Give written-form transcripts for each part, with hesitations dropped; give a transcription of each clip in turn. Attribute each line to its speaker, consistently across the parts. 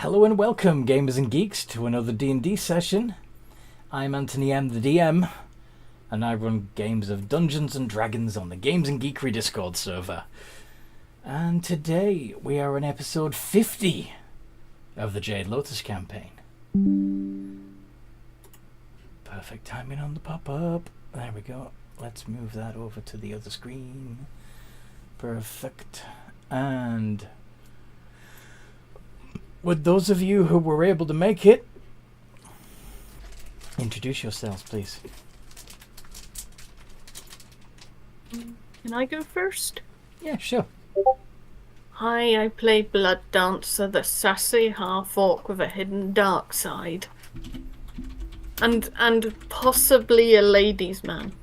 Speaker 1: Hello and welcome, gamers and geeks, to another D&D session. I'm Anthony M, the DM, and I run games of Dungeons and Dragons on the Games and Geekery Discord server. And today we are on episode 50 of the Jade Lotus campaign. Perfect timing on the pop-up. There we go. Let's move that over to the other screen. Perfect. And would those of you who were able to make it introduce yourselves, please?
Speaker 2: Can I go first?
Speaker 1: Yeah, sure.
Speaker 2: Hi, I play Blood Dancer, the sassy half-orc with a hidden dark side. And possibly a ladies' man.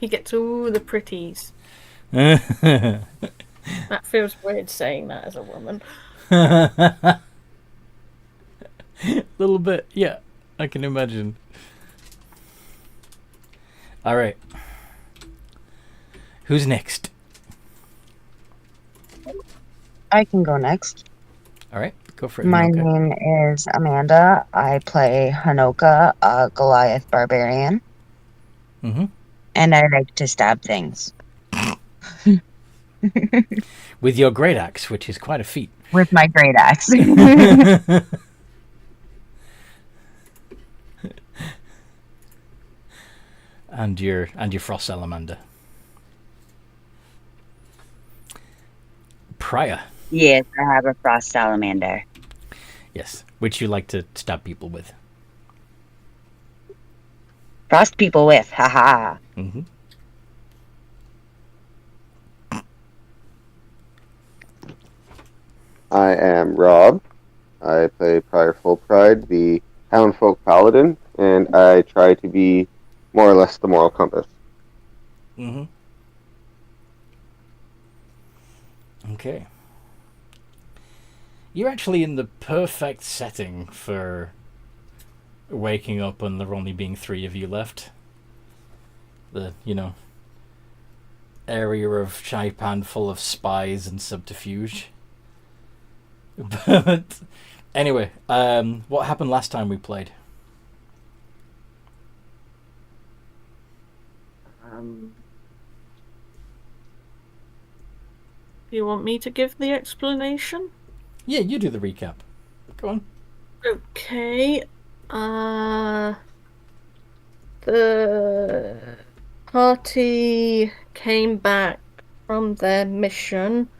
Speaker 2: He gets all the pretties. That feels weird saying that as a woman.
Speaker 1: A little bit, yeah. I can imagine. Alright. Who's next?
Speaker 3: I can go next.
Speaker 1: Alright, go for it.
Speaker 3: My
Speaker 1: Hanoka.
Speaker 3: name is Amanda. I play Hanoka, a Goliath barbarian,
Speaker 1: Mm-hmm.
Speaker 3: and I like to stab things
Speaker 1: With your great axe, which is quite a feat.
Speaker 3: with my great axe.
Speaker 1: And your frost salamander. Prior.
Speaker 3: Yes, I have a frost salamander.
Speaker 1: Yes, which you like to stab people with.
Speaker 3: Frost people with, haha.
Speaker 1: Mm-hmm.
Speaker 4: I am Rob. I play Prior Full Pride, the Houndfolk Paladin, and I try to be more or less the moral compass.
Speaker 1: Mm-hmm. Okay. You're actually in the perfect setting for waking up and there only being 3 of you left. The, area of Chaipan full of spies and subterfuge. But anyway, what happened last time we played?
Speaker 2: Do you want me to give the explanation?
Speaker 1: Yeah, you do the recap. Go on.
Speaker 2: Okay. The party came back from their mission.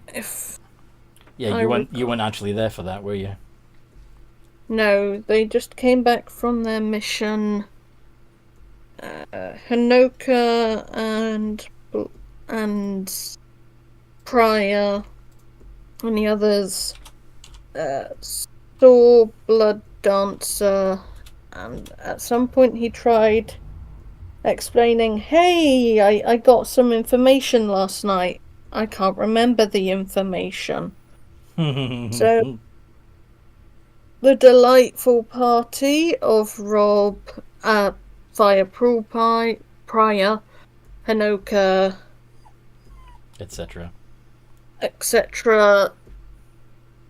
Speaker 2: If
Speaker 1: Yeah, you weren't actually there for that, were you?
Speaker 2: No, they just came back from their mission. Hanoka and Prior and the others saw Blood Dancer, and at some point he tried explaining, "Hey, I got some information last night. I can't remember the information." So the delightful party of Rob, Fire Prior, Hanoka,
Speaker 1: etc.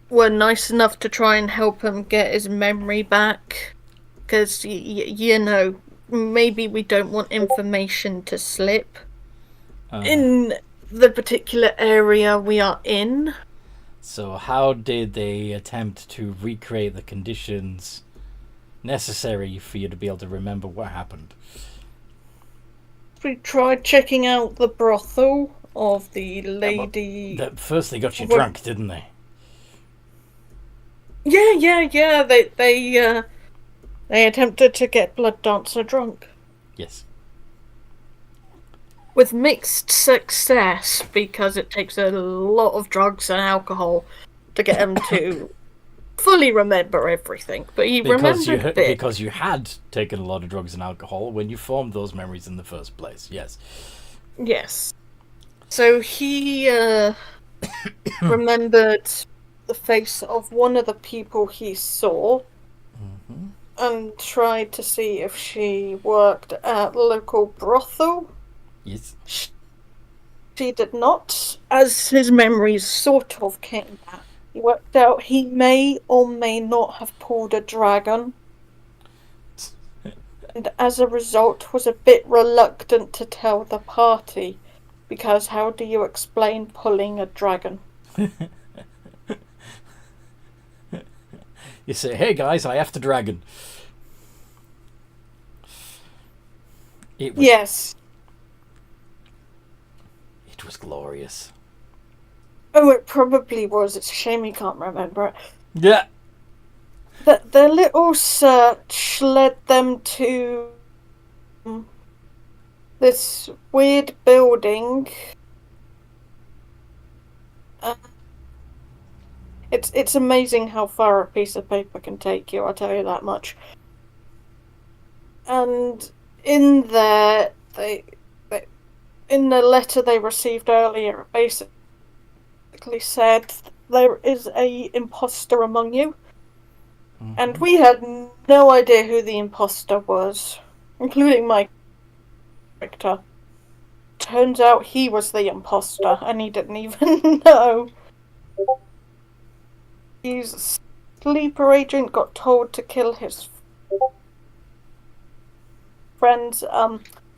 Speaker 2: were nice enough to try and help him get his memory back. Because, maybe we don't want information to slip in the particular area we are in.
Speaker 1: So how did they attempt to recreate the conditions necessary for you to be able to remember what happened?
Speaker 2: We tried checking out the brothel of the lady.
Speaker 1: First they got you drunk, didn't they?
Speaker 2: Yeah. They attempted to get Blood Dancer drunk.
Speaker 1: Yes.
Speaker 2: With mixed success, because it takes a lot of drugs and alcohol to get him to fully remember everything. But he remembered bits.
Speaker 1: Because you had taken a lot of drugs and alcohol when you formed those memories in the first place, yes.
Speaker 2: Yes. So he remembered the face of one of the people he saw, and tried to see if she worked at the local brothel.
Speaker 1: Yes.
Speaker 2: He did not, as his memories sort of came back. He worked out he may or may not have pulled a dragon, and as a result was a bit reluctant to tell the party, because how do you explain pulling a dragon?
Speaker 1: You say, hey guys, I have the dragon. It was,
Speaker 2: Yes.
Speaker 1: It was glorious.
Speaker 2: Oh, it probably was. It's a shame you can't remember it.
Speaker 1: Yeah.
Speaker 2: Their little search led them to this weird building. It's amazing how far a piece of paper can take you, I'll tell you that much. And in there, in the letter they received earlier, it basically said there is a imposter among you. Mm-hmm. And we had no idea who the imposter was, including my character. Turns out he was the imposter, and he didn't even know. His sleeper agent got told to kill his friends,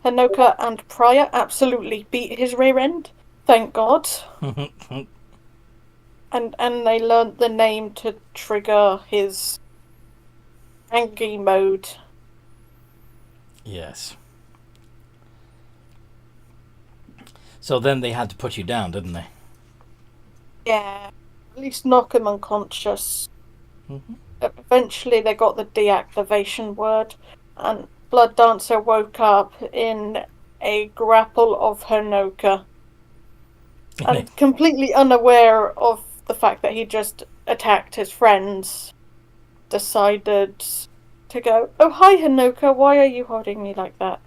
Speaker 2: Hanoka and Pryor. Absolutely beat his rear end. Thank God. and they learnt the name to trigger his angry mode.
Speaker 1: Yes. So then they had to put you down, didn't they?
Speaker 2: Yeah. At least knock him unconscious.
Speaker 1: Mm-hmm.
Speaker 2: Eventually they got the deactivation word, and Blood Dancer woke up in a grapple of Hanoka. And completely unaware of the fact that he just attacked his friends, decided to go, oh hi Hanoka, why are you holding me like that?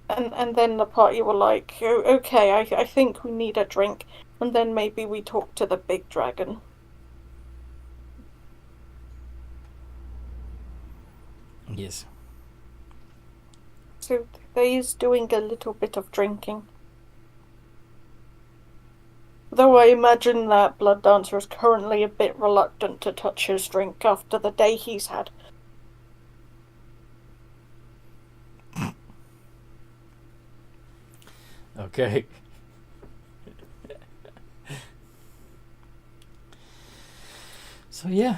Speaker 2: And then the party were like, oh, okay, I think we need a drink, and then maybe we talk to the big dragon.
Speaker 1: Yes.
Speaker 2: So they's doing a little bit of drinking. Though I imagine that Blood Dancer is currently a bit reluctant to touch his drink after the day he's had.
Speaker 1: Okay. So yeah,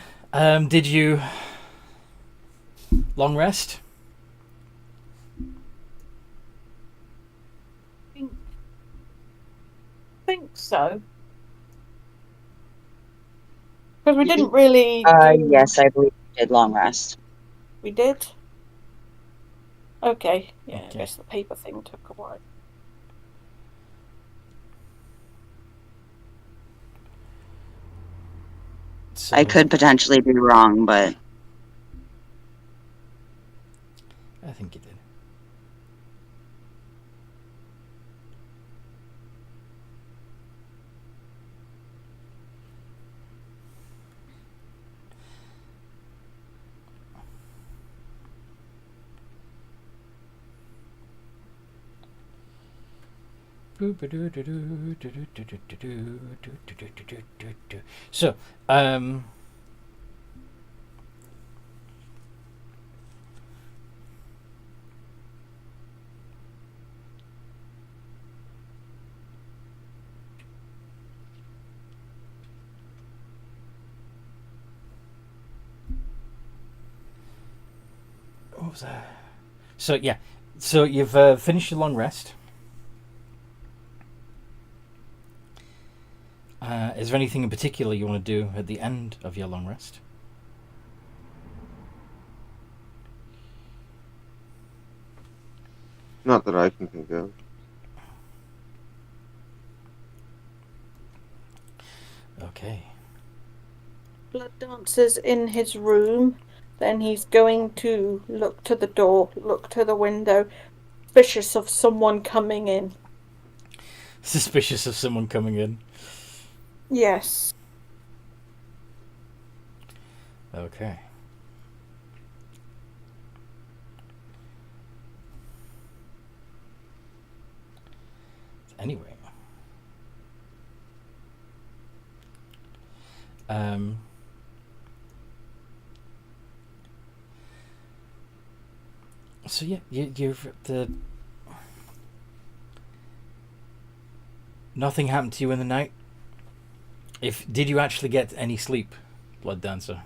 Speaker 1: did you long rest?
Speaker 2: I think so. Because we didn't really
Speaker 3: Yes, I believe we did long rest.
Speaker 2: We did? Okay, yeah,
Speaker 1: Okay.
Speaker 2: I guess the paper thing took a while.
Speaker 1: So,
Speaker 3: I could potentially be wrong, but
Speaker 1: I think you did. So, what was that? So yeah, so you've finished your long rest. Is there anything in particular you want to do at the end of your long rest?
Speaker 4: Not that I can think of.
Speaker 1: Okay.
Speaker 2: Blood Dancer's in his room, then he's going to look to the door, look to the window, suspicious of someone coming in.
Speaker 1: Suspicious of someone coming in.
Speaker 2: Yes.
Speaker 1: Okay. Anyway. So yeah, you've nothing happened to you in the night. Did you actually get any sleep, Blood Dancer?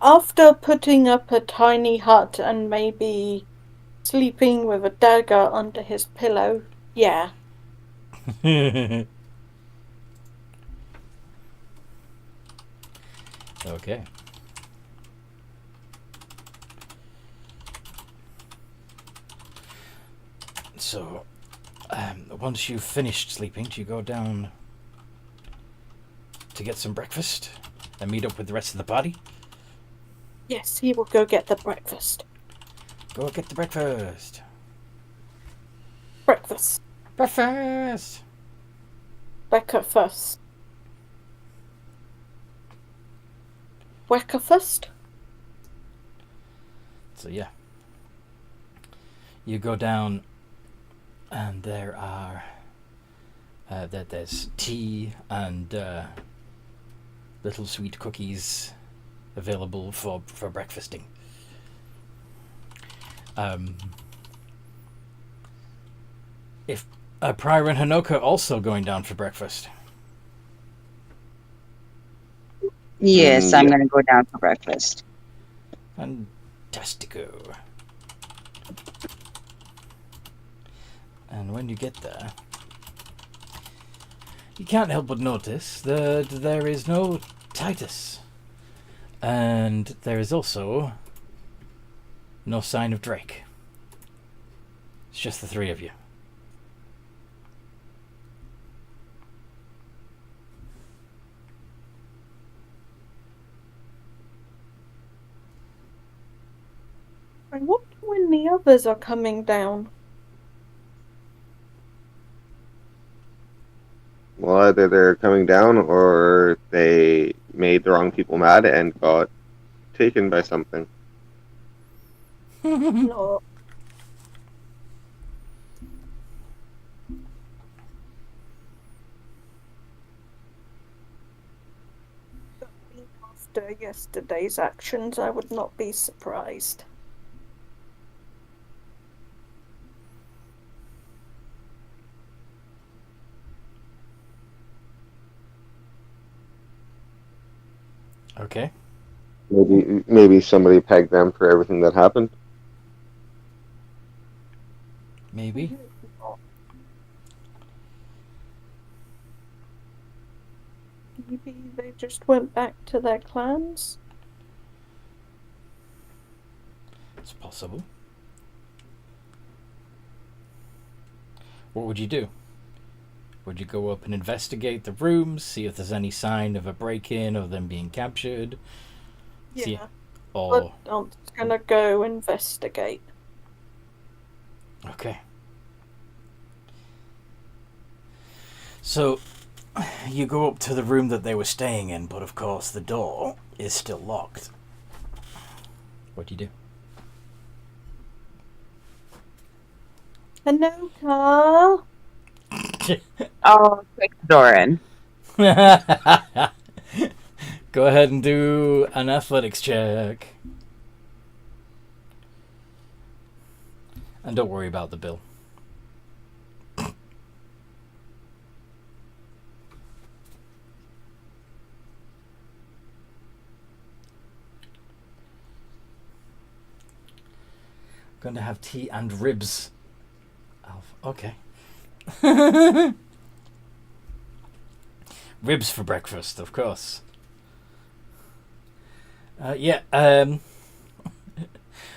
Speaker 2: After putting up a tiny hut and maybe sleeping with a dagger under his pillow, yeah.
Speaker 1: Okay. So, once you've finished sleeping, do you go down to get some breakfast and meet up with the rest of the party?
Speaker 2: Yes, he will go get the breakfast.
Speaker 1: Go get the breakfast.
Speaker 2: Breakfast.
Speaker 1: Breakfast!
Speaker 2: Breakfast. Breakfast?
Speaker 1: So yeah. You go down and there are there's tea and little sweet cookies available for breakfasting. If Prior and Hanoka also going down for breakfast.
Speaker 3: Yes, I'm
Speaker 4: Yeah.
Speaker 3: going to go down for breakfast.
Speaker 1: Fantastico. And when you get there, you can't help but notice that there is no Titus. And there is also no sign of Drake. It's just the three of you.
Speaker 2: I wonder when the others are coming down.
Speaker 4: Well, either they're coming down or they made the wrong people mad and got taken by something.
Speaker 2: No. After yesterday's actions, I would not be surprised.
Speaker 1: Okay.
Speaker 4: Maybe somebody pegged them for everything that happened.
Speaker 1: Maybe.
Speaker 2: Maybe they just went back to their clans?
Speaker 1: It's possible. What would you do? Would you go up and investigate the rooms, see if there's any sign of a break-in or them being captured? See,
Speaker 2: Yeah.
Speaker 1: or
Speaker 2: But I'm just gonna go investigate.
Speaker 1: okay. So you go up to the room that they were staying in, but of course the door is still locked. What do you do?
Speaker 2: Hanoka!
Speaker 3: I'll kick the door in.
Speaker 1: Go ahead and do an athletics check. And don't worry about the bill. Going to have tea and ribs. Okay. Ribs for breakfast, of course.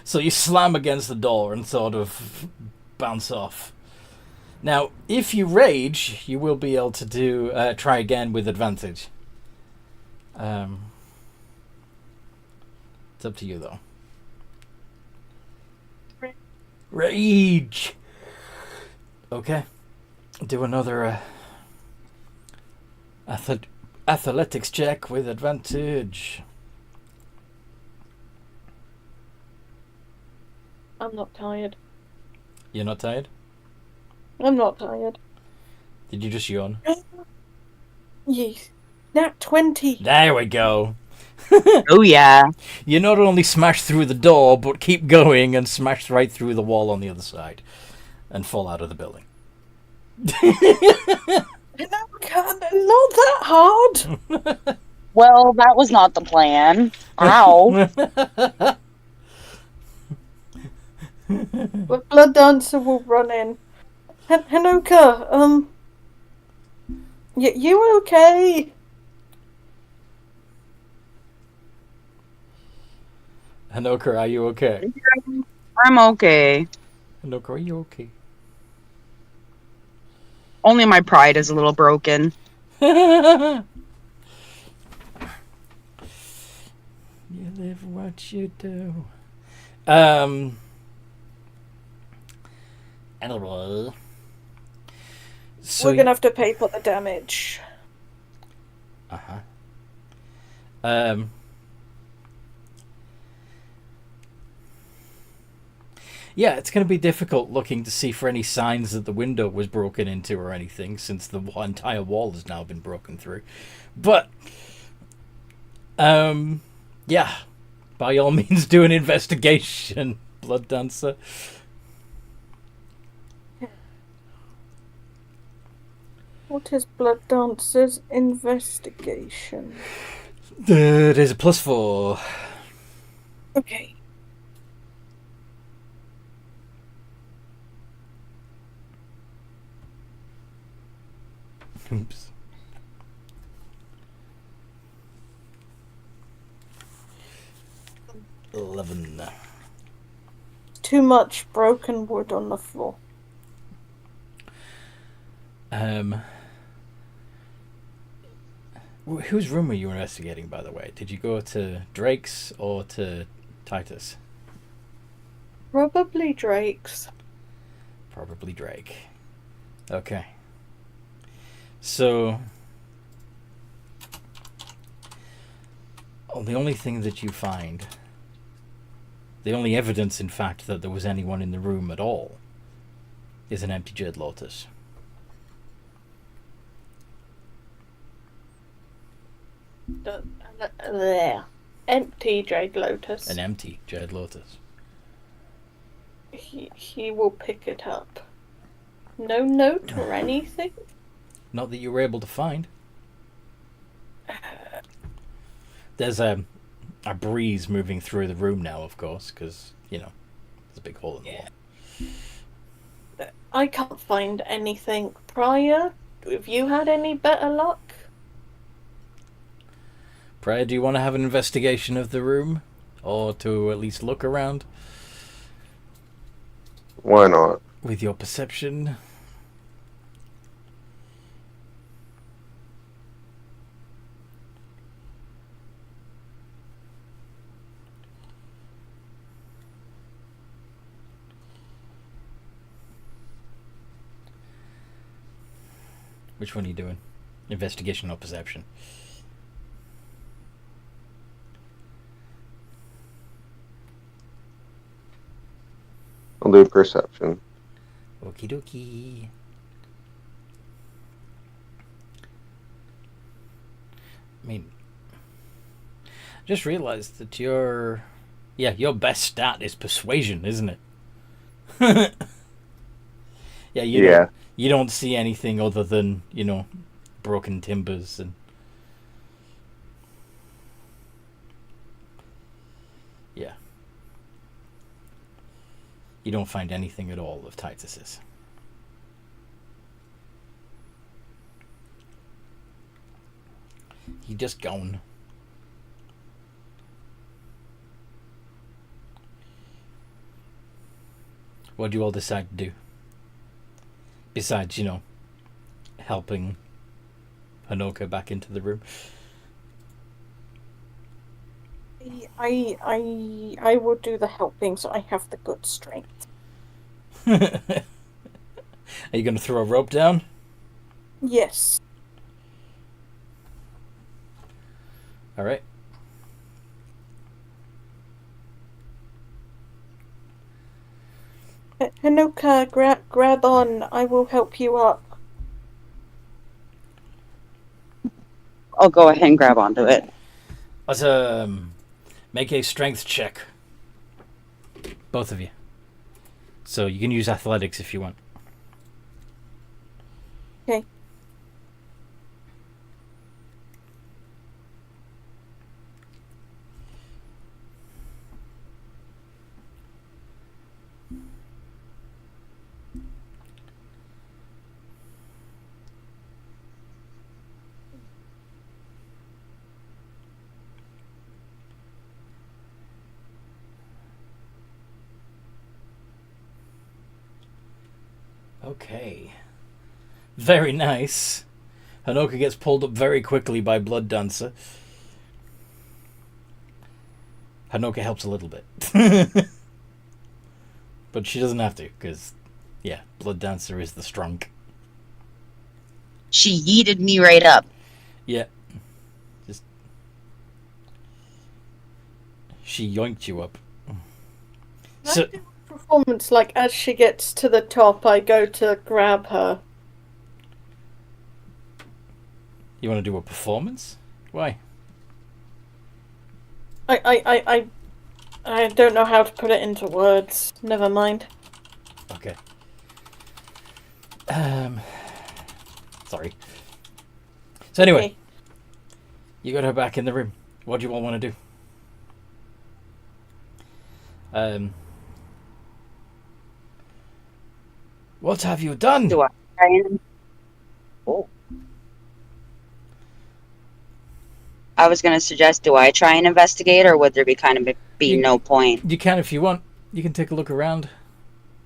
Speaker 1: So you slam against the door and sort of bounce off. Now, if you rage, you will be able to do try again with advantage. It's up to you, though. Rage! Okay. Do another athletics check with advantage.
Speaker 2: I'm not tired.
Speaker 1: You're not tired?
Speaker 2: I'm not tired.
Speaker 1: Did you just yawn?
Speaker 2: Yes. Nat 20.
Speaker 1: There we go.
Speaker 3: Oh, yeah.
Speaker 1: You not only smash through the door, but keep going and smash right through the wall on the other side. And fall out of the building.
Speaker 2: No, not that hard.
Speaker 3: Well, that was not the plan. Ow.
Speaker 2: The blood dancer will run in. Hanoka, you okay?
Speaker 1: Hanoka, are you okay?
Speaker 3: I'm okay.
Speaker 1: Hanoka, are you okay?
Speaker 3: Only my pride is a little broken.
Speaker 1: You live what you do. Anyway. So
Speaker 2: We're gonna have to pay for the damage.
Speaker 1: Uh-huh. Yeah, it's going to be difficult looking to see for any signs that the window was broken into or anything, since the entire wall has now been broken through. But, yeah, by all means do an investigation, Blood Dancer.
Speaker 2: What is Blood Dancer's investigation?
Speaker 1: It is a +4.
Speaker 2: Okay.
Speaker 1: Oops. $11.
Speaker 2: Too much broken wood on the floor.
Speaker 1: Whose room were you investigating, by the way? Did you go to Drake's or to Titus?
Speaker 2: Probably Drake's.
Speaker 1: Probably Drake. Okay. So, the only thing that you find, the only evidence, in fact, that there was anyone in the room at all, is an empty Jade Lotus.
Speaker 2: Empty Jade Lotus.
Speaker 1: An empty Jade Lotus.
Speaker 2: He will pick it up. No note or anything?
Speaker 1: Not that you were able to find. There's a breeze moving through the room now, of course, because, you know, there's a big hole in the wall.
Speaker 2: I can't find anything prior. Have you had any better luck?
Speaker 1: Prior, do you want to have an investigation of the room? Or to at least look around?
Speaker 4: Why not?
Speaker 1: With your perception? Which one are you doing? Investigation or perception?
Speaker 4: I'll do perception.
Speaker 1: Okie dokie. I mean, just realized that your best stat is persuasion, isn't it? You don't see anything other than, you know, broken timbers and yeah. You don't find anything at all of Titus's. He just gone. What do you all decide to do? Besides, you know, helping Hanoka back into the room.
Speaker 2: I will do the helping, so I have the good strength.
Speaker 1: Are you going to throw a rope down?
Speaker 2: Yes.
Speaker 1: All right.
Speaker 2: Hanoka, grab on. I will help you up.
Speaker 5: I'll go ahead and grab onto it.
Speaker 1: Let's make a strength check. Both of you. So you can use athletics if you want.
Speaker 2: Okay.
Speaker 1: Okay. Very nice. Hanoka gets pulled up very quickly by Blood Dancer. Hanoka helps a little bit. But she doesn't have to, because, yeah, Blood Dancer is the strong.
Speaker 5: She yeeted me right up.
Speaker 1: Yeah. Just... She yoinked you up. So...
Speaker 2: Performance, like, as she gets to the top, I go to grab her.
Speaker 1: You want to do a performance? Why?
Speaker 2: I don't know how to put it into words. Never mind.
Speaker 1: Okay. Sorry. So anyway,
Speaker 2: Okay.
Speaker 1: You got her back in the room. What do you all want to do? What have you done?
Speaker 5: Do I try and... Oh. I was going to suggest, do I try and investigate, or would there be no point?
Speaker 1: You can if you want. You can take a look around,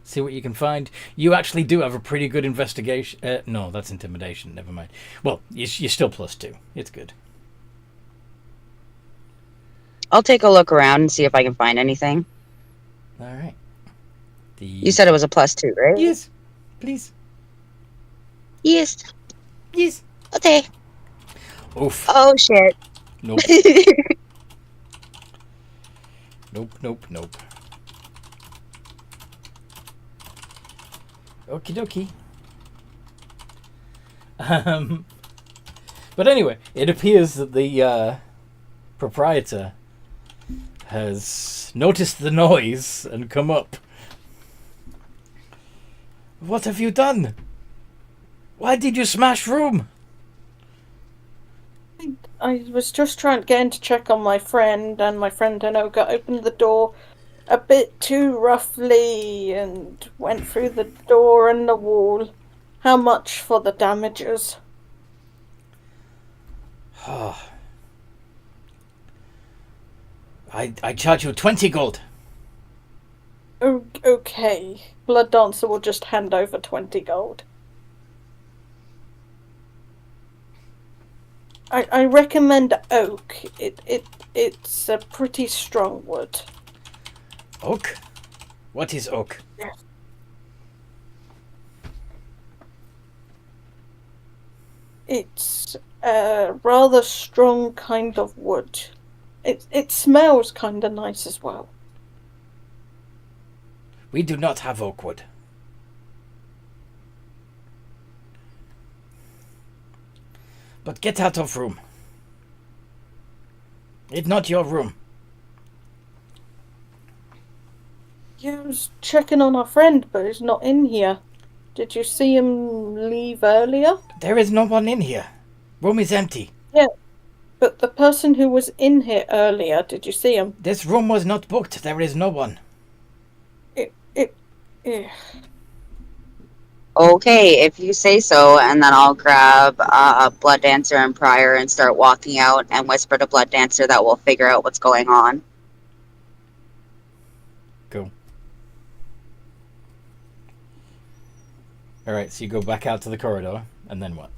Speaker 1: see what you can find. You actually do have a pretty good investigation. No, that's intimidation. Never mind. Well, you're still +2. It's good.
Speaker 5: I'll take a look around and see if I can find anything.
Speaker 1: All right.
Speaker 5: You said it was a +2, right?
Speaker 1: Yes. Please.
Speaker 5: Yes.
Speaker 1: Yes.
Speaker 5: Okay.
Speaker 1: Oof.
Speaker 5: Oh, shit.
Speaker 1: Nope. Nope. Okie dokie. But anyway, it appears that the proprietor has noticed the noise and come up. What have you done? Why did you smash room?
Speaker 2: I was just trying to get in to check on my friend, and my friend Tanako opened the door a bit too roughly and went through the door and the wall. How much for the damages?
Speaker 1: I charge you 20 gold.
Speaker 2: Okay. Blood Dancer will just hand over 20 gold. I recommend oak. It's a pretty strong wood.
Speaker 1: Oak? What is oak?
Speaker 2: Yes. It's a rather strong kind of wood. It smells kind of nice as well.
Speaker 1: We do not have oak wood. But get out of room. It's not your room.
Speaker 2: I was checking on our friend, but he's not in here. Did you see him leave earlier?
Speaker 1: There is no one in here. Room is empty.
Speaker 2: Yeah, but the person who was in here earlier, did you see him?
Speaker 1: This room was not booked. There is no one.
Speaker 2: Yeah.
Speaker 5: Okay, if you say so, and then I'll grab Blood Dancer and Prior and start walking out and whisper to Blood Dancer that we'll figure out what's going on.
Speaker 1: Go. Alright, so you go back out to the corridor, and then what?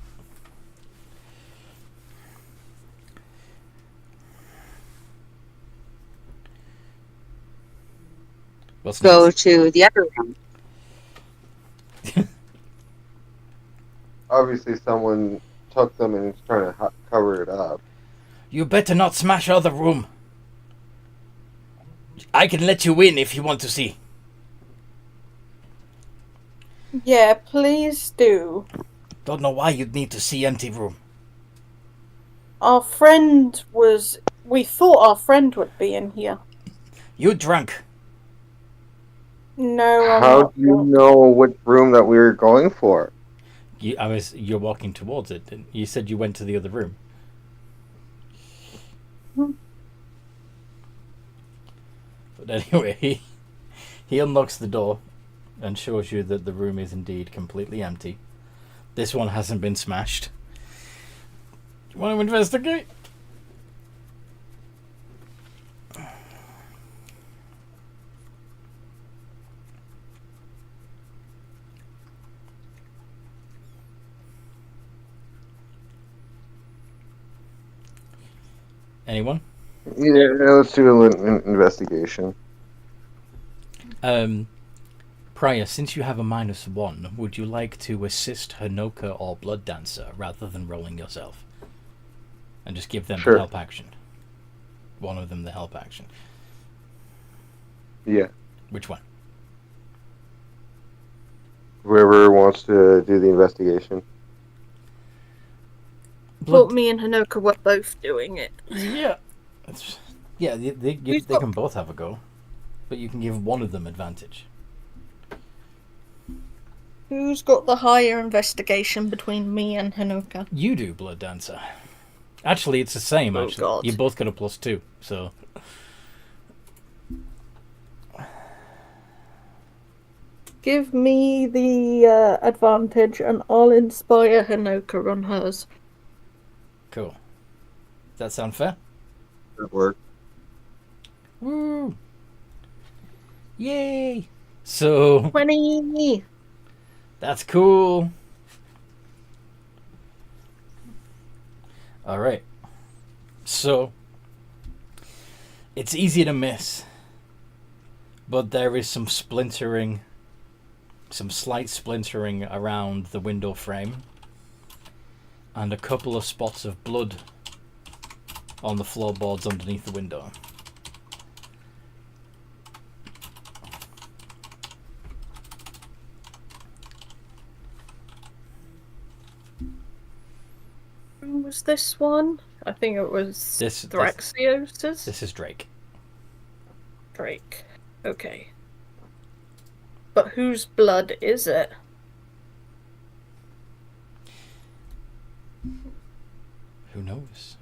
Speaker 1: What's
Speaker 5: Go
Speaker 1: next?
Speaker 5: to the other room.
Speaker 4: Obviously, someone took them and is trying to cover it up.
Speaker 1: You better not smash other room. I can let you in if you want to see.
Speaker 2: Yeah, please do.
Speaker 1: Don't know why you'd need to see empty room.
Speaker 2: Our friend was... We thought our friend would be in here.
Speaker 1: You drunk.
Speaker 2: No, I'm
Speaker 4: How
Speaker 2: not
Speaker 4: do you
Speaker 2: drunk.
Speaker 4: know which room that we were going for?
Speaker 1: You're walking towards it. You said you went to the other room. But anyway, he unlocks the door and shows you that the room is indeed completely empty. This one hasn't been smashed. Do you want to investigate? Anyone?
Speaker 4: Yeah, let's do an investigation.
Speaker 1: Prior, since you have a -1, would you like to assist Hanoka or Blood Dancer rather than rolling yourself? And just give them
Speaker 4: Sure.
Speaker 1: the help action. One of them the help action.
Speaker 4: Yeah.
Speaker 1: Which one?
Speaker 4: Whoever wants to do the investigation.
Speaker 2: Thought me and Hanoka were both doing it.
Speaker 1: Yeah. They can both have a go. But you can give one of them advantage.
Speaker 2: Who's got the higher investigation between me and Hanoka?
Speaker 1: You do, Blood Dancer. Actually, it's the same,
Speaker 2: Oh,
Speaker 1: actually.
Speaker 2: God.
Speaker 1: You both got a +2, so...
Speaker 2: Give me the advantage and I'll inspire Hanoka on hers.
Speaker 1: Cool. Does that sound fair?
Speaker 4: That works.
Speaker 1: Woo! Yay! So...
Speaker 2: 20!
Speaker 1: That's cool. Alright. So, it's easy to miss, but there is some splintering, some slight splintering around the window frame, and a couple of spots of blood on the floorboards underneath the window.
Speaker 2: Who was this one? I think it was
Speaker 1: This is Drake.
Speaker 2: Drake. Okay. But whose blood is it?
Speaker 1: Who knows?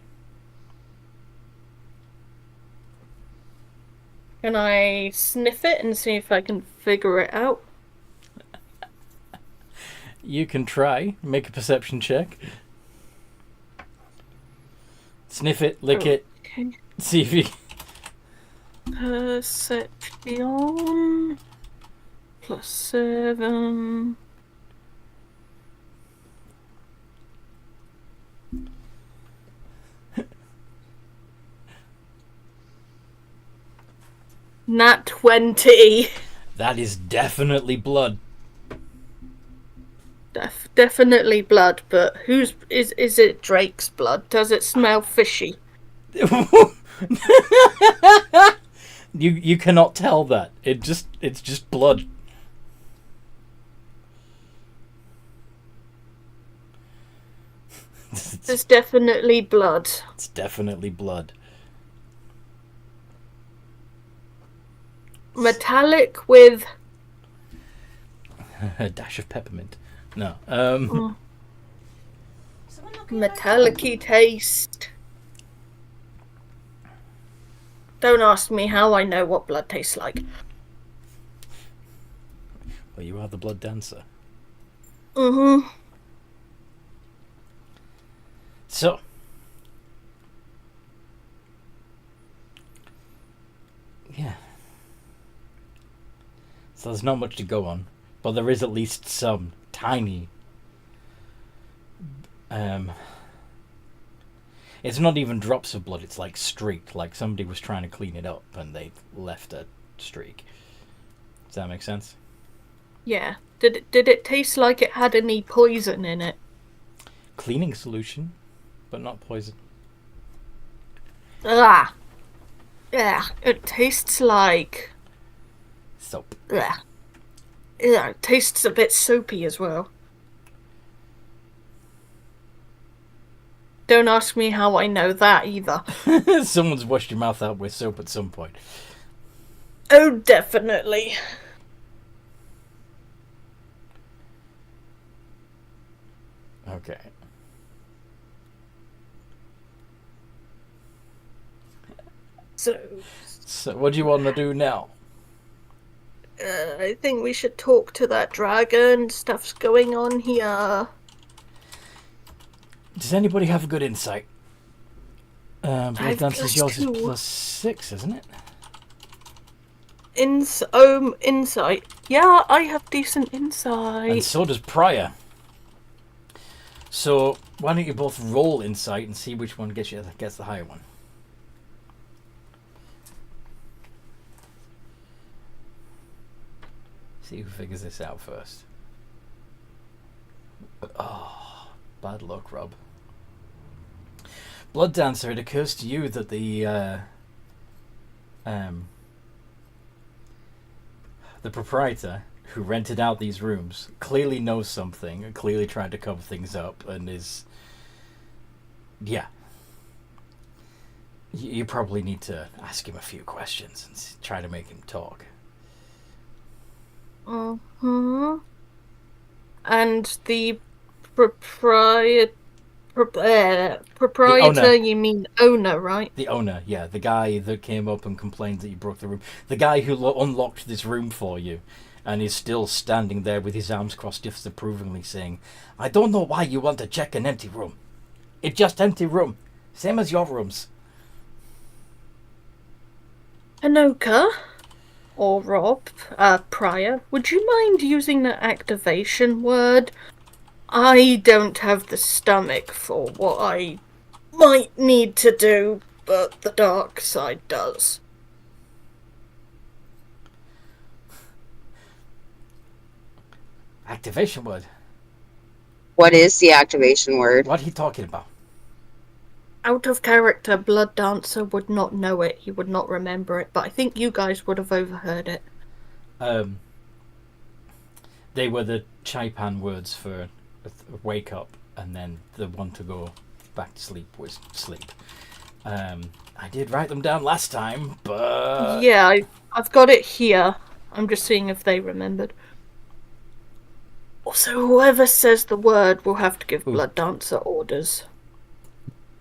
Speaker 2: Can I sniff it and see if I can figure it out?
Speaker 1: You can try. Make a perception check. Sniff it, lick it,
Speaker 2: Okay.
Speaker 1: see if you...
Speaker 2: Perception +7. Nat 20.
Speaker 1: That is definitely blood.
Speaker 2: Definitely blood, but whose is it? Drake's blood? Does it smell fishy?
Speaker 1: You cannot tell that. It's just blood.
Speaker 2: It's definitely blood.
Speaker 1: It's definitely blood.
Speaker 2: Metallic with
Speaker 1: A dash of peppermint. No.
Speaker 2: metallic-y taste. Don't ask me how I know what blood tastes like.
Speaker 1: Well, you are the blood dancer.
Speaker 2: Mm-hmm.
Speaker 1: So. Yeah. So there's not much to go on, but there is at least some tiny... It's not even drops of blood, it's like streaked, like somebody was trying to clean it up and they left a streak. Does that make sense?
Speaker 2: Yeah. Did it taste like it had any poison in it?
Speaker 1: Cleaning solution, but not poison.
Speaker 2: Ah. Yeah. It tastes like...
Speaker 1: Soap.
Speaker 2: Blech. Yeah, it tastes a bit soapy as well. Don't ask me how I know that either.
Speaker 1: Someone's washed your mouth out with soap at some point.
Speaker 2: Oh, definitely.
Speaker 1: Okay. So what do you want to do now?
Speaker 2: I think we should talk to that dragon. Stuff's going on here.
Speaker 1: Does anybody have a good insight? Blood
Speaker 2: I've
Speaker 1: Dance is yours is
Speaker 2: +2.
Speaker 1: +6, isn't it?
Speaker 2: Insight. Yeah, I have decent insight.
Speaker 1: And so does Prior. So why don't you both roll insight and see which one gets the higher one? See who figures this out first. Oh, bad luck, Rob. Blood Dancer, it occurs to you that the proprietor who rented out these rooms clearly knows something and clearly tried to cover things up and is... Yeah. You probably need to ask him a few questions and try to make him talk.
Speaker 2: Uh-huh. And the proprietor, you mean owner, right?
Speaker 1: The owner, yeah. The guy that came up and complained that you broke the room. The guy who unlocked this room for you and is still standing there with his arms crossed disapprovingly saying, I don't know why you want to check an empty room. It's just empty room. Same as your rooms.
Speaker 2: Anoka, or Rob, Prior, would you mind using the activation word? I don't have the stomach for what I might need to do, but the dark side does.
Speaker 1: Activation word.
Speaker 5: What is the activation word?
Speaker 1: What are you talking about?
Speaker 2: Out of character, Blood Dancer would not know it. He would not remember it, but I think you guys would have overheard it.
Speaker 1: They were the Chaipan words for wake up, and then the one to go back to sleep was sleep. I did write them down last time, but...
Speaker 2: Yeah, I've got it here. I'm just seeing if they remembered. Also, whoever says the word will have to give Blood Dancer orders.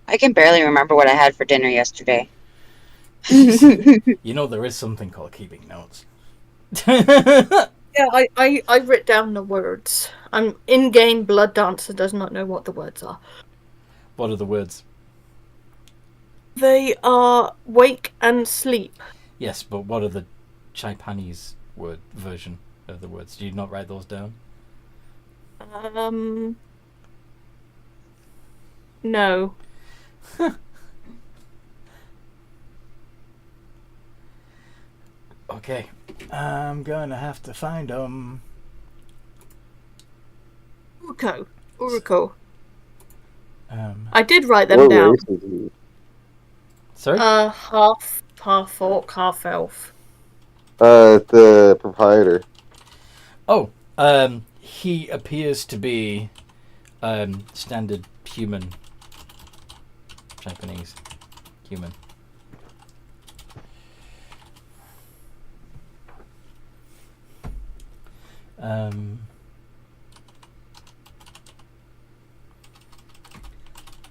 Speaker 5: I can barely remember what I had for dinner yesterday.
Speaker 1: You know there is something called keeping notes.
Speaker 2: Yeah, I writ down the words. I'm in-game. Blood Dancer does not know what the words are.
Speaker 1: What are the words?
Speaker 2: They are wake and sleep.
Speaker 1: Yes, but what are the Chaipanese word version of the words? Do you not write those down?
Speaker 2: No.
Speaker 1: Okay, I'm gonna have to find them.
Speaker 2: Uriko. I did write them
Speaker 4: What
Speaker 2: down.
Speaker 4: race is he?
Speaker 1: Sorry?
Speaker 2: Half orc, half elf.
Speaker 4: The proprietor.
Speaker 1: Oh, he appears to be standard human. Japanese human.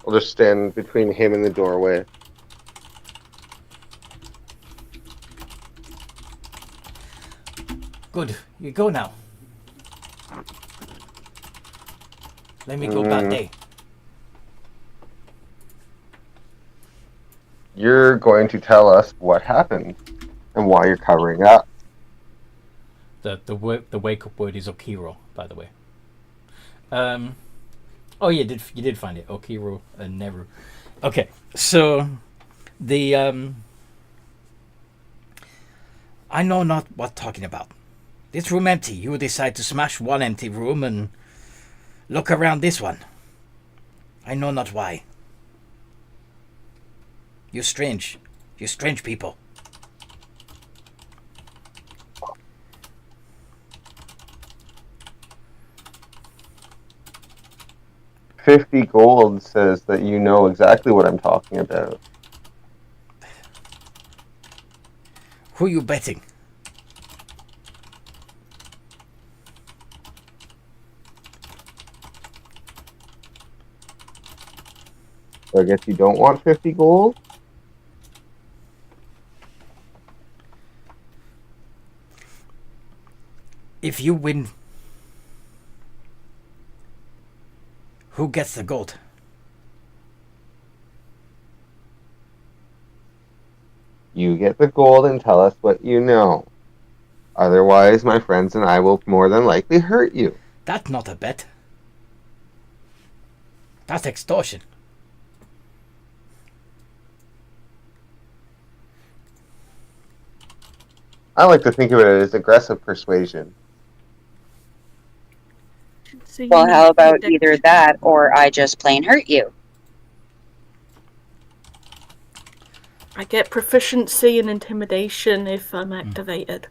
Speaker 4: I'll just stand between him and the doorway.
Speaker 1: Good, you go now. Let me go back there.
Speaker 4: You're going to tell us what happened and why you're covering up.
Speaker 1: The wake up word is Okiro, by the way. Oh, you did find it, Okiro and Neru. Okay, so the I know not what talking about. This room empty. You decide to smash one empty room and look around this one. I know not why. You're strange. You're strange people.
Speaker 4: 50 gold says that you know exactly what I'm talking about.
Speaker 1: Who are you betting?
Speaker 4: So I guess you don't want 50 gold?
Speaker 1: If you win, who gets the gold?
Speaker 4: You get the gold and tell us what you know. Otherwise, my friends and I will more than likely hurt you.
Speaker 1: That's not a bet. That's extortion.
Speaker 4: I like to think of it as aggressive persuasion.
Speaker 2: So you
Speaker 5: Well,
Speaker 2: need
Speaker 5: how about
Speaker 2: intimidation.
Speaker 5: either that or I just plain hurt you?
Speaker 2: I get proficiency in intimidation if I'm activated.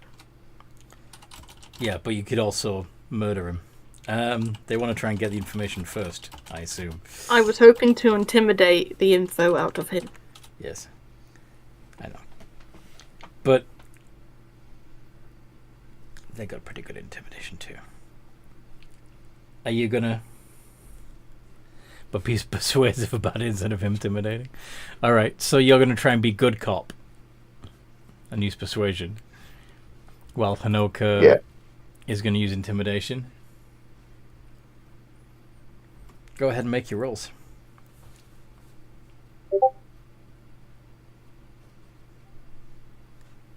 Speaker 1: Yeah, but you could also murder him. They want to try and get the information first, I assume.
Speaker 2: I was hoping to intimidate the info out of him.
Speaker 1: Yes. I know. But they got pretty good intimidation too. Are you gonna... But be persuasive about it instead of intimidating? Alright, so you're gonna try and be good cop. And use persuasion. While Hanoka is gonna use intimidation. Go ahead and make your rolls.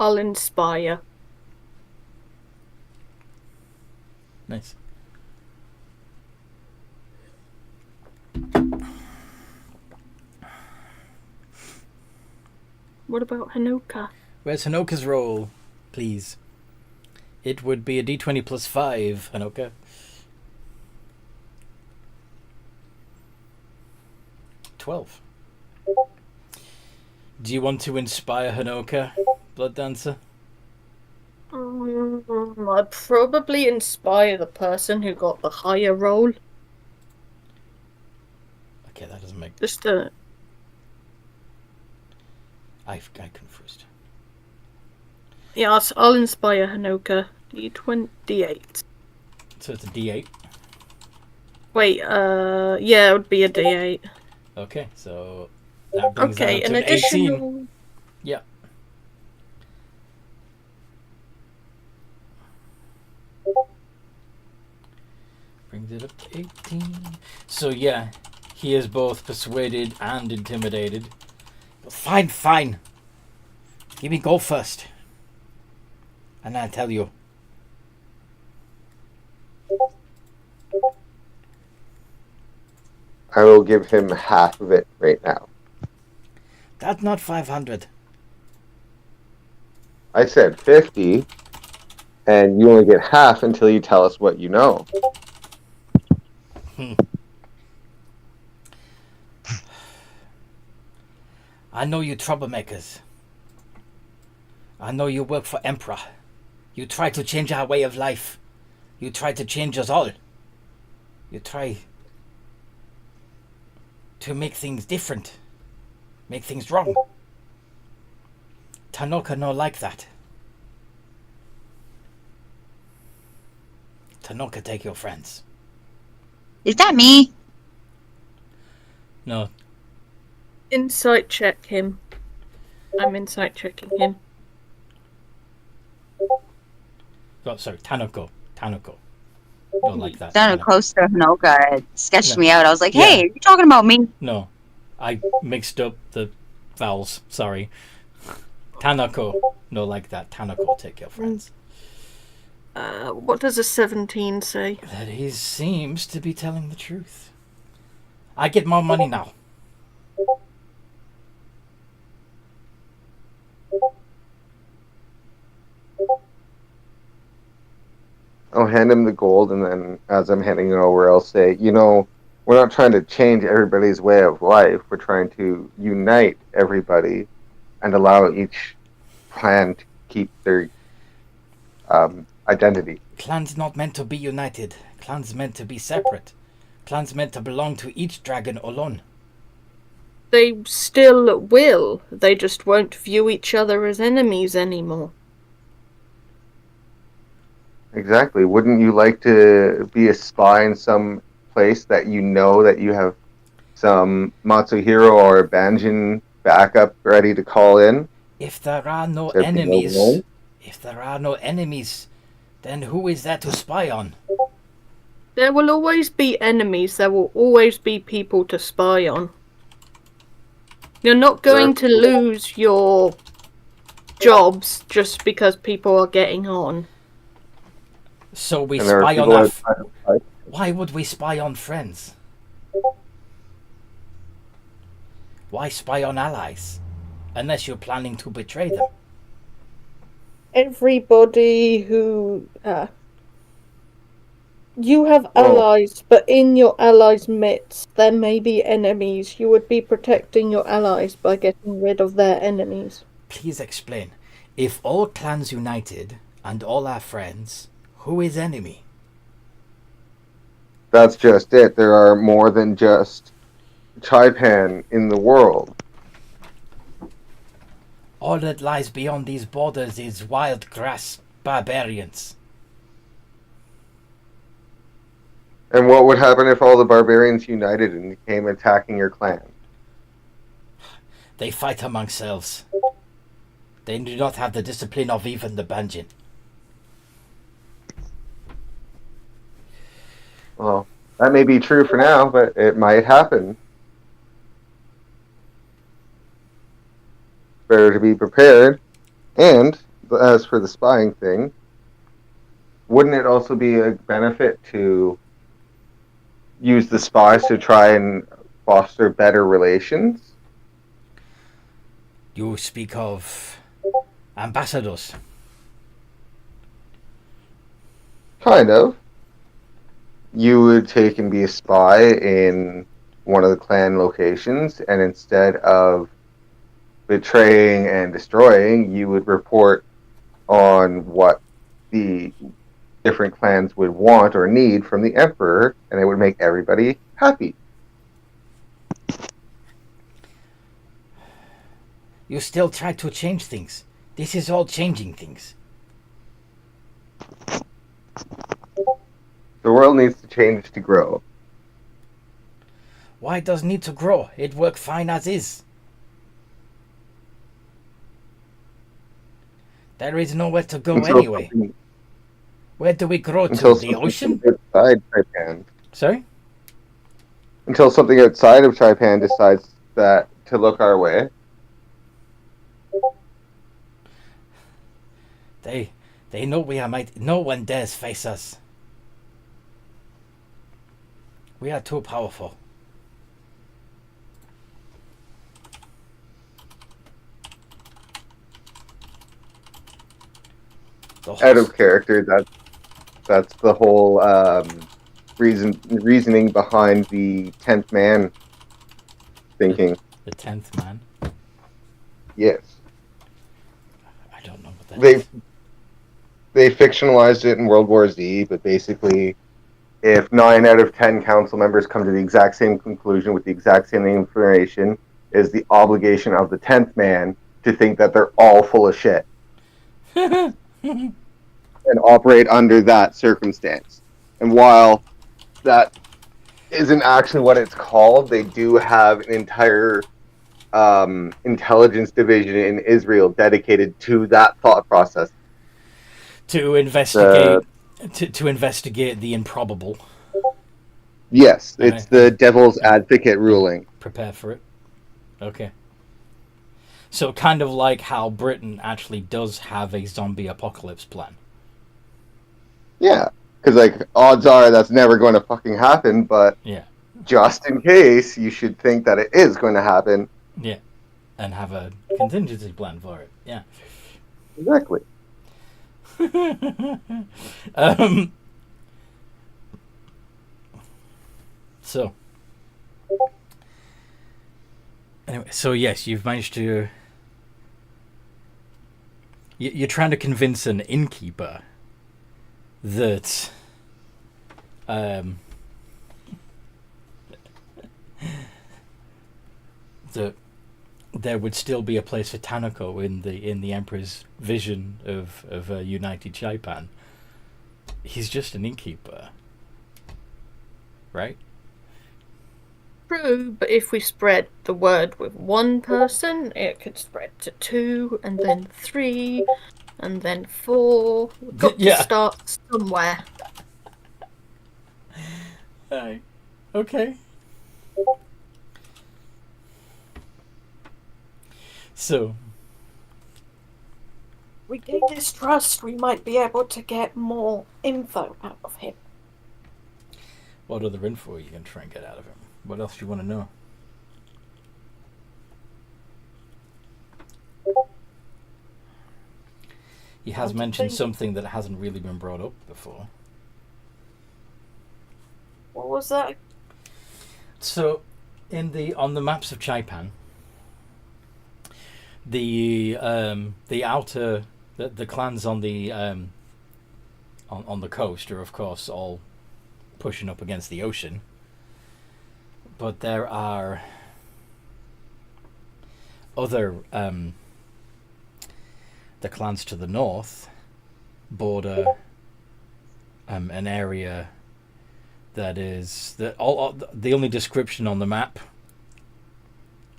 Speaker 2: I'll inspire.
Speaker 1: Nice.
Speaker 2: What about Hanoka?
Speaker 1: Where's Hanoka's roll, please? It would be a d20 plus 5, Hanoka. 12. Do you want to inspire Hanoka, Blood Dancer?
Speaker 2: I'd probably inspire the person who got the higher roll.
Speaker 1: Okay, that doesn't make...
Speaker 2: Just
Speaker 1: I confused.
Speaker 2: yeah, I'll inspire Hanoka. D8.
Speaker 1: So it's a d8.
Speaker 2: Wait, yeah, it would be a D8.
Speaker 1: Okay, so that brings
Speaker 2: Okay,
Speaker 1: that
Speaker 2: an
Speaker 1: up to 18.
Speaker 2: additional.
Speaker 1: Yeah. Brings it up to 18. So yeah, he is both persuaded and intimidated. Fine, fine. Give me gold first. And I'll tell you.
Speaker 4: I will give him half of it right now.
Speaker 1: That's not 500.
Speaker 4: I said 50, and you only get half until you tell us what you know.
Speaker 1: I know you troublemakers. I know you work for Emperor. You try to change our way of life. You try to change us all. You try to make things different. Make things wrong. Tanaka no like that. Tanaka take your friends.
Speaker 5: Is that me?
Speaker 1: No,
Speaker 2: Insight check him. I'm insight checking him.
Speaker 1: oh, sorry, Tanako. Don't like that.
Speaker 5: Sounded
Speaker 1: Tanako.
Speaker 5: close to Hanoka. It sketched
Speaker 1: No.
Speaker 5: me out. I was like,
Speaker 1: Yeah.
Speaker 5: hey, you're talking about me.
Speaker 1: No, I mixed up the vowels. Sorry. Tanako. No, like that. Tanako, take your friends.
Speaker 2: What does a 17 say?
Speaker 1: That he seems to be telling the truth. I get more money now.
Speaker 4: I'll hand him the gold, and then as I'm handing it over, I'll say, you know, we're not trying to change everybody's way of life. We're trying to unite everybody and allow each clan to keep their identity.
Speaker 1: Clans not meant to be united. Clans meant to be separate. clans meant to belong to each dragon alone.
Speaker 2: They still will. They just won't view each other as enemies anymore.
Speaker 4: Exactly. Wouldn't you like to be a spy in some place that you know that you have some Matsuhiro or Banjin backup ready to call in?
Speaker 1: If there are no
Speaker 4: Instead of being
Speaker 1: enemies,
Speaker 4: alone?
Speaker 1: then who is there to spy on?
Speaker 2: There will always be enemies. There will always be people to spy on. You're not going to lose your jobs just because people are getting on.
Speaker 1: So we
Speaker 4: And there are
Speaker 1: spy on
Speaker 4: people
Speaker 1: our...
Speaker 4: that try to fight.
Speaker 1: Why would we spy on friends? Why spy on allies? Unless you're planning to betray them.
Speaker 2: Everybody who... you have
Speaker 4: Oh.
Speaker 2: allies, but in your allies' midst, there may be enemies. You would be protecting your allies by getting rid of their enemies.
Speaker 1: Please explain. If all clans united and all our friends, who is enemy?
Speaker 4: That's just it. There are more than just Chaipan in the world.
Speaker 1: All that lies beyond these borders is wild grass barbarians.
Speaker 4: And what would happen if all the barbarians united and came attacking your clan?
Speaker 1: They fight among themselves. They do not have the discipline of even the Banjin.
Speaker 4: Well, that may be true for now, but it might happen. Better to be prepared. And as for the spying thing, wouldn't it also be a benefit to use the spies to try and foster better relations?
Speaker 1: You speak of ambassadors.
Speaker 4: Kind of. You would take and be a spy in one of the clan locations, and instead of betraying and destroying, you would report on what the different clans would want or need from the emperor, and it would make everybody happy.
Speaker 1: You still try to change things. This is all changing things.
Speaker 4: The world needs to change to grow.
Speaker 1: Why does it need to grow? It works fine as is. There is nowhere to go anyway. Where do we grow to? The ocean?
Speaker 4: Outside Taipan.
Speaker 1: Sorry?
Speaker 4: Until something outside of Taipan decides that to look our way.
Speaker 1: They know we are mighty. No one dares face us. We are too powerful.
Speaker 4: Out of character, that's the whole reasoning behind the 10th man thinking.
Speaker 1: The 10th man?
Speaker 4: Yes.
Speaker 1: I don't know what that is.
Speaker 4: They fictionalized it in World War Z, but basically, if 9 out of 10 council members come to the exact same conclusion with the exact same information, it is the obligation of the 10th man to think that they're all full of shit. And operate under that circumstance. And while that isn't actually what it's called, they do have an entire intelligence division in Israel dedicated to that thought process.
Speaker 1: To investigate to investigate the improbable.
Speaker 4: Yes, it's the devil's advocate ruling.
Speaker 1: Prepare for it. Okay. So kind of like how Britain actually does have a zombie apocalypse plan.
Speaker 4: Yeah, because like odds are that's never going to fucking happen, but
Speaker 1: yeah,
Speaker 4: just in case, you should think that it is going to happen.
Speaker 1: Yeah, and have a contingency plan for it. Yeah,
Speaker 4: exactly.
Speaker 1: So anyway, so yes, you've managed to. You're trying to convince an innkeeper that that there would still be a place for Tanako in the Emperor's vision of a united Chaipan. He's just an innkeeper, right?
Speaker 2: True, but if we spread the word with one person, it could spread to 2, and then 3, and then 4. We've got
Speaker 1: Yeah.
Speaker 2: to start somewhere.
Speaker 1: Hey, okay. So,
Speaker 2: We gain his trust, we might be able to get more info out of him.
Speaker 1: what other info are you going to try and get out of him? What else do you want to know? He has mentioned something that hasn't really been brought up before.
Speaker 2: What was that?
Speaker 1: So, on the maps of Chaipan, the outer the clans on the on the coast are of course all pushing up against the ocean, but there are other the clans to the north border an area that is the only description on the map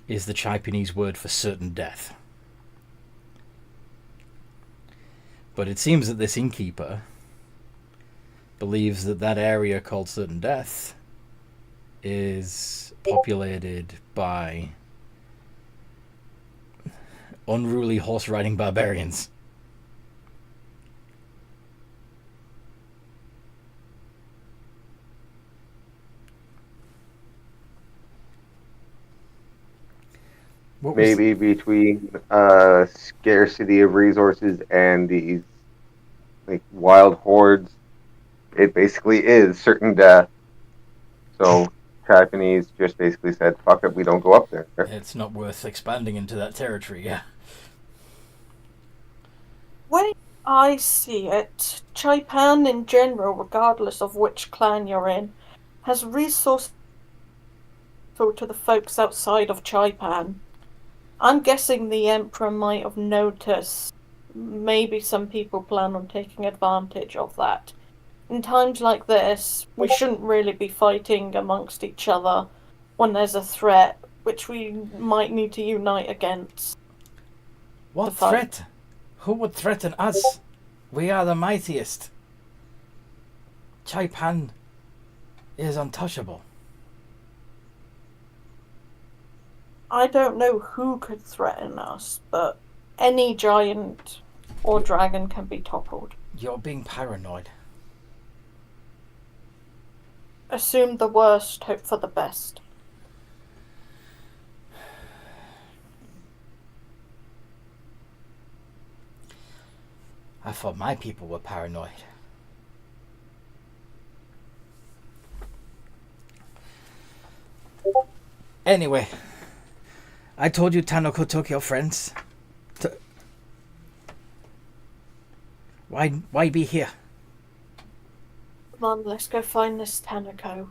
Speaker 1: is the Chaipanese word for certain death. But it seems that this innkeeper believes that that area called certain death is populated by unruly horse-riding barbarians.
Speaker 4: Maybe between scarcity of resources and these like wild hordes, it basically is certain death. So Japanese just basically said, "Fuck it, we don't go up there."
Speaker 1: It's not worth expanding into that territory. Yeah.
Speaker 2: Way I see it, Chaipan in general, regardless of which clan you're in, has resources to the folks outside of Chaipan. I'm guessing the Emperor might have noticed. Maybe some people plan on taking advantage of that. In times like this, we shouldn't really be fighting amongst each other when there's a threat, which we might need to unite against.
Speaker 1: What threat? Who would threaten us? We are the mightiest. Chaipan is untouchable.
Speaker 2: I don't know who could threaten us, but any giant or dragon can be toppled.
Speaker 1: You're being paranoid.
Speaker 2: Assume the worst, hope for the best.
Speaker 1: I thought my people were paranoid. Anyway, I told you Tanako took your friends. Why be here?
Speaker 2: Come on, let's go find this Tanako.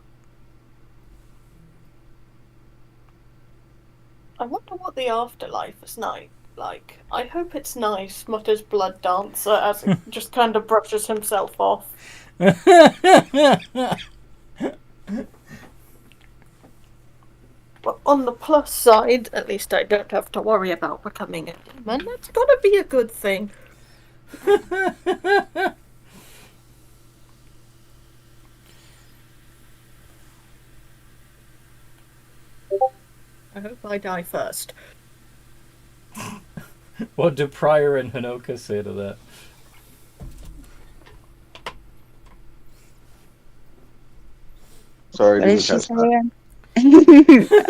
Speaker 2: I wonder what the afterlife is like. I hope it's nice, mutters Blood Dancer as he just kind of brushes himself off. But on the plus side, at least I don't have to worry about becoming a demon. That's gotta be a good thing. I hope I die first.
Speaker 1: What do Pryor and Hanoka say to that?
Speaker 4: Sorry,
Speaker 3: What did she
Speaker 4: catch
Speaker 3: say?
Speaker 4: that.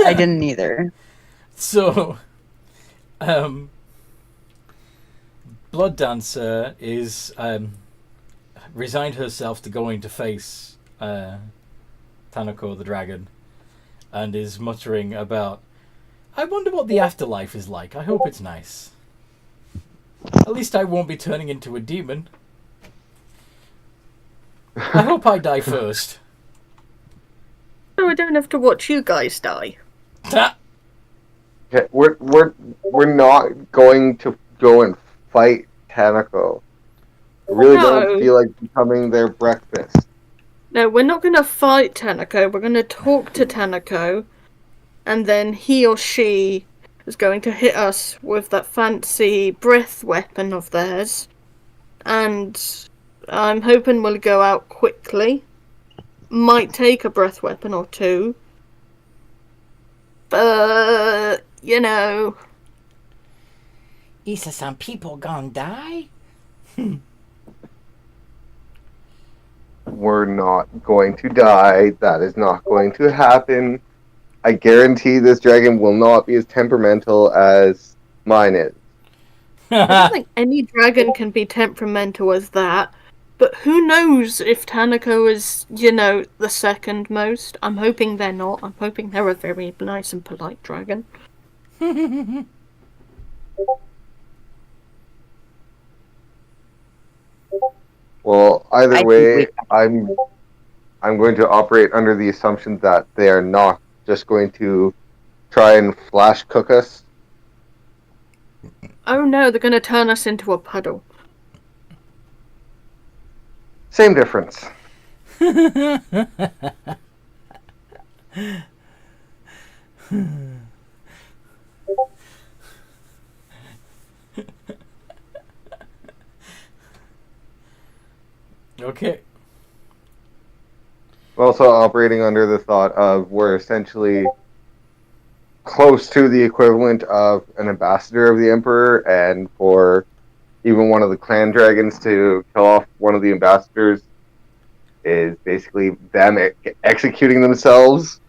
Speaker 3: I didn't either.
Speaker 1: So, Blood Dancer is resigned herself to going to face Tanako the dragon, and is muttering about, I wonder what the afterlife is like. I hope it's nice. At least I won't be turning into a demon. I hope I die first.
Speaker 2: So I don't have to watch you guys die.
Speaker 4: Okay, we're not going to go and fight Tanako. I really
Speaker 2: No.
Speaker 4: don't feel like becoming their breakfast.
Speaker 2: No, we're not going to fight Tanako. We're going to talk to Tanako, and then he or she is going to hit us with that fancy breath weapon of theirs. And I'm hoping we'll go out quickly. Might take a breath weapon or two. But, you know...
Speaker 1: Isa, some people gonna die?
Speaker 4: We're not going to die. That is not going to happen. I guarantee this dragon will not be as temperamental as mine is.
Speaker 2: I don't think any dragon can be temperamental as that. But who knows if Tanako is, you know, the second most. I'm hoping they're not. I'm hoping they're a very nice and polite dragon.
Speaker 4: Well, either
Speaker 3: I
Speaker 4: way,
Speaker 3: think
Speaker 4: I'm going to operate under the assumption that they are not just going to try and flash cook us.
Speaker 2: Oh no, they're going to turn us into a puddle.
Speaker 4: Same difference.
Speaker 1: Okay.
Speaker 4: Also operating under the thought of we're essentially close to the equivalent of an ambassador of the Emperor, and for even one of the clan dragons to kill off one of the ambassadors is basically them executing themselves.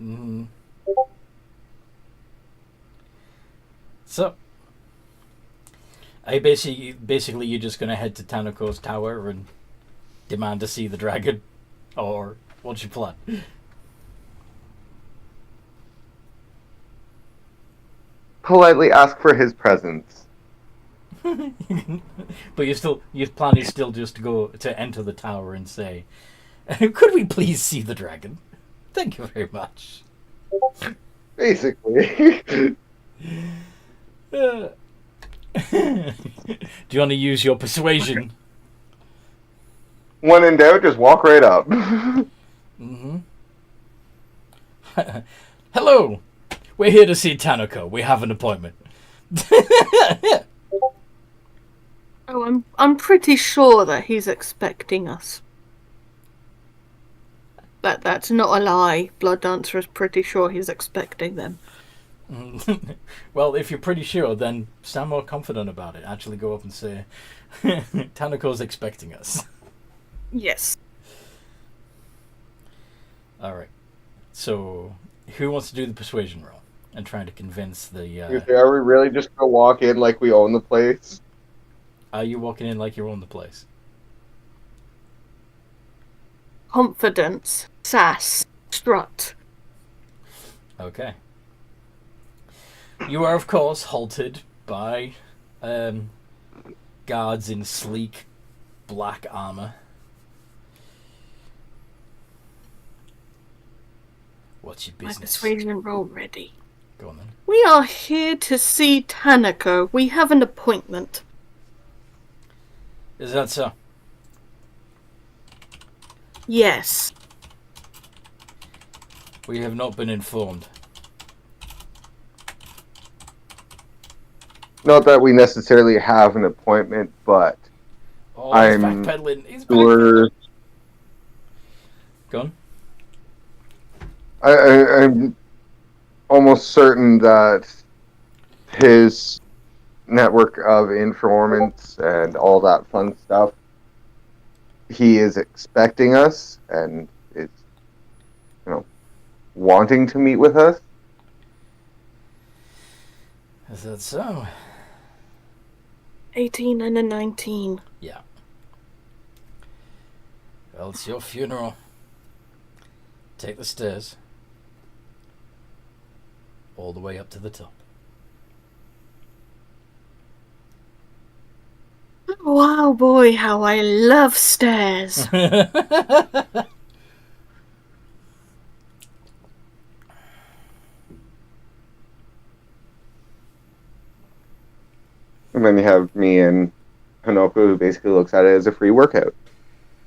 Speaker 1: Mm-hmm. So, basically you're just gonna head to Tanako's tower and demand to see the dragon, or what's your plan?
Speaker 4: Politely ask for his presence.
Speaker 1: But your plan is still just to enter the tower and say, "Could we please see the dragon? Thank you very much."
Speaker 4: Basically.
Speaker 1: Do you want to use your persuasion?
Speaker 4: When in doubt, just walk right up.
Speaker 1: Mm-hmm. Hello, we're here to see Tanako. We have an appointment.
Speaker 2: Oh, I'm pretty sure that he's expecting us. That's not a lie. Blood Dancer is pretty sure he's expecting them.
Speaker 1: Well, if you're pretty sure, then sound more confident about it. Actually go up and say, Tanako's expecting us.
Speaker 2: Yes.
Speaker 1: Alright. So, who wants to do the persuasion roll? And trying to convince the...
Speaker 4: Are we really just gonna walk in like we own the place?
Speaker 1: Are you walking in like you own the place?
Speaker 2: Confidence, sass, strut.
Speaker 1: Okay. You are, of course, halted by guards in sleek black armor. What's your
Speaker 2: My
Speaker 1: business?
Speaker 2: persuasion roll ready.
Speaker 1: Go on then.
Speaker 2: We are here to see Tanako. We have an appointment.
Speaker 1: Is that so?
Speaker 2: Yes.
Speaker 1: We have not been informed.
Speaker 4: Not that we necessarily have an appointment, but
Speaker 1: Oh,
Speaker 4: I'm
Speaker 1: he's backpedaling. He's
Speaker 4: sure.
Speaker 1: backpedaling. Go on.
Speaker 4: I'm almost certain that his network of informants and all that fun stuff, he is expecting us and is, wanting to meet with us.
Speaker 1: Is that so?
Speaker 2: 18 and a 19.
Speaker 1: Yeah. Well, it's your funeral. Take the stairs. All the way up to the top.
Speaker 2: Wow, boy, how I love stairs.
Speaker 4: And then you have me and Hanoko, who basically looks at it as a free workout.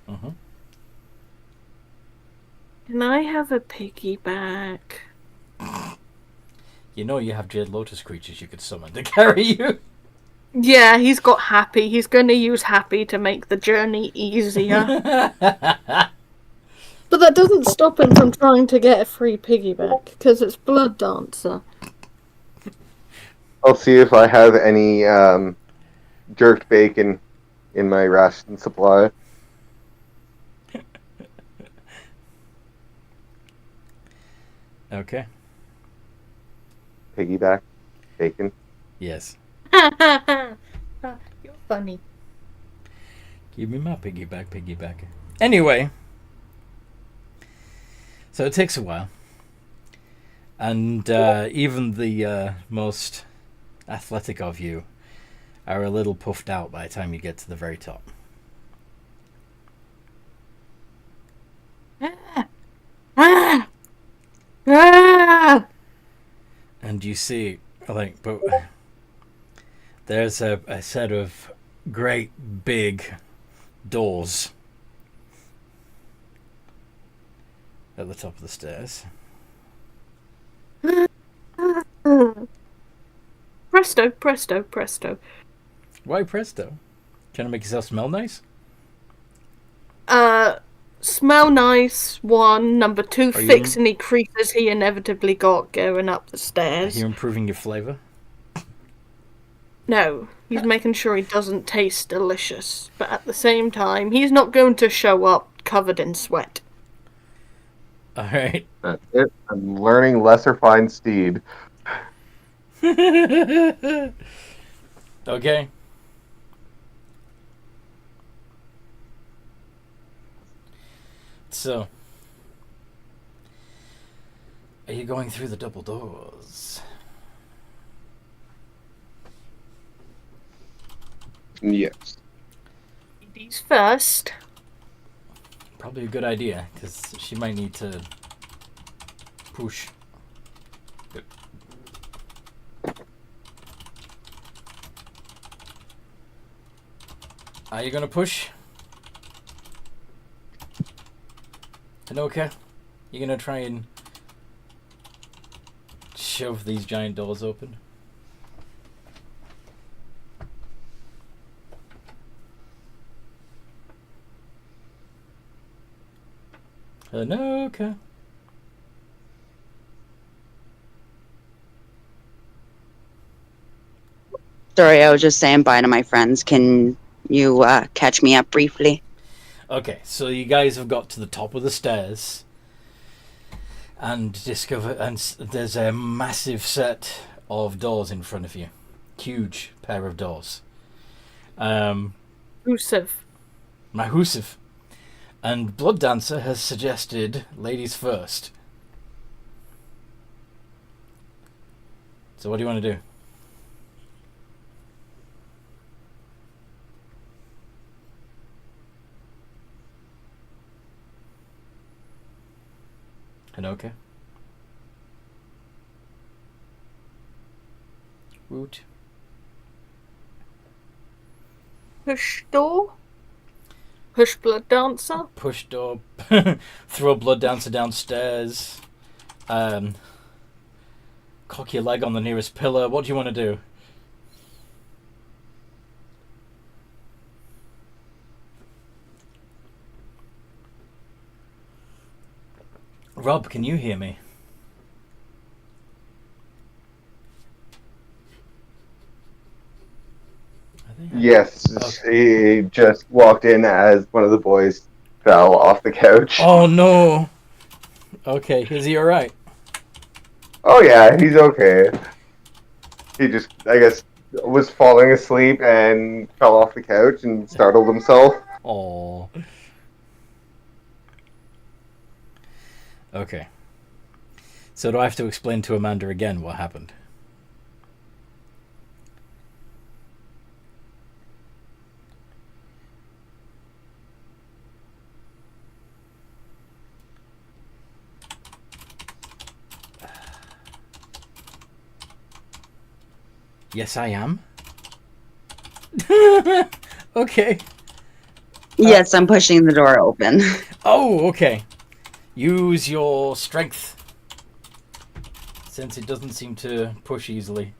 Speaker 1: Mm-hmm.
Speaker 2: Can I have a piggyback?
Speaker 1: You know you have Jade Lotus creatures you could summon to carry you.
Speaker 2: Yeah, he's got Happy. He's going to use Happy to make the journey easier. But that doesn't stop him from trying to get a free piggyback, because it's Blood Dancer.
Speaker 4: I'll see if I have any jerked bacon in my ration supply.
Speaker 1: Okay.
Speaker 4: Piggyback bacon.
Speaker 1: Yes.
Speaker 2: You're funny.
Speaker 1: Give me my piggyback. Anyway. So it takes a while. And even the most athletic of you are a little puffed out by the time you get to the very top. And you see, but there's a set of great big doors at the top of the stairs.
Speaker 2: Presto.
Speaker 1: Why presto? Trying to make yourself smell nice?
Speaker 2: Smell nice, one. Number two,
Speaker 1: Are you
Speaker 2: fix any creases he inevitably got going up the
Speaker 1: Are
Speaker 2: stairs.
Speaker 1: you improving your flavour?
Speaker 2: No, he's making sure he doesn't taste delicious. But at the same time, he's not going to show up covered in sweat.
Speaker 1: Alright.
Speaker 4: That's it. I'm learning lesser fine steed.
Speaker 1: Okay. So, are you going through the double doors?
Speaker 4: Yes.
Speaker 2: Ladies first.
Speaker 1: Probably a good idea, because she might need to push. Good. Are you gonna push? Tanaka, you gonna try and shove these giant doors open? Tanaka.
Speaker 5: Sorry, I was just saying bye to my friends. Can you catch me up briefly?
Speaker 1: Okay, so you guys have got to the top of the stairs and discover, and there's a massive set of doors in front of you. Huge pair of doors.
Speaker 2: Usiv.
Speaker 1: Mahusiv. And Blood Dancer has suggested ladies first. So what do you want to do? Hanoka? Woot.
Speaker 2: Push door. Push Blood Dancer.
Speaker 1: Push door. Throw Blood Dancer downstairs. Cock your leg on the nearest pillar. What do you want to do? Rob, can you hear me?
Speaker 4: Yes,
Speaker 1: Okay.
Speaker 4: he just walked in as one of the boys fell off the couch.
Speaker 1: Oh no! Okay, is he alright?
Speaker 4: Oh yeah, he's okay. He just, I guess, was falling asleep and fell off the couch and startled himself.
Speaker 1: Oh. Okay. So do I have to explain to Amanda again what happened? Yes, I am. Okay.
Speaker 5: Yes, I'm pushing the door open.
Speaker 1: Oh, okay. Use your strength. Since it doesn't seem to push easily.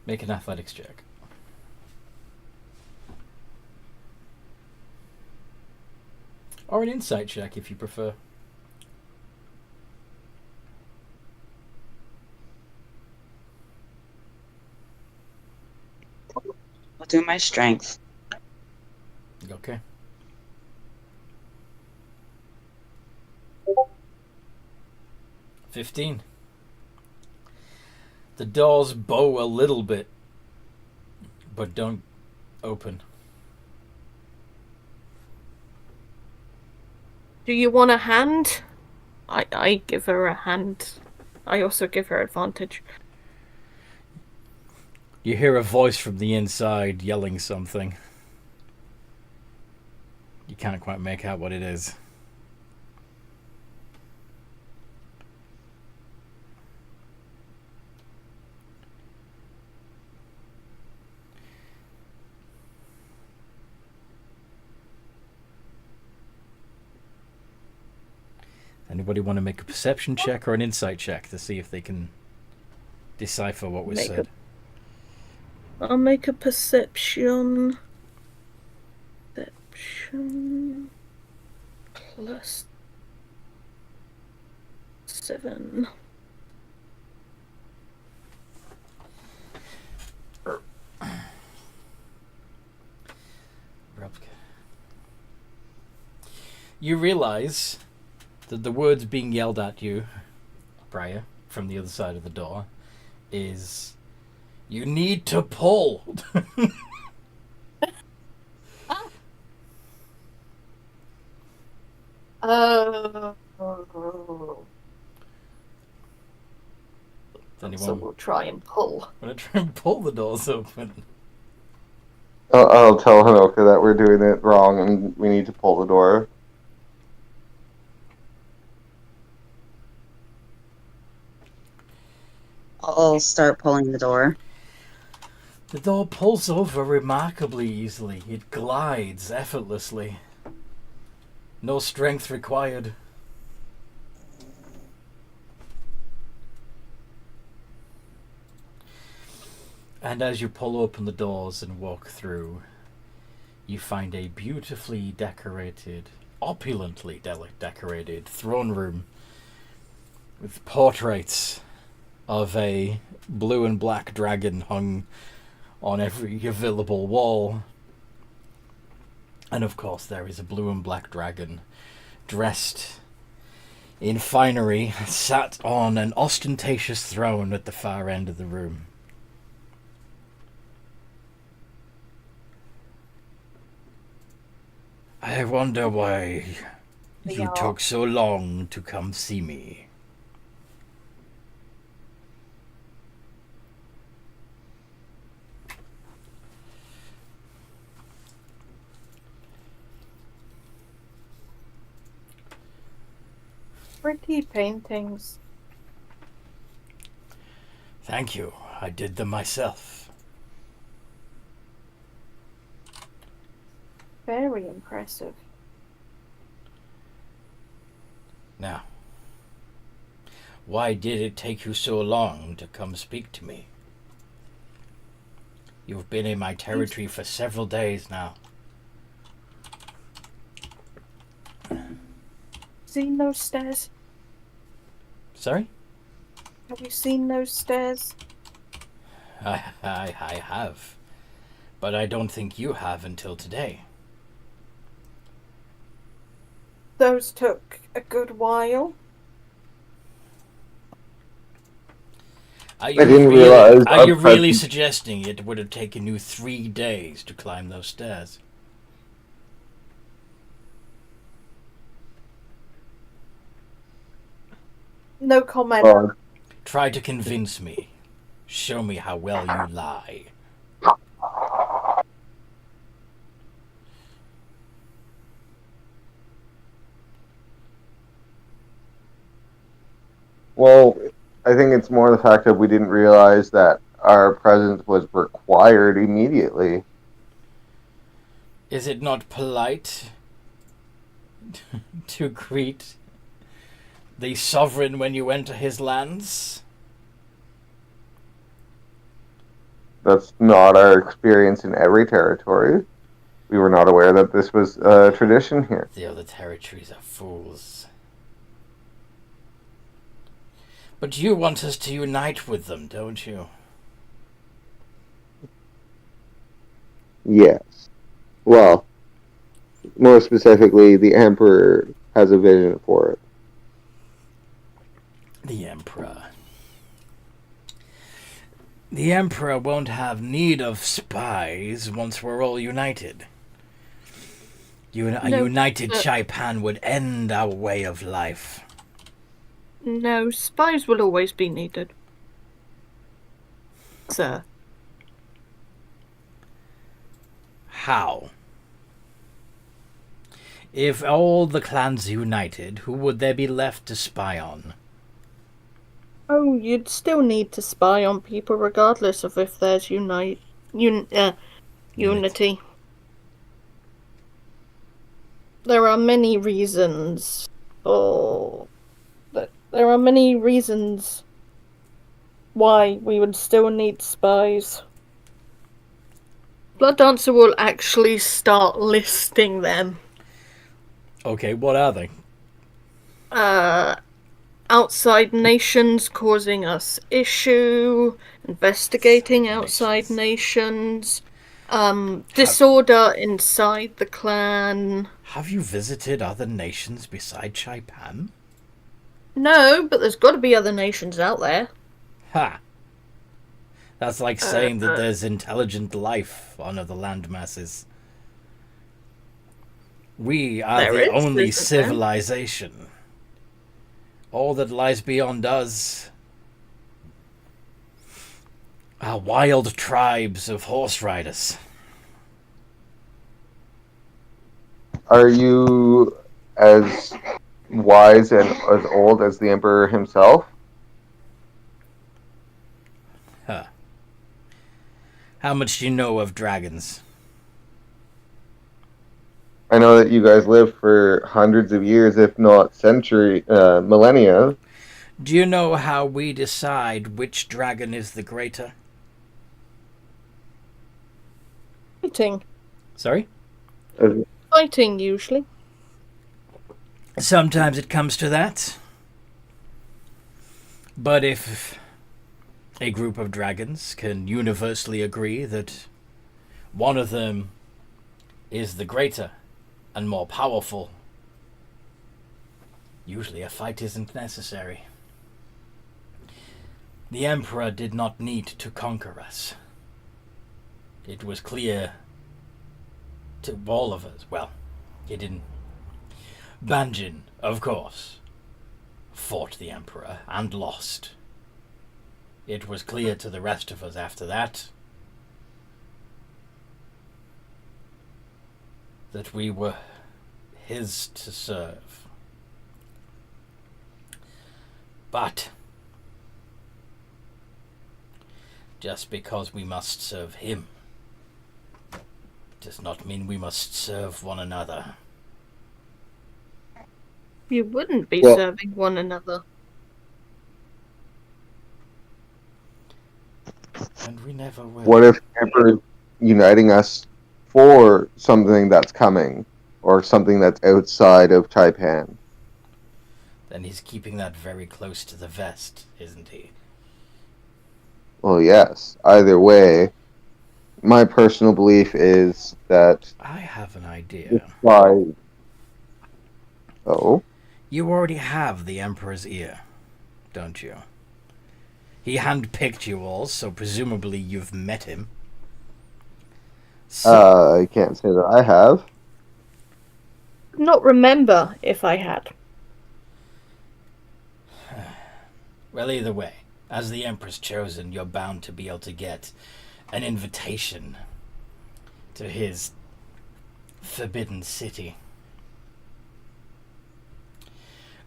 Speaker 1: Make an athletics check. Or an insight check if you prefer.
Speaker 5: I'll do my strength.
Speaker 1: Okay. $15. The doors bow a little bit, but don't open.
Speaker 2: Do you want a hand? I give her a hand. I also give her advantage.
Speaker 1: You hear a voice from the inside yelling something. You can't quite make out what it is. Anybody want to make a perception check or an insight check to see if they can decipher what was said?
Speaker 2: I'll make a perception. Perception plus 7. You realize that the words being yelled at you, Briar, from the other side of the door, is, "You need to pull." So we'll try and pull.
Speaker 1: I'm going to try and pull the doors open.
Speaker 4: I'll tell Hanoka that we're doing it wrong and we need to pull the door.
Speaker 5: I'll start pulling the door.
Speaker 1: The door pulls over remarkably easily. It glides effortlessly. No strength required. And as you pull open the doors and walk through, you find a beautifully decorated, opulently decorated throne room with portraits of a blue and black dragon hung on every available wall. And of course there is a blue and black dragon dressed in finery, sat on an ostentatious throne at the far end of the room. I wonder why you took so long to come see me.
Speaker 2: Pretty paintings.
Speaker 1: Thank you. I did them myself.
Speaker 2: Very impressive.
Speaker 1: Now, why did it take you so long to come speak to me? You've been in my territory for several days now.
Speaker 2: Seen those stairs?
Speaker 1: Sorry?
Speaker 2: Have you seen those stairs?
Speaker 1: I have. But I don't think you have until today.
Speaker 2: Those took a good while.
Speaker 1: Are
Speaker 4: didn't realize
Speaker 1: Are you
Speaker 4: our
Speaker 1: really
Speaker 4: presence-
Speaker 1: suggesting it would have taken you 3 days to climb those stairs?
Speaker 2: No comment.
Speaker 4: Oh,
Speaker 1: Try to convince me. Show me how well you lie.
Speaker 4: well, I think it's more the fact that we didn't realize that our presence was required immediately.
Speaker 1: Is it not polite to greet the sovereign when you enter his lands?
Speaker 4: That's not our experience in every territory. We were not aware that this was a tradition here.
Speaker 1: The other territories are fools. But you want us to unite with them, don't you?
Speaker 4: Yes. Well, more specifically, the Emperor has a vision for it.
Speaker 1: The Emperor. The Emperor won't have need of spies once we're all united. A united Chaipan would end our way of life.
Speaker 2: No, spies will always be needed. Sir.
Speaker 1: How? If all the clans united, who would there be left to spy on?
Speaker 2: Oh, you'd still need to spy on people regardless of if there's unity. There are many reasons there are many reasons why we would still need spies. Blood Dancer will actually start listing them.
Speaker 1: Okay, what are they?
Speaker 2: Outside nations causing us issue, investigating outside nations, disorder inside the clan.
Speaker 1: Have you visited other nations beside Chaipan?
Speaker 2: No, but there's got to be other nations out there.
Speaker 1: Ha! That's like saying that there's intelligent life on other land masses. We are the only civilization. All that lies beyond us are wild tribes of horse riders.
Speaker 4: Are you as wise and as old as the Emperor himself?
Speaker 1: Huh. How much do you know of dragons?
Speaker 4: I know that you guys lived for hundreds of years, if not millennia.
Speaker 1: Do you know how we decide which dragon is the greater?
Speaker 2: Fighting.
Speaker 1: Sorry?
Speaker 2: Fighting, usually.
Speaker 1: Sometimes it comes to that. But if a group of dragons can universally agree that one of them is the greater and more powerful, usually a fight isn't necessary. The Emperor did not need to conquer us. It was clear to all of us. Well, he didn't. Banjin, of course, fought the Emperor and lost. It was clear to the rest of us after that that we were his to serve. But just because we must serve him does not mean we must serve one another.
Speaker 2: You wouldn't be serving one another.
Speaker 1: And we never will.
Speaker 4: What if the Emperor is uniting us for something that's coming, or something that's outside of Taipan?
Speaker 1: Then he's keeping that very close to the vest, isn't he?
Speaker 4: Well, yes. Either way, my personal belief is that...
Speaker 1: I have an idea.
Speaker 4: Oh?
Speaker 1: You already have the Emperor's ear, don't you? He handpicked you all, so presumably you've met him. So,
Speaker 4: I can't say that I have.
Speaker 2: Not remember if I had.
Speaker 1: well, either way, as the Emperor's chosen, you're bound to be able to get an invitation to his forbidden city.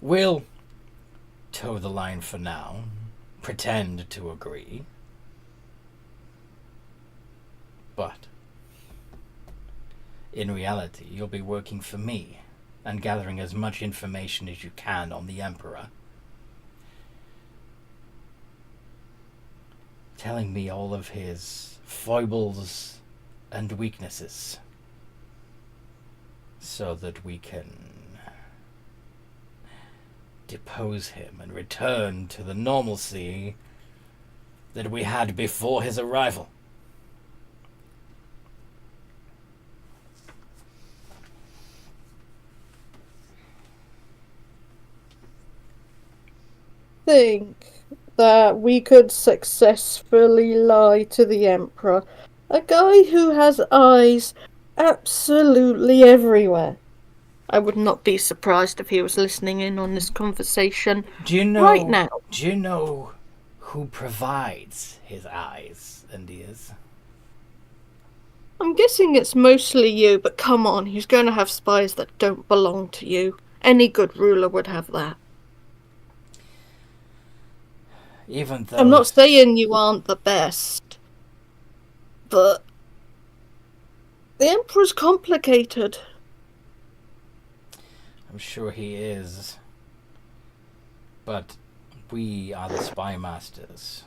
Speaker 1: We'll toe the line for now, pretend to agree. But in reality, you'll be working for me and gathering as much information as you can on the Emperor. Telling me all of his foibles and weaknesses so that we can depose him and return to the normalcy that we had before his arrival.
Speaker 2: Think that we could successfully lie to the Emperor, a guy who has eyes absolutely everywhere. I would not be surprised if he was listening in on this conversation right now.
Speaker 1: Do you know who provides his eyes and ears?
Speaker 2: I'm guessing it's mostly you, but come on, he's going to have spies that don't belong to you. Any good ruler would have that.
Speaker 1: Even though
Speaker 2: I'm not saying you aren't the best, but the Emperor's complicated.
Speaker 1: I'm sure he is. But we are the spy masters.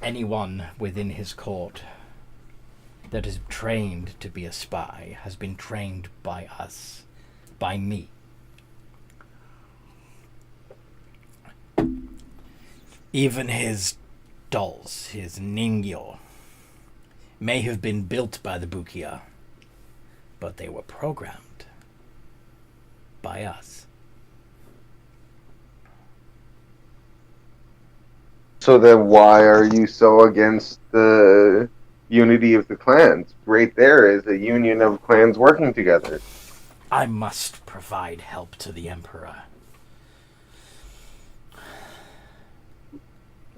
Speaker 1: Anyone within his court that is trained to be a spy has been trained by us, by me. Even his dolls, his ningyo, may have been built by the Bukia, but they were programmed by us.
Speaker 4: So then why are you so against the unity of the clans? Right there is a union of clans working together.
Speaker 1: I must provide help to the Emperor.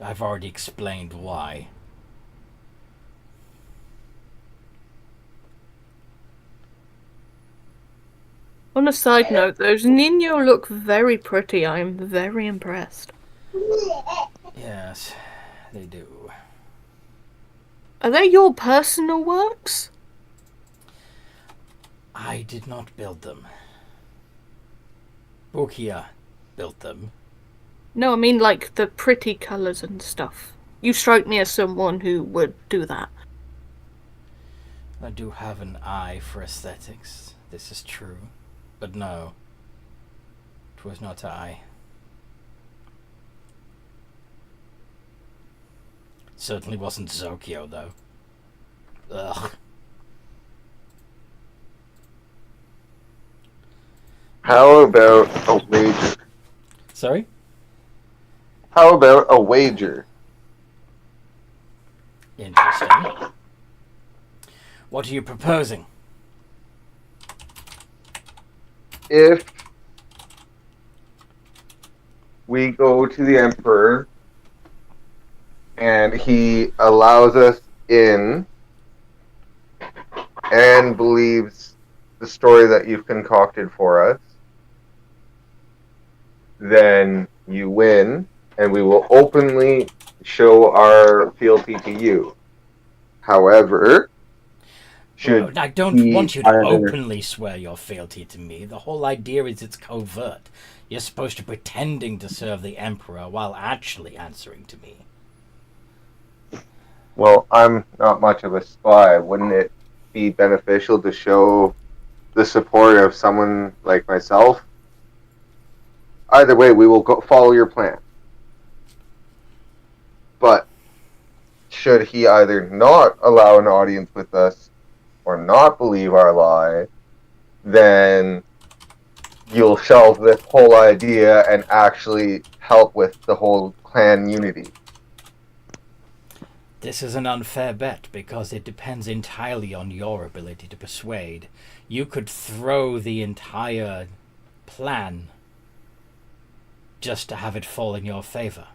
Speaker 1: I've already explained why.
Speaker 2: On a side note, those Nino look very pretty. I am very impressed.
Speaker 1: Yes, they do.
Speaker 2: Are they your personal works?
Speaker 1: I did not build them. Bukia built them.
Speaker 2: No, I mean like the pretty colours and stuff. You strike me as someone who would do that.
Speaker 1: I do have an eye for aesthetics. This is true. But no, it was not I. Certainly wasn't Zokyo, though. Ugh.
Speaker 4: How about a wager?
Speaker 1: Sorry?
Speaker 4: How about a wager?
Speaker 1: Interesting. What are you proposing?
Speaker 4: If we go to the Emperor and he allows us in and believes the story that you've concocted for us, then you win, and we will openly show our fealty to you. However,
Speaker 1: Well, I don't want you to openly swear your fealty to me. The whole idea is it's covert. You're supposed to be pretending to serve the Emperor while actually answering to me.
Speaker 4: Well, I'm not much of a spy. Wouldn't it be beneficial to show the support of someone like myself? Either way, we will follow your plan. But should he either not allow an audience with us or not believe our lie, then you'll shelve this whole idea and actually help with the whole clan unity.
Speaker 1: This is an unfair bet because it depends entirely on your ability to persuade. You could throw the entire plan just to have it fall in your favor.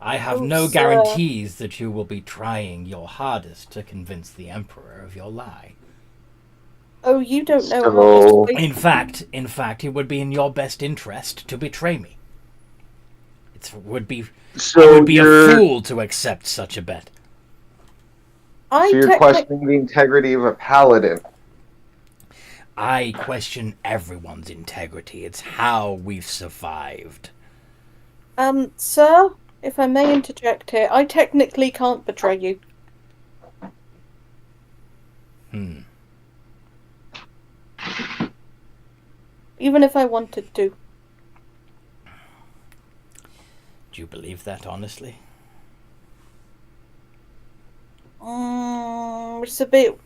Speaker 1: I have no guarantees that you will be trying your hardest to convince the Emperor of your lie.
Speaker 2: Oh, you don't know how
Speaker 1: In fact, it would be in your best interest to betray me. I would be
Speaker 4: So
Speaker 1: a fool to accept such a bet.
Speaker 4: you're questioning the integrity of a paladin.
Speaker 1: I question everyone's integrity. It's how we've survived.
Speaker 2: Sir, if I may interject here, I technically can't betray you. Even if I wanted to.
Speaker 1: Do you believe that, honestly?
Speaker 2: It's a bit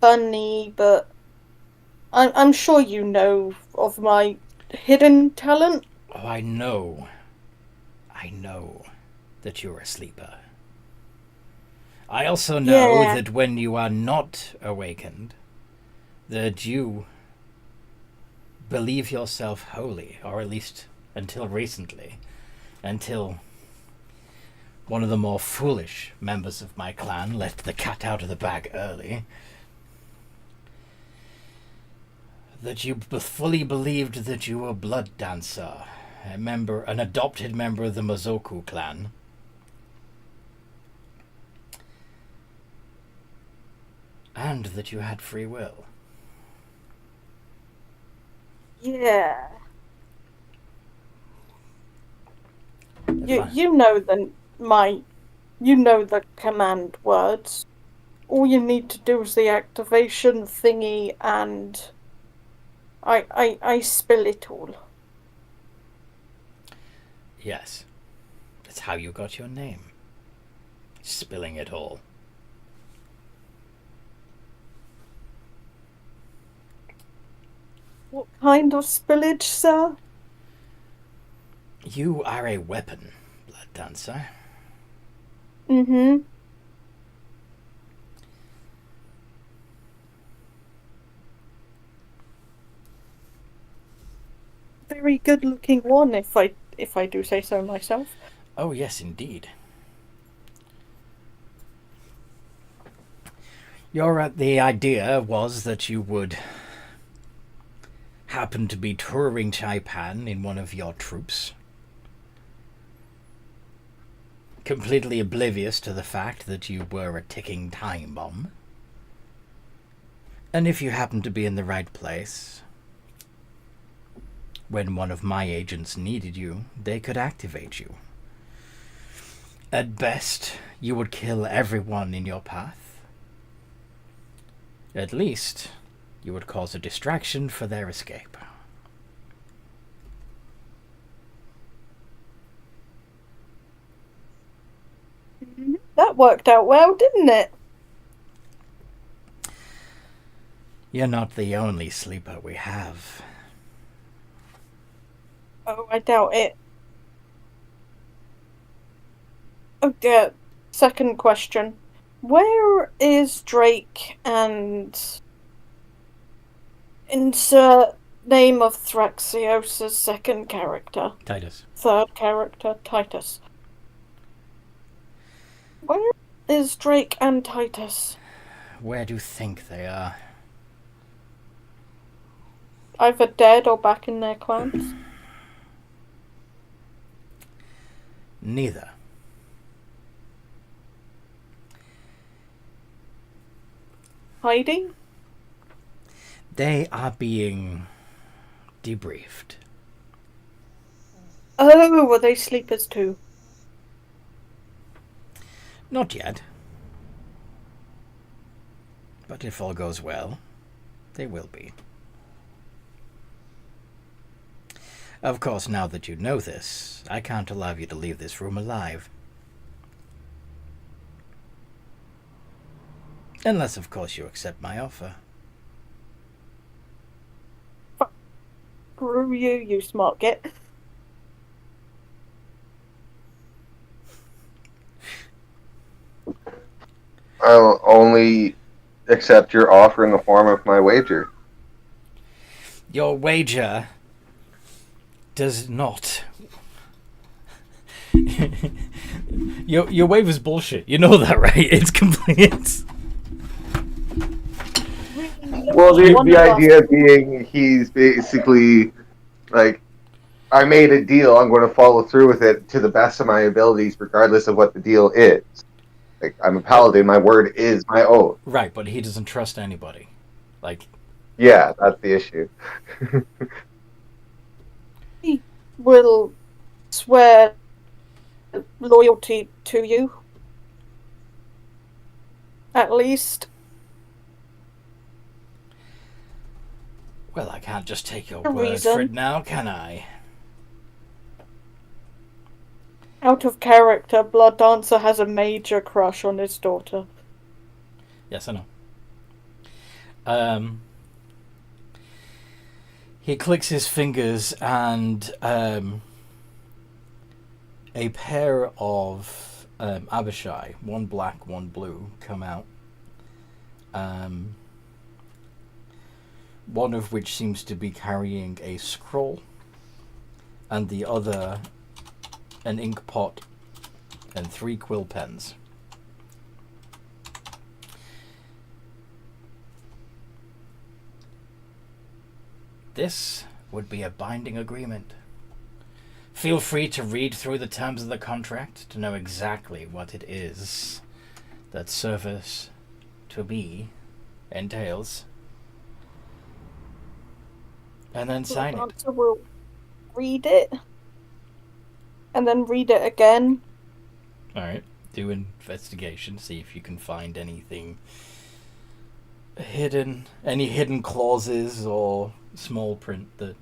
Speaker 2: funny, but I'm sure you know of my hidden talent.
Speaker 1: Oh, I know that you're a sleeper. I also know that when you are not awakened, that you believe yourself holy, or at least until recently, until one of the more foolish members of my clan let the cat out of the bag early, that you fully believed that you were Blood Dancer, an adopted member of the Mazoku clan. And that you had free will.
Speaker 2: Yeah. You know the command words. All you need to do is the activation thingy, and I spill it all.
Speaker 1: Yes. That's how you got your name. Spilling it all.
Speaker 2: What kind of spillage, sir?
Speaker 1: You are a weapon, Blood Dancer.
Speaker 2: Mm-hmm. Very good-looking one, if I do say so myself.
Speaker 1: Oh, yes, indeed. The idea was that you would happen to be touring Chaipan in one of your troops, completely oblivious to the fact that you were a ticking time bomb. And if you happened to be in the right place, when one of my agents needed you, they could activate you. At best, you would kill everyone in your path. At least, you would cause a distraction for their escape.
Speaker 2: That worked out well, didn't it?
Speaker 1: You're not the only sleeper we have.
Speaker 2: Oh, I doubt it. Okay, second question. Where is Drake and insert name of Thraxios' second character?
Speaker 1: Titus.
Speaker 2: Third character, Titus. Where is Drake and Titus?
Speaker 1: Where do you think they are?
Speaker 2: Either dead or back in their clans?
Speaker 1: Neither.
Speaker 2: Hiding?
Speaker 1: They are being debriefed.
Speaker 2: Oh, were they sleepers too?
Speaker 1: Not yet. But if all goes well, they will be. Of course, now that you know this, I can't allow you to leave this room alive. Unless, of course, you accept my offer.
Speaker 2: Screw you, you smart git.
Speaker 4: I'll only accept your offer in the form of my wager.
Speaker 1: Your wager does not. Your waver's bullshit. You know that, right? It's complete.
Speaker 4: Well, the idea being he's basically like I made a deal. I'm going to follow through with it to the best of my abilities, regardless of what the deal is. Like, I'm a paladin. My word is my oath.
Speaker 1: Right, but he doesn't trust anybody. Like,
Speaker 4: Yeah, that's the issue.
Speaker 2: He will swear loyalty to you. At least.
Speaker 1: well, I can't just take your
Speaker 2: A
Speaker 1: word
Speaker 2: reason.
Speaker 1: for it now, can I?
Speaker 2: Out of character, Blood Dancer has a major crush on his daughter.
Speaker 1: Yes, I know. He clicks his fingers and a pair of Abishai, one black, one blue, come out. One of which seems to be carrying a scroll, and the other an ink pot and 3 quill pens. This would be a binding agreement. Feel free to read through the terms of the contract to know exactly what it is that service to be entails. And then sign
Speaker 2: Blood
Speaker 1: it.
Speaker 2: Dancer will read it. And then read it again.
Speaker 1: Alright. Do investigation. See if you can find anything hidden. Any hidden clauses or small print that...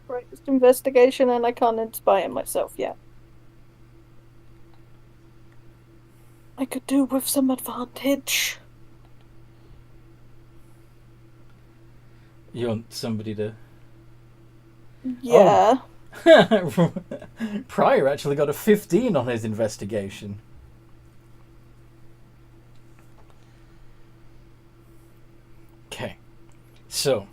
Speaker 2: Right, it's investigation and I can't inspire myself yet. I could do with some advantage.
Speaker 1: You want somebody to...
Speaker 2: Yeah.
Speaker 1: Pryor actually got a 15 on his investigation. Okay. So,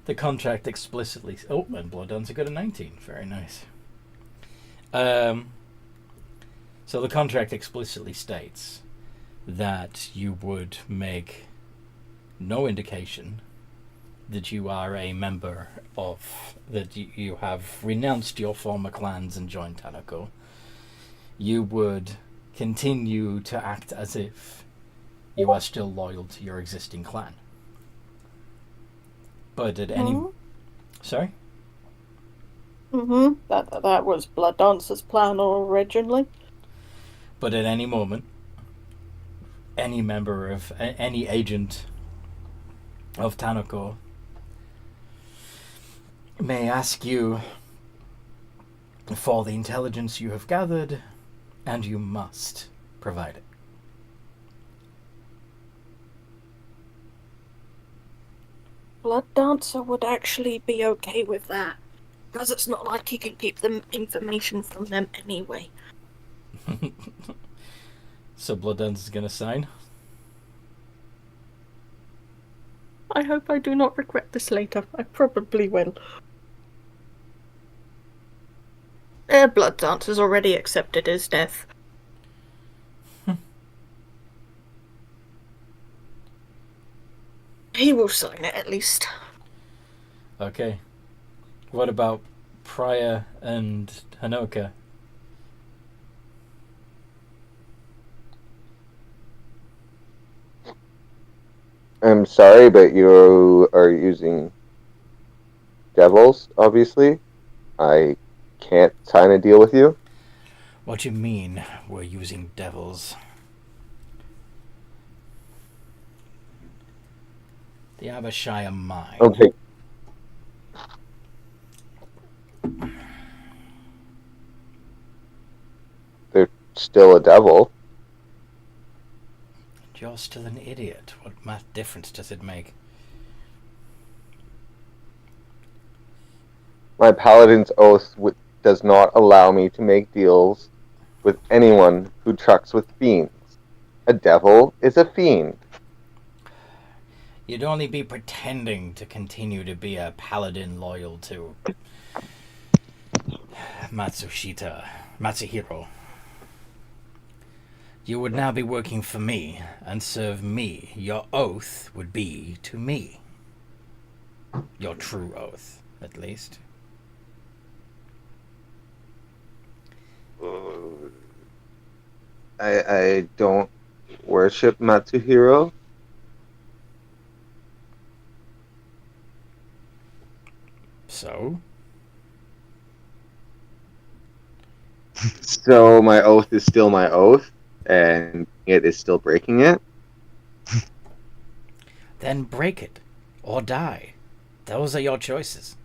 Speaker 1: the contract explicitly... Oh, and Blood Dancer got a 19. Very nice. So the contract explicitly states that you would make no indication that you are a member of... that you have renounced your former clans and joined Tanako. You would continue to act as if you are still loyal to your existing clan. But at any... Sorry?
Speaker 2: That was Blood Dancer's plan originally.
Speaker 1: But at any moment, any member of... any agent of Tanako may ask you for the intelligence you have gathered, and you must provide it.
Speaker 2: Blood Dancer would actually be okay with that. Because it's not like he can keep the information from them anyway.
Speaker 1: So Blood Dancer's gonna sign?
Speaker 2: I hope I do not regret this later. I probably will. Blood Dancer's already accepted his death. He will sign it at least.
Speaker 1: Okay. What about Pryor and Hanoka?
Speaker 4: I'm sorry, but you are using devils, obviously. I can't sign a deal with you.
Speaker 1: What do you mean we're using devils? The Abishai are mine.
Speaker 4: Okay. They're still a devil.
Speaker 1: You're still an idiot. What difference does it make?
Speaker 4: My paladin's oath does not allow me to make deals with anyone who trucks with fiends. A devil is a fiend.
Speaker 1: You'd only be pretending to continue to be a paladin loyal to Matsuhiro. You would now be working for me and serve me. Your oath would be to me. Your true oath, at least.
Speaker 4: I don't worship Matsuhiro.
Speaker 1: So?
Speaker 4: So my oath is still my oath, and it is still breaking it.
Speaker 1: Then break it. Or die. Those are your choices.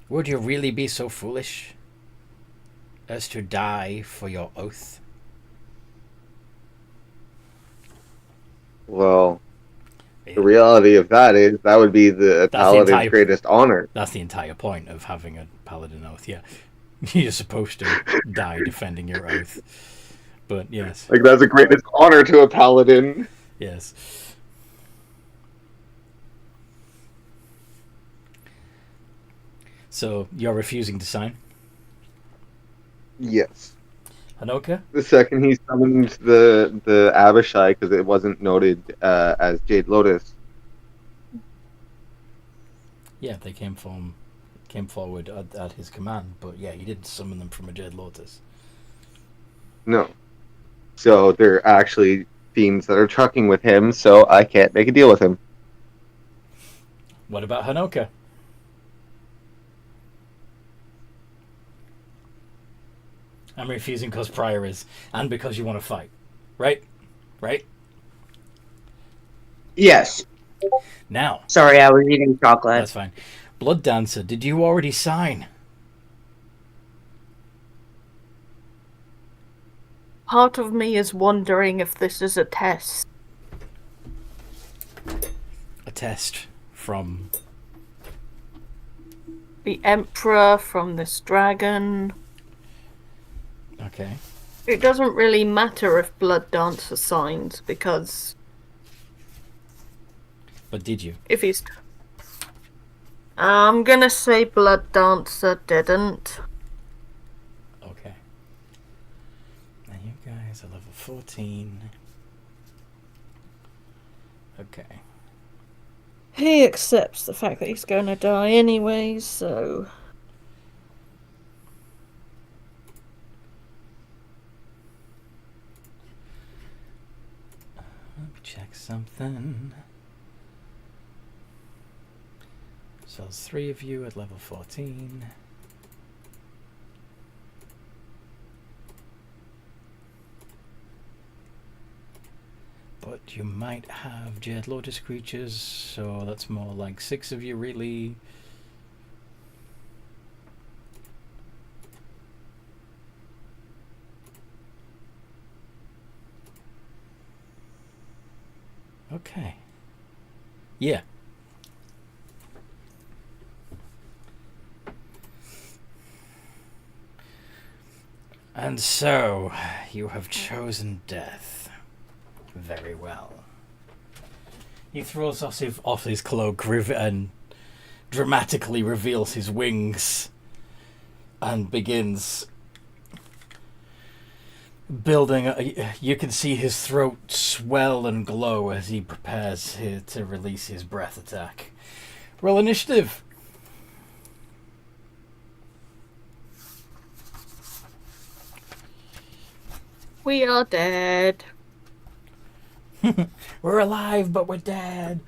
Speaker 1: Would you really be so foolish as to die for your oath?
Speaker 4: Well, the reality of that is that would be the paladin's greatest honor.
Speaker 1: That's the entire point of having a paladin oath, yeah. You're supposed to die defending your oath. But yes.
Speaker 4: Like, that's the greatest honor to a paladin.
Speaker 1: Yes. So, you're refusing to sign?
Speaker 4: Yes.
Speaker 1: Hanoka?
Speaker 4: The second he summoned the Abishai, because it wasn't noted as Jade Lotus.
Speaker 1: Yeah, they came forward at his command, but yeah, he did summon them from a Jade Lotus.
Speaker 4: No. So they're actually fiends that are trucking with him, so I can't make a deal with him.
Speaker 1: What about Hanoka? I'm refusing because Prior is, and because you want to fight. Right? Right?
Speaker 5: Yes.
Speaker 1: Now.
Speaker 5: Sorry, I was eating chocolate.
Speaker 1: That's fine. Blood Dancer, did you already sign?
Speaker 2: Part of me is wondering if this is a test.
Speaker 1: A test from
Speaker 2: The Emperor, from this dragon.
Speaker 1: Okay.
Speaker 2: It doesn't really matter if Blood Dancer signs, because
Speaker 1: But did you?
Speaker 2: if he's... I'm gonna say Blood Dancer didn't.
Speaker 1: Okay. Now you guys are level 14. Okay.
Speaker 2: He accepts the fact that he's gonna die anyway, so...
Speaker 1: Let me check something. So there's 3 of you at level 14. But you might have Jade Lotus creatures, so that's more like 6 of you really. Okay. Yeah. And so, you have chosen death. Very well. He throws off his cloak and dramatically reveals his wings and begins building. You can see his throat swell and glow as he prepares to release his breath attack. Roll initiative.
Speaker 2: We are dead.
Speaker 1: We're alive, but we're dead.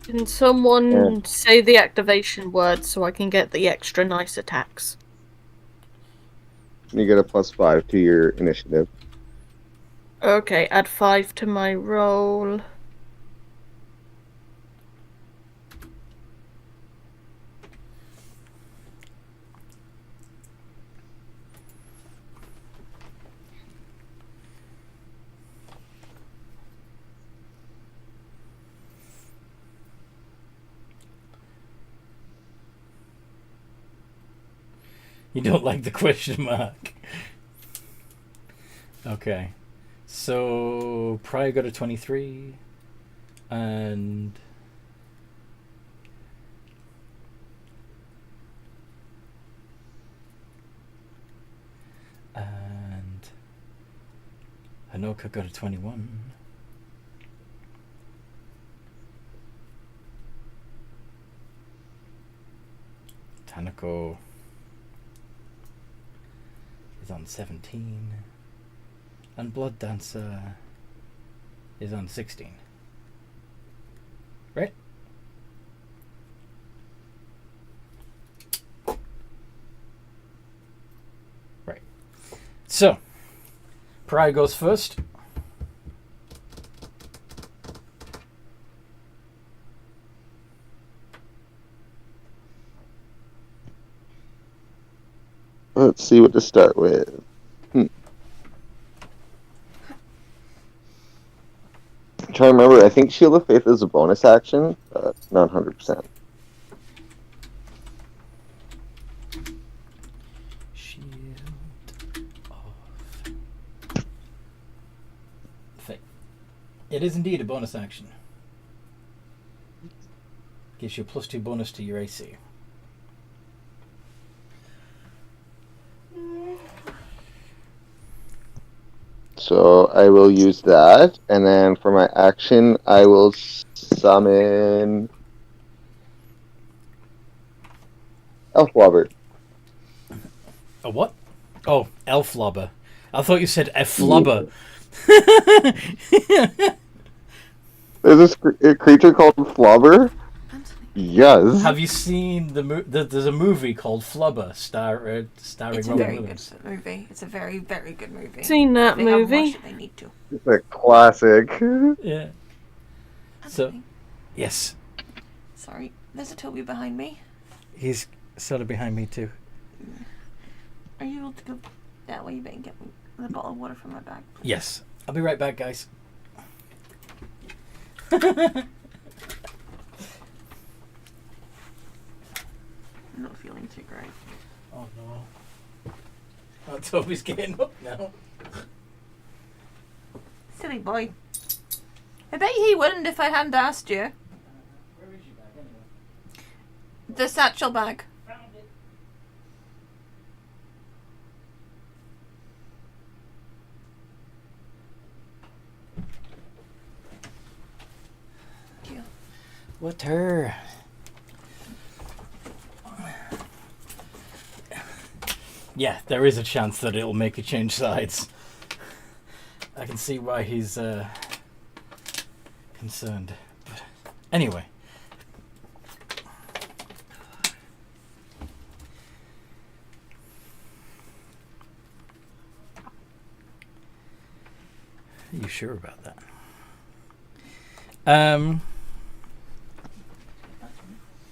Speaker 2: Can someone say the activation word so I can get the extra nice attacks?
Speaker 4: You get a +5 to your initiative.
Speaker 2: Okay, add 5 to my roll.
Speaker 1: You don't like the question mark. Okay. So, Prior got a 23. And... Hanoka got a 21. Tanako is on 17. And Blood Dancer is on 16. Right? Right. So, Pariah goes first.
Speaker 4: Let's see what to start with. I'm trying to remember. I think Shield of Faith is a bonus action, but not 100%.
Speaker 1: Shield of Faith. It is indeed a bonus action. Gives you a +2 bonus to your AC.
Speaker 4: So I will use that, and then for my action, I will summon Elf Lobber.
Speaker 1: A what? Oh, elf lobber. I thought you said flubber.
Speaker 4: There's a creature called Flobber? Yes.
Speaker 1: Have you seen there's a movie called Flubber starring
Speaker 6: It's a
Speaker 1: Robin
Speaker 6: very good
Speaker 1: Williams.
Speaker 6: movie. It's a very, very good movie.
Speaker 2: Seen that
Speaker 6: If they haven't
Speaker 2: movie.
Speaker 6: watched it, they need to.
Speaker 4: It's a classic.
Speaker 1: Yeah. So,
Speaker 6: Anthony,
Speaker 1: yes,
Speaker 6: sorry, there's a Toby behind me.
Speaker 1: he's sort of behind me too.
Speaker 6: Are you able to go that way? You better get me the bottle of water from my bag. Please.
Speaker 1: Yes, I'll be right back, guys.
Speaker 6: I'm not feeling too great.
Speaker 1: Oh no. Oh, Toby's getting up now.
Speaker 6: Silly boy. I bet he wouldn't if I hadn't asked you.
Speaker 1: Where is your bag anyway?
Speaker 6: The satchel bag.
Speaker 1: Found it.
Speaker 6: Thank you.
Speaker 1: Water. Yeah, there is a chance that it'll make you change sides. I can see why he's concerned. But anyway. Are you sure about that?
Speaker 4: I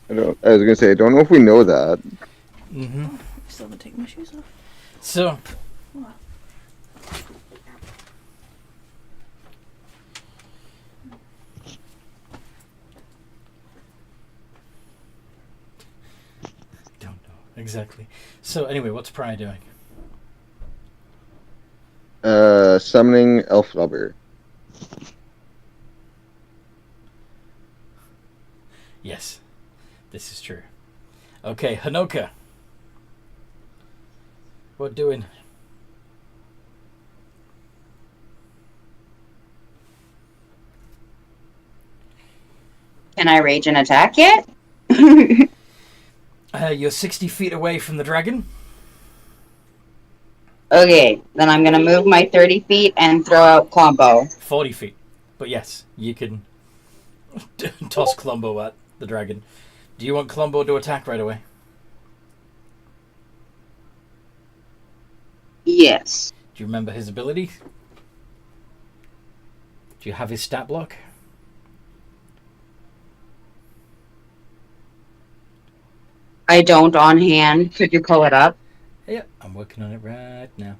Speaker 4: was gonna say, I don't know if we know that.
Speaker 1: Mm-hmm.
Speaker 6: Still haven't taken my shoes off.
Speaker 1: So, don't know exactly. So anyway, what's Pry doing?
Speaker 4: Summoning Elf Lobber.
Speaker 1: Yes, this is true. Okay, Hanoka. What doing?
Speaker 5: Can I rage an attack yet?
Speaker 1: You're 60 feet away from the dragon.
Speaker 5: Okay, then I'm gonna move my 30 feet and throw out Klombo.
Speaker 1: 40 feet. But yes, you can toss Klombo at the dragon. Do you want Klombo to attack right away?
Speaker 5: Yes.
Speaker 1: Do you remember his ability? Do you have his stat block?
Speaker 5: I don't on hand. Could you pull it up?
Speaker 1: Yeah, I'm working on it right now.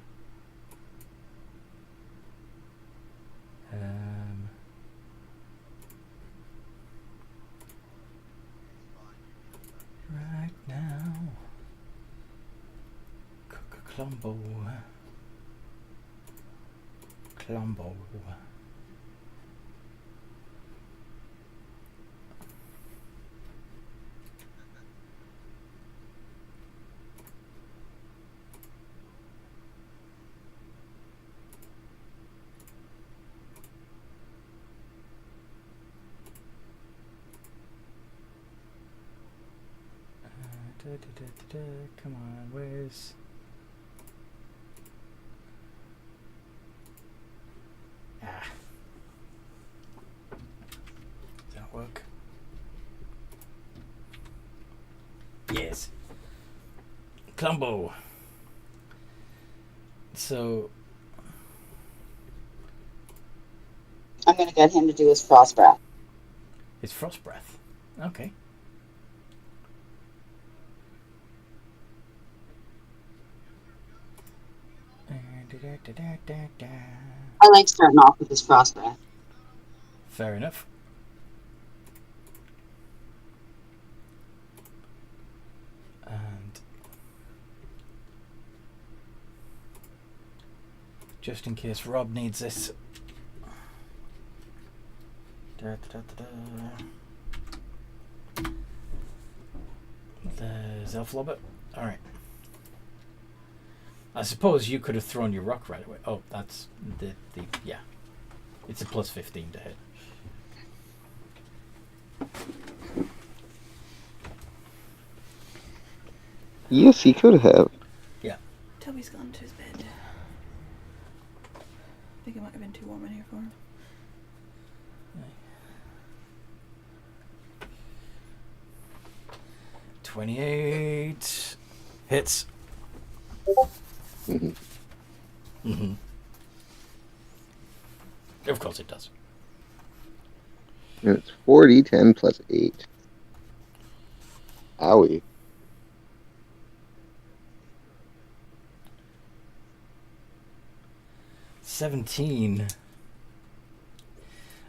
Speaker 1: Right now. Klombo. Klombo. Come on, where's... Ah. Does that work? Yes. Clumbo. So...
Speaker 5: I'm gonna get him to do his frost breath.
Speaker 1: It's frost breath. Okay.
Speaker 5: I like starting off with his frost breath.
Speaker 1: Fair enough. And just in case Rob needs this. There's Elf Lobbit. Alright. I suppose you could have thrown your rock right away. Oh, that's the yeah. It's a plus 15 to hit.
Speaker 4: Yes, he could have.
Speaker 1: Yeah.
Speaker 6: Toby's gone to his bed. I think it might have been too warm in here for him.
Speaker 1: 28 hits. Of course it does.
Speaker 4: And it's 4d10 plus 8. Owie.
Speaker 1: $17.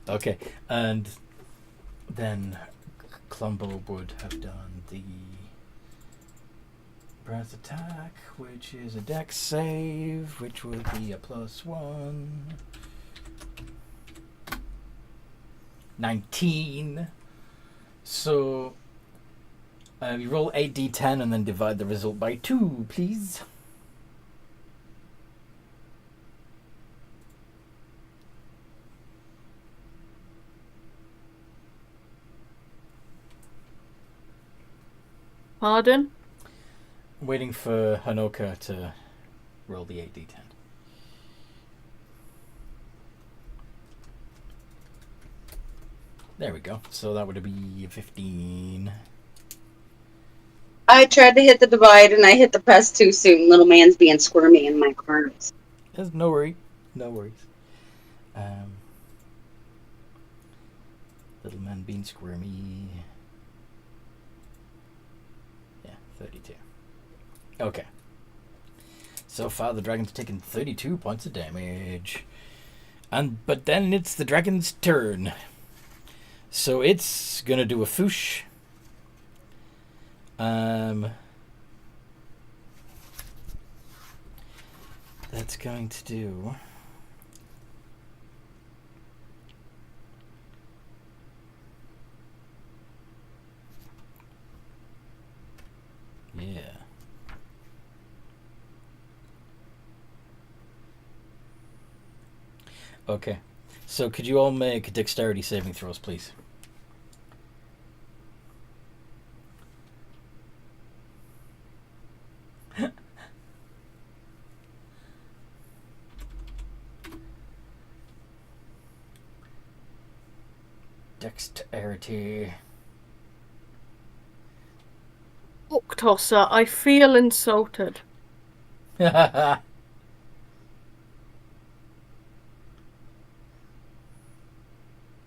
Speaker 1: Okay, and then Clumbo would have done the breath attack, which is a dex save, which would be a +1. 19. So you roll 8d10 and then divide the result by 2, please.
Speaker 2: Pardon?
Speaker 1: Waiting for Hanoka to roll the 8d10. There we go. So that would be 15.
Speaker 5: I tried to hit the divide and I hit the press too soon. Little man's being squirmy in my corners.
Speaker 1: There's no worry. No worries. Little man being squirmy. Yeah, 32. Okay. So far the dragon's taken 32 points of damage. But then it's the dragon's turn. So it's gonna do a foosh. That's going to do... Yeah. Okay. So could you all make dexterity saving throws, please? Dexterity.
Speaker 2: Octosser, I feel insulted.
Speaker 4: I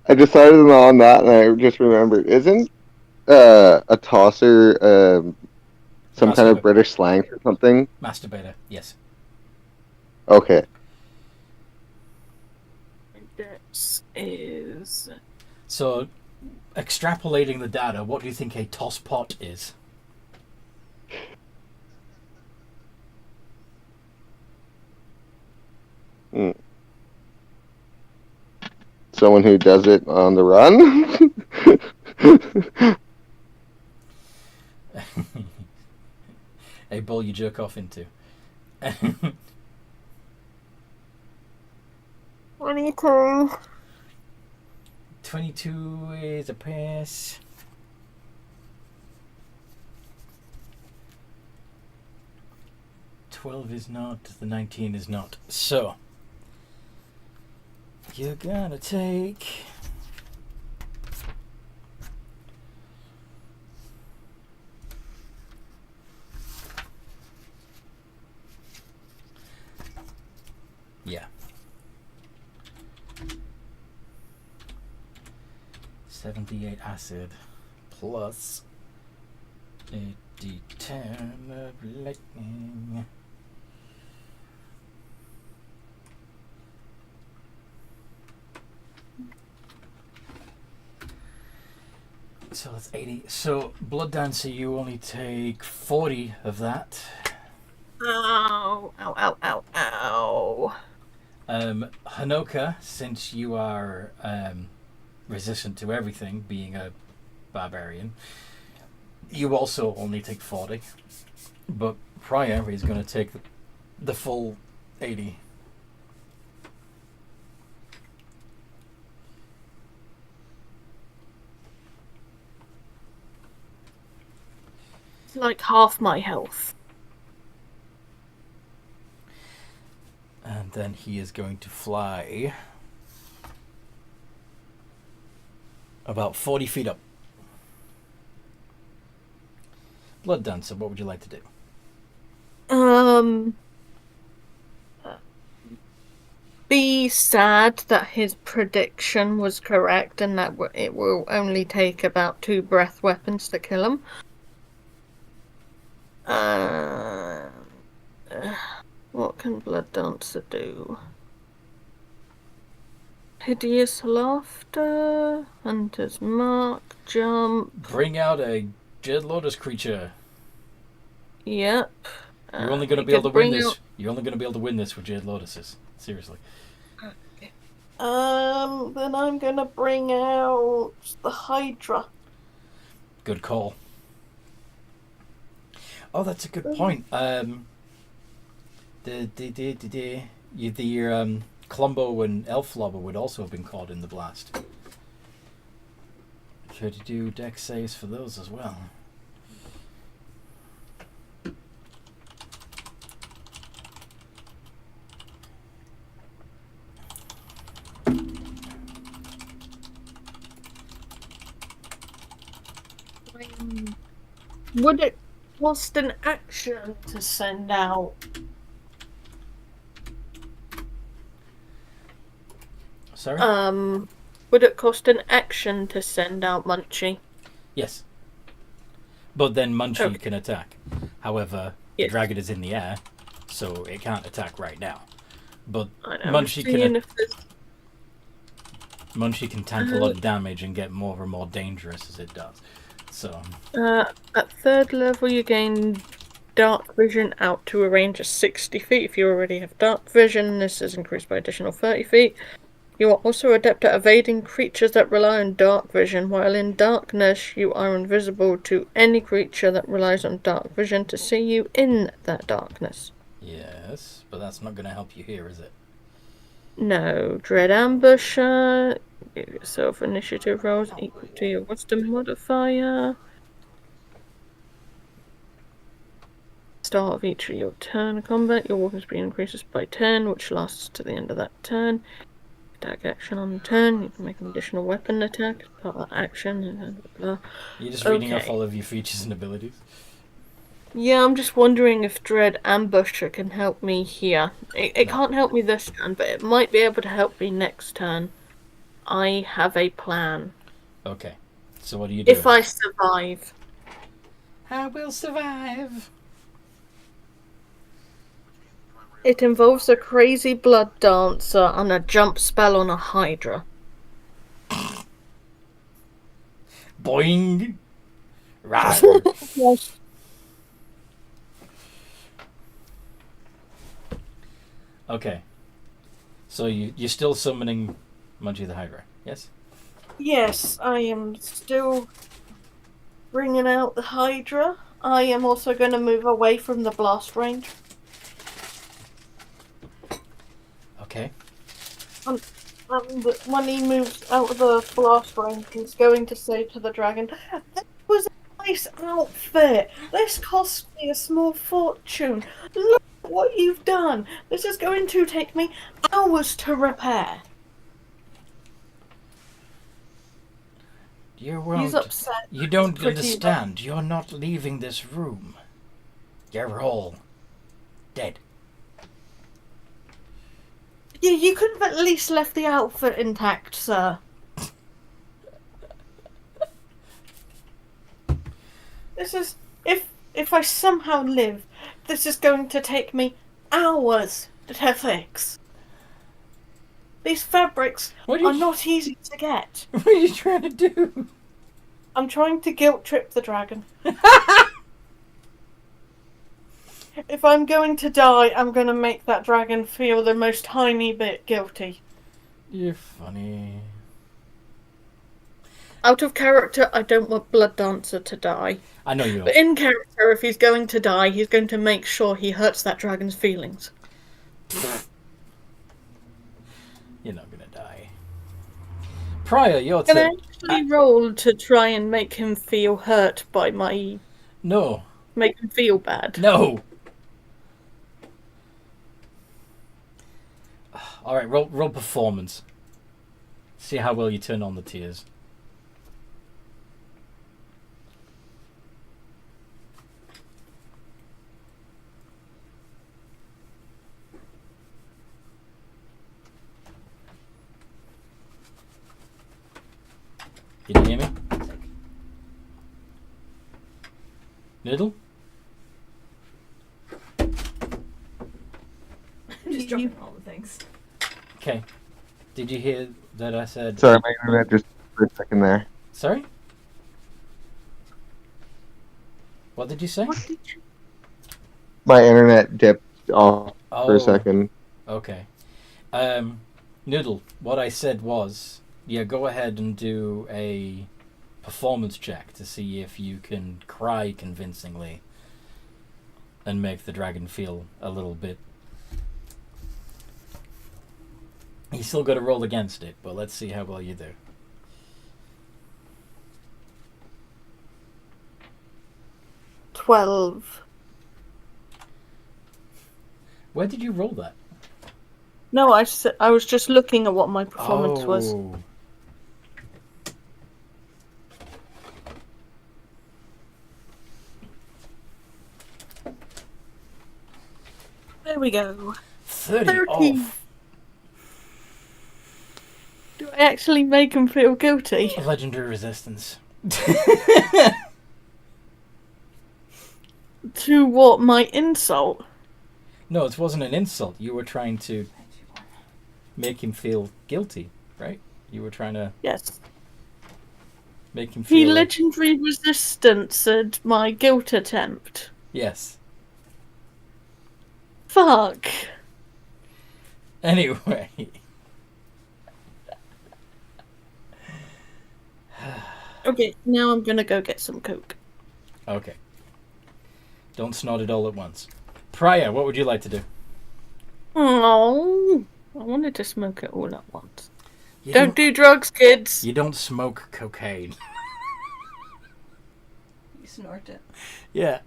Speaker 4: decided on that, and I just remembered. Isn't a tosser some kind of British slang for something?
Speaker 1: Masturbator, yes.
Speaker 4: Okay.
Speaker 2: Dex is...
Speaker 1: So, extrapolating the data, what do you think a tosspot is?
Speaker 4: Someone who does it on the run?
Speaker 1: A ball you jerk off into.
Speaker 2: 22.
Speaker 1: 22 is a pass. 12 is not, the 19 is not. So, you're gonna take... Yeah. 78 acid plus a d10 of lightning. So that's 80. So, Blood Dancer, you only take 40 of that.
Speaker 2: Ow, ow, ow, ow, ow.
Speaker 1: Hanoka, since you are resistant to everything, being a barbarian, you also only take 40. But Prior is going to take the full 80.
Speaker 2: It's like half my health.
Speaker 1: And then he is going to fly about 40 feet up. Blood Dancer, what would you like to do?
Speaker 2: Be sad that his prediction was correct and that it will only take about 2 breath weapons to kill him. What can Blood Dancer do? Hideous Laughter, Hunter's Mark, Jump.
Speaker 1: Bring out a Jade Lotus creature.
Speaker 2: Yep.
Speaker 1: You're only going to be able to win this. You're only going to be able to win this with Jade Lotuses. Seriously.
Speaker 2: Then I'm gonna bring out the Hydra.
Speaker 1: Good call. Oh, that's a good point. The Columbo and Elf Lobber would also have been caught in the blast. Could you do dex saves for those as well?
Speaker 2: Would it cost an action to send out?
Speaker 1: Sorry?
Speaker 2: Would it cost an action to send out Munchie?
Speaker 1: Yes. But then Munchie
Speaker 2: Okay.
Speaker 1: can attack. However, the
Speaker 2: Yes.
Speaker 1: dragon is in the air, so it can't attack right now. But
Speaker 2: I know.
Speaker 1: Munchie
Speaker 2: Seeing
Speaker 1: can
Speaker 2: if there's...
Speaker 1: Munchie can tank a lot of damage and get more and more dangerous as it does. So
Speaker 2: At 3rd level, you gain dark vision out to a range of 60 feet. If you already have dark vision, this is increased by additional 30 feet. You are also adept at evading creatures that rely on dark vision. While in darkness, you are invisible to any creature that relies on dark vision to see you in that darkness.
Speaker 1: yes, but that's not going to help you here, is it?
Speaker 2: No. Dread Ambusher. Give yourself initiative rolls equal to your wisdom modifier. Start of each of your turn of combat, your walking speed increases by 10, which lasts to the end of that turn. Attack action on the turn, you can make an additional weapon attack as part of that action. And blah, blah.
Speaker 1: You're just reading off
Speaker 2: Okay.
Speaker 1: all of your features and abilities.
Speaker 2: Yeah, I'm just wondering if Dread Ambusher can help me here. It
Speaker 1: No.
Speaker 2: can't help me this turn, but it might be able to help me next turn. I have a plan.
Speaker 1: Okay, so what do you do?
Speaker 2: If I survive.
Speaker 1: I will survive.
Speaker 2: It involves a crazy blood dancer and a jump spell on a Hydra.
Speaker 1: Boing. Right.
Speaker 2: Yes.
Speaker 1: Okay. So you're still summoning Munchie the Hydra, yes?
Speaker 2: Yes, I am still bringing out the Hydra. I am also going to move away from the blast range.
Speaker 1: Okay.
Speaker 2: And when he moves out of the blast range, he's going to say to the dragon, "That was a nice outfit. This cost me a small fortune. Look what you've done. This is going to take me hours to repair.
Speaker 1: You
Speaker 2: He's
Speaker 1: won't.
Speaker 2: upset.
Speaker 1: You don't
Speaker 2: pretty
Speaker 1: understand. You're not leaving this room. You're all dead.
Speaker 2: You could have at least left the outfit intact, sir. This is... If I somehow live, this is going to take me hours to fix. These fabrics are not easy to get.
Speaker 1: What are you trying to do?
Speaker 2: I'm trying to guilt trip the dragon. If I'm going to die, I'm going to make that dragon feel the most tiny bit guilty.
Speaker 1: You're funny.
Speaker 2: Out of character, I don't want Blood Dancer to die.
Speaker 1: I know you are.
Speaker 2: But in character, if he's going to die, he's going to make sure he hurts that dragon's feelings.
Speaker 1: You're not gonna die. Prior, your
Speaker 2: Can I
Speaker 1: turn.
Speaker 2: actually roll to try and make him feel hurt by my...
Speaker 1: No.
Speaker 2: Make him feel bad?
Speaker 1: No. All right, roll performance. See how well you turn on the tears. Can you hear me? Noodle?
Speaker 6: I'm just dropping all the things.
Speaker 1: Okay. Did you hear that I said...
Speaker 4: Sorry, my internet just for a second there.
Speaker 1: Sorry? What did you say?
Speaker 4: My internet dipped off for
Speaker 1: Oh.
Speaker 4: a second.
Speaker 1: Okay. Noodle, what I said was, yeah, go ahead and do a performance check to see if you can cry convincingly and make the dragon feel a little bit. You still got to roll against it, but let's see how well you do.
Speaker 2: $12.
Speaker 1: Where did you roll that?
Speaker 2: No, I was just looking at what my performance was.
Speaker 1: Oh.
Speaker 2: There we go.
Speaker 1: 30 off.
Speaker 2: Do I actually make him feel guilty?
Speaker 1: Legendary resistance.
Speaker 2: To what? My insult?
Speaker 1: No, it wasn't an insult. You were trying to make him feel guilty, right? You were trying to
Speaker 2: Yes.
Speaker 1: make him
Speaker 2: He
Speaker 1: feel...
Speaker 2: legendary resistance at my guilt attempt.
Speaker 1: Yes.
Speaker 2: Fuck.
Speaker 1: Anyway.
Speaker 2: Okay, now I'm gonna go get some coke.
Speaker 1: Okay. Don't snort it all at once. Priya, what would you like to do?
Speaker 2: Oh, I wanted to smoke it all at once.
Speaker 1: You
Speaker 2: Don't do drugs, kids.
Speaker 1: You don't smoke cocaine.
Speaker 6: You snort it.
Speaker 1: Yeah.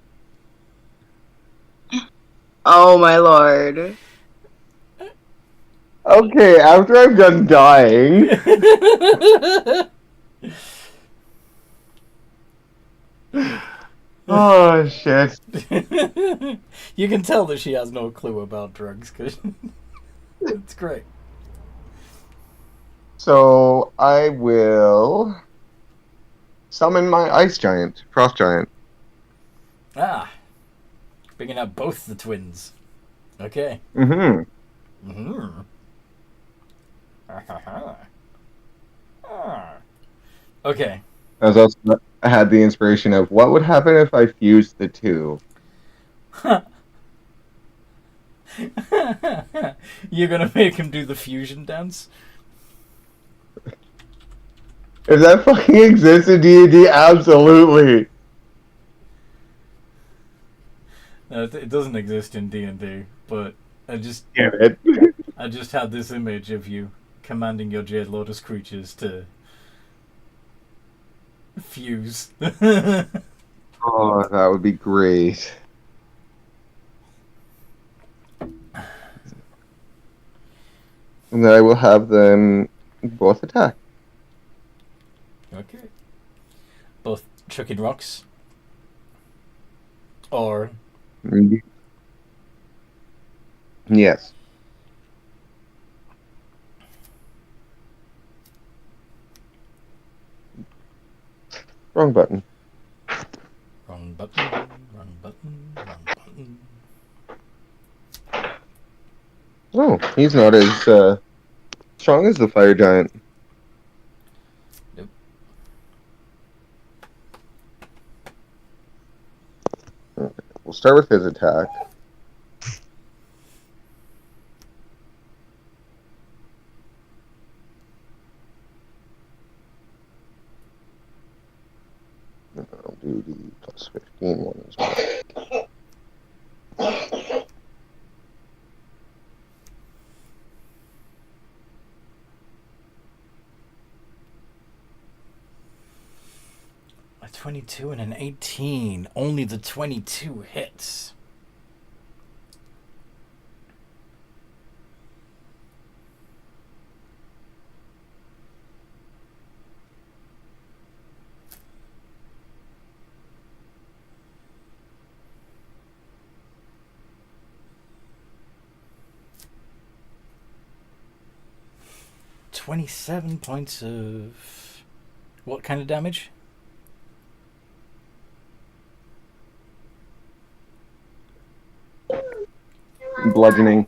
Speaker 5: Oh my lord.
Speaker 4: Okay, after I'm done dying. Oh, shit.
Speaker 1: You can tell that she has no clue about drugs, because it's great.
Speaker 4: So, I will summon my ice giant, frost giant.
Speaker 1: Ah. Bringing out both the twins. Okay.
Speaker 4: Mm-hmm.
Speaker 1: Mm-hmm. Okay.
Speaker 4: I had the inspiration of what would happen if I fused the two.
Speaker 1: You're gonna make him do the fusion dance?
Speaker 4: If that fucking exists in D&D, absolutely.
Speaker 1: No, it doesn't exist in D&D, but I just had this image of you commanding your Jade Lotus creatures to fuse.
Speaker 4: Oh, that would be great. And then I will have them both attack.
Speaker 1: Okay. Both chucking rocks? Or...
Speaker 4: Yes. Wrong button.
Speaker 1: Wrong button, wrong button, wrong button.
Speaker 4: Oh, he's not as strong as the fire giant.
Speaker 1: Nope.
Speaker 4: We'll start with his attack. I'll do the plus 15 one as well.
Speaker 1: A 22 and an 18. Only the 22 hits. $27 points of... What kind of damage?
Speaker 4: Bludgeoning.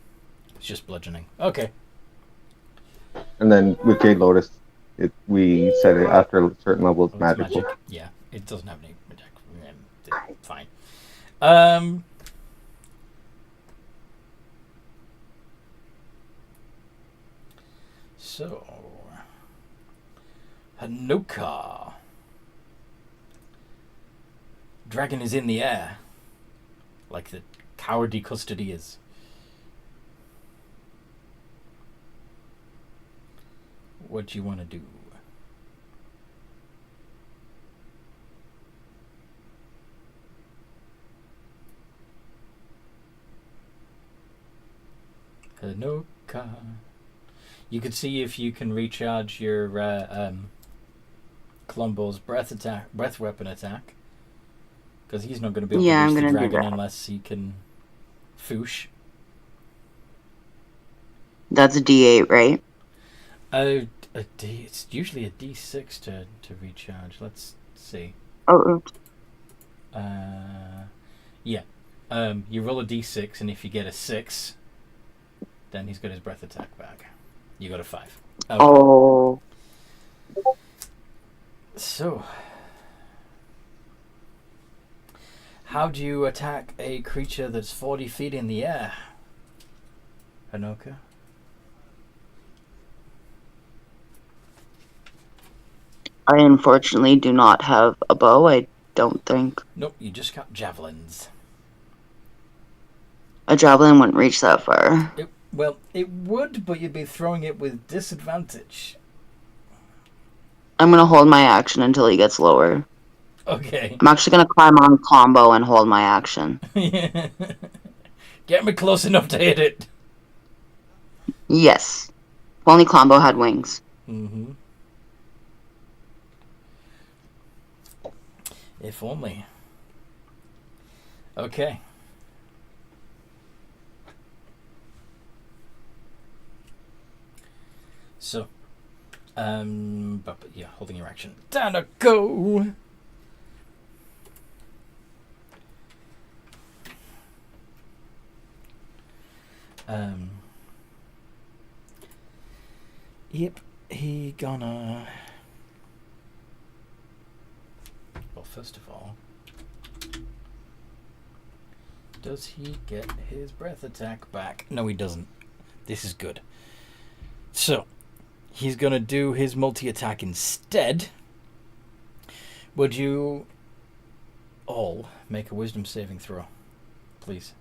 Speaker 1: It's just bludgeoning. Okay.
Speaker 4: And then with Jade Lotus, we said it after a certain level it's
Speaker 1: Oh, it's
Speaker 4: magical.
Speaker 1: magic. Yeah, it doesn't have any magic. Fine. So... Hanoka. Dragon is in the air. Like the cowardly custody is. What do you want to do? Hanoka. You could see if you can recharge your Columbo's breath weapon attack. Because he's not going to be able
Speaker 5: Yeah,
Speaker 1: to
Speaker 5: I'm
Speaker 1: reach the
Speaker 5: gonna do
Speaker 1: dragon
Speaker 5: that.
Speaker 1: unless he can foosh.
Speaker 5: That's a D8, right?
Speaker 1: It's usually a D6 to recharge. Let's see.
Speaker 5: Oh,
Speaker 1: Yeah. You roll a D6, and if you get a 6, then he's got his breath attack back. You got a 5. Okay.
Speaker 5: oh.
Speaker 1: So, how do you attack a creature that's 40 feet in the air? Hanoka?
Speaker 5: I unfortunately do not have a bow, I don't think.
Speaker 1: Nope, you just got javelins.
Speaker 5: A javelin wouldn't reach that far.
Speaker 1: It would, but you'd be throwing it with disadvantage.
Speaker 5: I'm gonna hold my action until he gets lower.
Speaker 1: Okay.
Speaker 5: I'm actually gonna climb on combo and hold my action.
Speaker 1: Get me close enough to hit it.
Speaker 5: Yes. If only Combo had wings.
Speaker 1: Mm-hmm. If only. Okay. So, but yeah, holding your action. Tanako! Yep, he gonna... Well, first of all, does he get his breath attack back? No, he doesn't. This is good. So, he's gonna do his multi-attack instead. Would you all make a wisdom saving throw, please?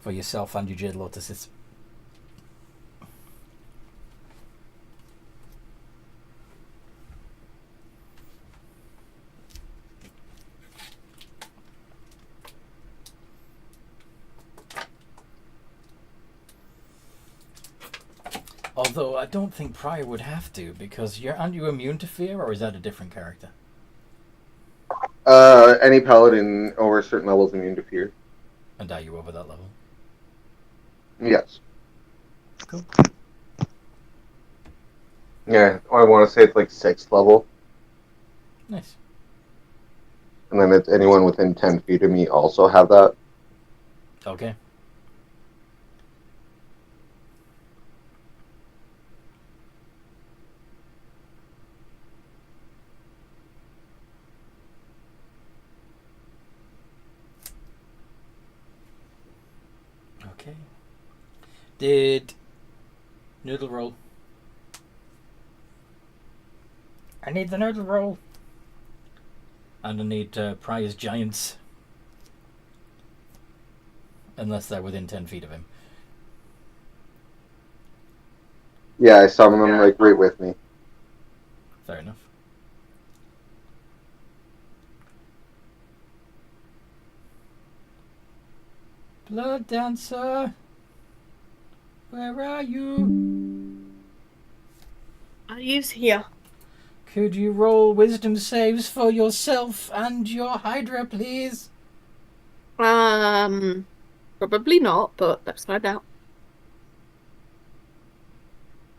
Speaker 1: For yourself and your Jade Lotuses. Although I don't think Prior would have to, because aren't you immune to fear, or is that a different character?
Speaker 4: Any paladin over a certain level is immune to fear.
Speaker 1: And are you over that level?
Speaker 4: Yes.
Speaker 1: Cool.
Speaker 4: Yeah, I want to say it's like 6th level.
Speaker 1: Nice.
Speaker 4: And then it's anyone within 10 feet of me also have that.
Speaker 1: Okay. Okay. Did noodle roll? I need the noodle roll. And I need Prior's giants. Unless they're within 10 feet of him.
Speaker 4: Yeah, I summon them like right with me.
Speaker 1: Fair enough. Blood Dancer, where are you?
Speaker 2: He's here.
Speaker 1: Could you roll wisdom saves for yourself and your Hydra, please?
Speaker 2: Probably not, but let's find out.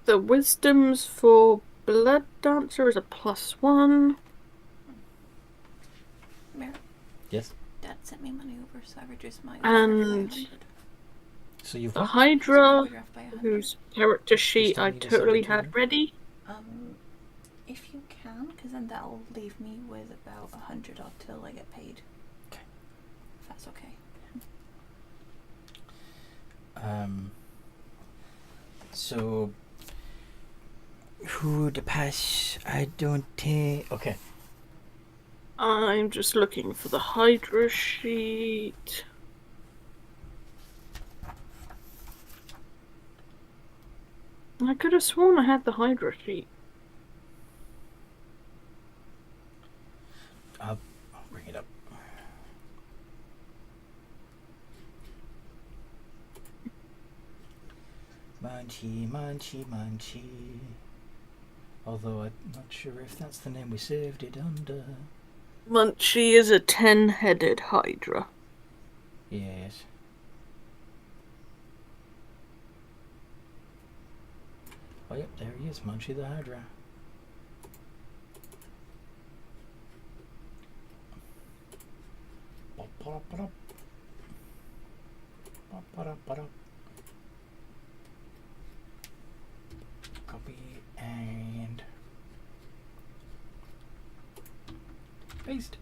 Speaker 2: The wisdoms for Blood Dancer is a +1.
Speaker 6: Mary,
Speaker 1: Yes.
Speaker 6: Dad sent me money over, so I reduced my
Speaker 2: And
Speaker 6: overdraft by 100.
Speaker 1: So you've
Speaker 2: The
Speaker 1: what?
Speaker 2: Hydra,
Speaker 6: Overdraft by 100.
Speaker 2: whose character sheet
Speaker 1: still
Speaker 2: I
Speaker 1: need a
Speaker 2: totally
Speaker 1: 17.
Speaker 2: had ready.
Speaker 6: If you can, because then that'll leave me with about 100 odd till I get paid.
Speaker 1: Okay.
Speaker 6: If that's okay.
Speaker 1: So who to pass? I don't take. Okay.
Speaker 2: I'm just looking for the Hydra sheet. I could have sworn I had the Hydra sheet.
Speaker 1: I'll bring it up. Munchie, Munchie, Munchie. Although I'm not sure if that's the name we saved it under.
Speaker 2: Munchie is a 10-headed Hydra.
Speaker 1: Yes. Oh, yep, there he is, Munchie the Hydra. Copy and paste.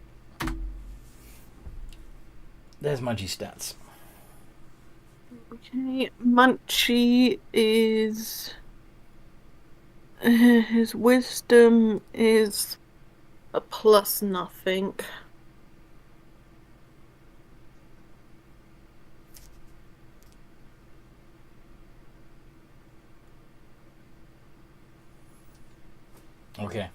Speaker 1: There's Munchie's stats.
Speaker 2: Okay, Munchie is... his wisdom is a +0.
Speaker 1: Okay.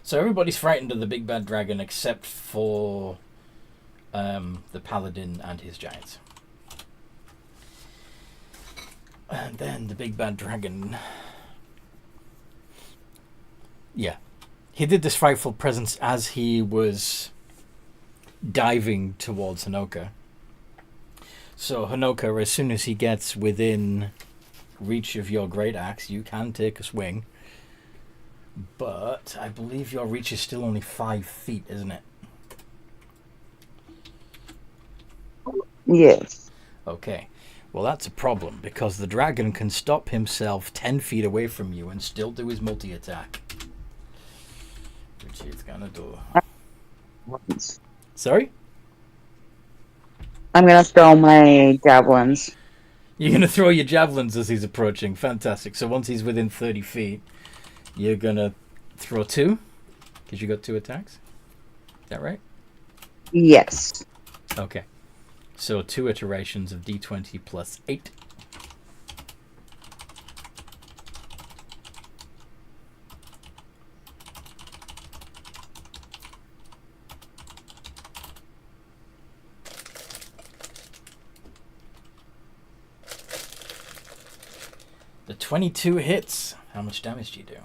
Speaker 1: So everybody's frightened of the big bad dragon except for the paladin and his giants. And then the big bad dragon... Yeah. He did this frightful presence as he was diving towards Hanoka. So Hanoka, as soon as he gets within reach of your great axe, you can take a swing. But I believe your reach is still only 5 feet, isn't it?
Speaker 3: Yes.
Speaker 1: Okay. Well, that's a problem, because the dragon can stop himself 10 feet away from you and still do his multi-attack. Which he's gonna do. Sorry?
Speaker 3: I'm gonna throw my javelins.
Speaker 1: You're gonna throw your javelins as he's approaching. Fantastic. So once he's within 30 feet, you're gonna throw 2, because you got 2 attacks. Is that right?
Speaker 3: Yes.
Speaker 1: Okay. So 2 iterations of d20 plus 8. The 22 hits. How much damage do you do?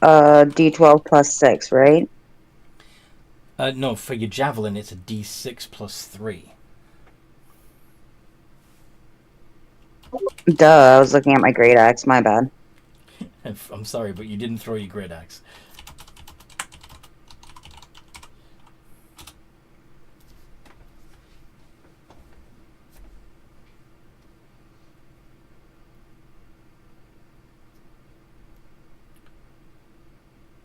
Speaker 5: D12 plus 6, right?
Speaker 1: No, for your javelin, it's a d6 plus 3.
Speaker 5: Duh, I was looking at my great axe, my bad.
Speaker 1: I'm sorry, but you didn't throw your great axe.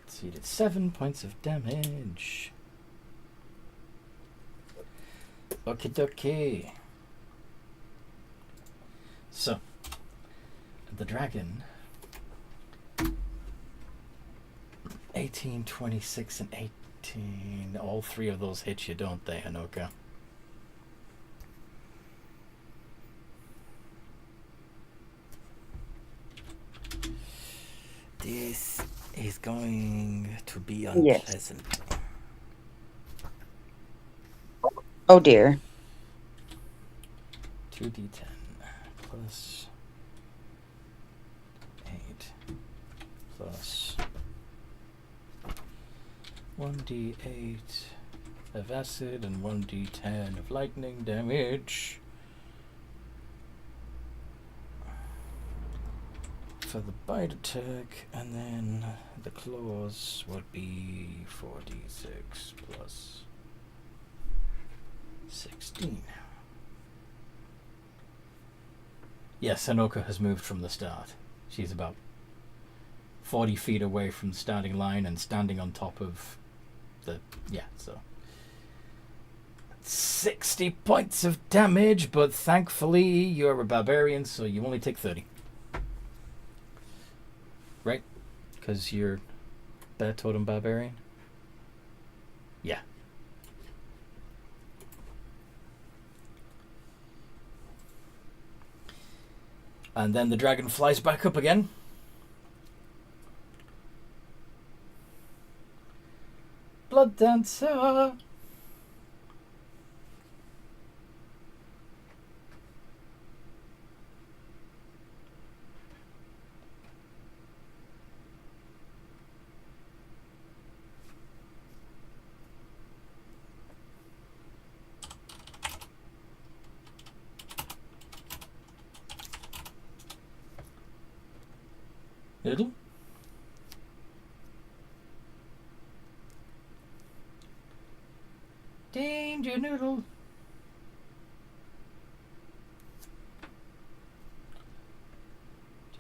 Speaker 1: So you did 7 points of damage. Okie dokie. So, the dragon. 18, 26, and 18. All three of those hit you, don't they, Hanoka? This is going to be unpleasant.
Speaker 5: Oh dear.
Speaker 1: 2d10 plus 8 plus 1d8 of acid and 1d10 of lightning damage. For the bite attack, and then the claws would be 4d6 plus 16. Yes, Sanoka has moved from the start. She's about 40 feet away from the starting line and standing on top of the... yeah, so... 60 points of damage, but thankfully you're a barbarian, so you only take 30. Right? Because you're Bear Totem Barbarian? Yeah. And then the dragon flies back up again. Blood Dancer! Noodle? Danger, Noodle!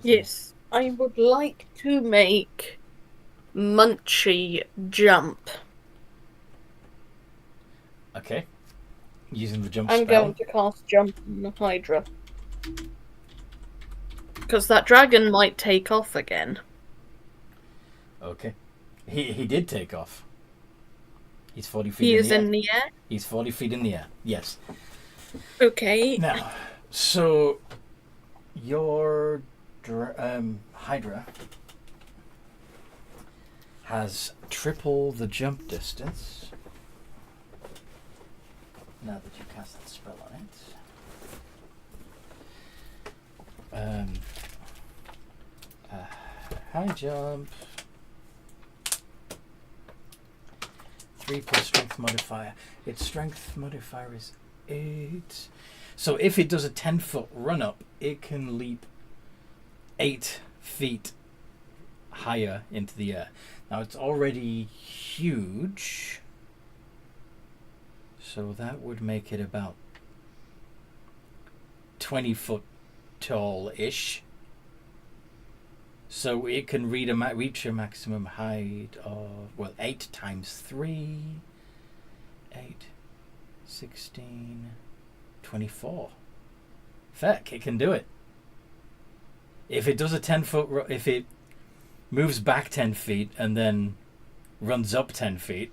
Speaker 2: Yes, I would like to make Munchie jump.
Speaker 1: Okay. Using the jump
Speaker 2: I'm
Speaker 1: spell.
Speaker 2: going to cast jump on the Hydra. Because that dragon might take off again.
Speaker 1: Okay. He did take off. He's 40 feet
Speaker 2: He
Speaker 1: in
Speaker 2: is
Speaker 1: the air.
Speaker 2: in the air?
Speaker 1: He's 40 feet in the air. Yes.
Speaker 2: Okay.
Speaker 1: Now, so your Hydra has triple the jump distance. Now that you cast that spell on it. High jump. 3 plus strength modifier. Its strength modifier is 8. So if it does a 10-foot run up, it can leap 8 feet higher into the air. Now it's already huge. So that would make it about 20 foot tall-ish. So it can reach a maximum height of, well, 8 times 3. 8, 16, 24. Feck, it can do it. If it does a 10-foot, if it moves back 10 feet and then runs up 10 feet,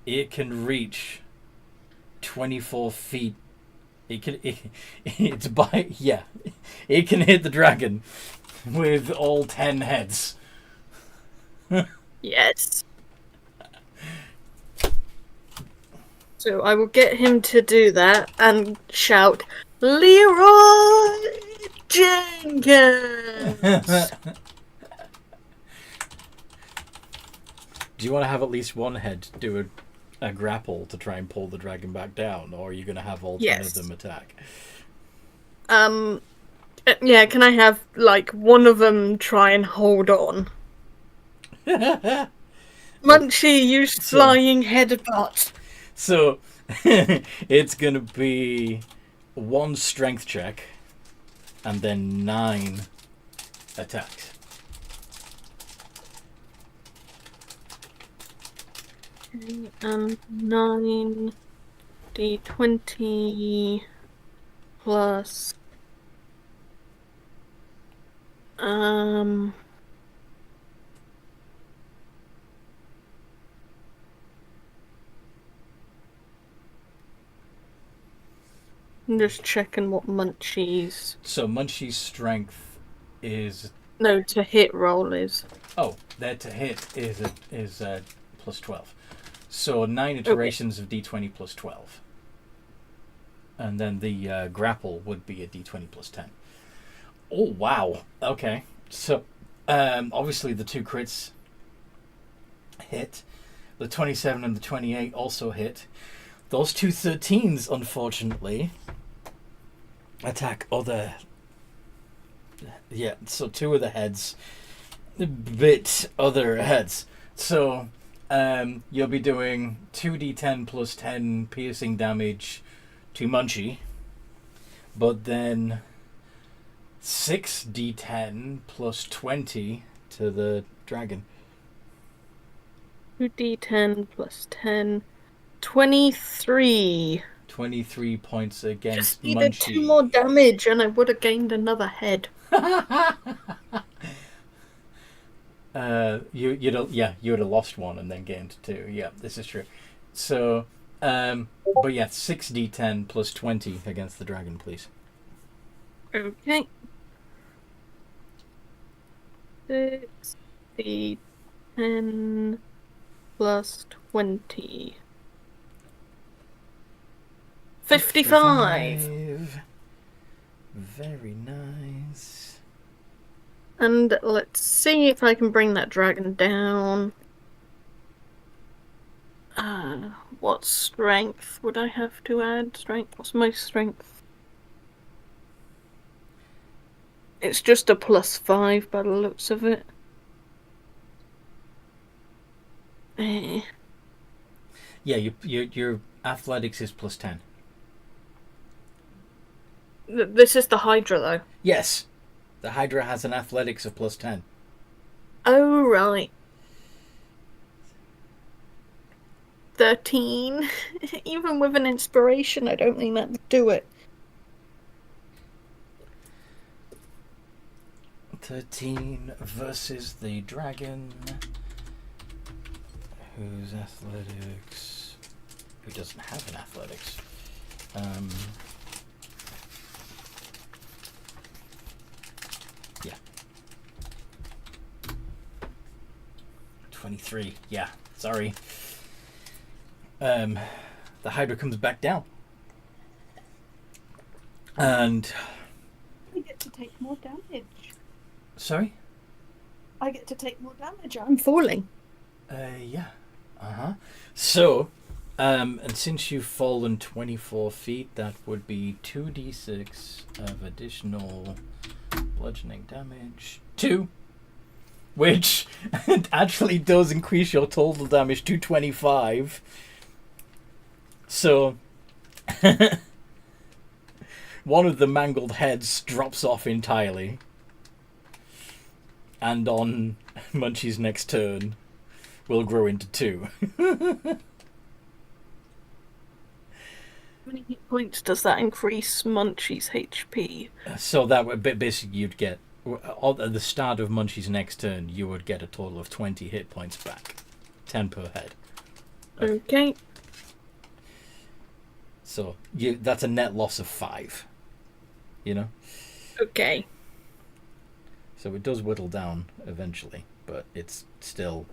Speaker 1: it can reach 24 feet It can. It's by yeah. It can hit the dragon with all 10 heads.
Speaker 2: Yes. So I will get him to do that and shout, Leroy Jenkins!
Speaker 1: Do you want to have at least one head do a grapple to try and pull the dragon back down, or are you going to have all 10 of them attack?
Speaker 2: Yeah, can I have, like, one of them try and hold on? Munchie, you flying headbutt.
Speaker 1: So, it's going to be 1 strength check, and then 9 attacks.
Speaker 2: Okay, 9 d20 plus I'm just checking what Munchie's
Speaker 1: So Munchie's strength is
Speaker 2: to hit roll is.
Speaker 1: Oh, that to hit is plus 12. So 9 iterations of d20 plus 12. And then the grapple would be a d20 plus 10. Oh, wow. Okay. So, obviously the 2 crits hit. The 27 and the 28 also hit. Those 2 13s, unfortunately, attack other... Yeah, so 2 of the heads bit other heads. So, you'll be doing 2d10 plus 10 piercing damage to Munchie. But then 6d10 plus 20 to the dragon.
Speaker 2: 2d10 plus 10. 23.
Speaker 1: 23 points against
Speaker 2: Just needed
Speaker 1: Munchie.
Speaker 2: 2 more damage and I would have gained another head.
Speaker 1: You would have lost 1 and then gained 2. Yeah, this is true. So, but yeah, 6d10 plus 20 against the dragon, please.
Speaker 2: Okay. 6d10 plus 20. 55.
Speaker 1: Very nice.
Speaker 2: And let's see if I can bring that dragon down. What strength would I have to add? What's my strength? It's just a +5 by the looks of it.
Speaker 1: Yeah, your athletics is plus 10.
Speaker 2: This is the Hydra, though.
Speaker 1: Yes, the Hydra has an athletics of plus 10.
Speaker 2: Oh, right. 13. Even with an inspiration, I don't think that would do it.
Speaker 1: 13 versus the dragon, whose athletics... Who doesn't have an athletics. 23. Yeah, sorry. The Hydra comes back down. And...
Speaker 2: I get to take more damage.
Speaker 1: Sorry?
Speaker 2: I get to take more damage. I'm falling.
Speaker 1: Yeah. Uh-huh. So, and since you've fallen 24 feet, that would be 2d6 of additional bludgeoning damage. 2. Which actually does increase your total damage to 25. So, one of the mangled heads drops off entirely. And on Munchie's next turn, will grow into 2.
Speaker 2: How many hit points does that increase Munchie's HP?
Speaker 1: So that would basically you'd get at the start of Munchie's next turn, you would get a total of 20 hit points back, 10 per head.
Speaker 2: Okay.
Speaker 1: So that's a net loss of 5. You know?
Speaker 2: Okay.
Speaker 1: So it does whittle down eventually, but it's still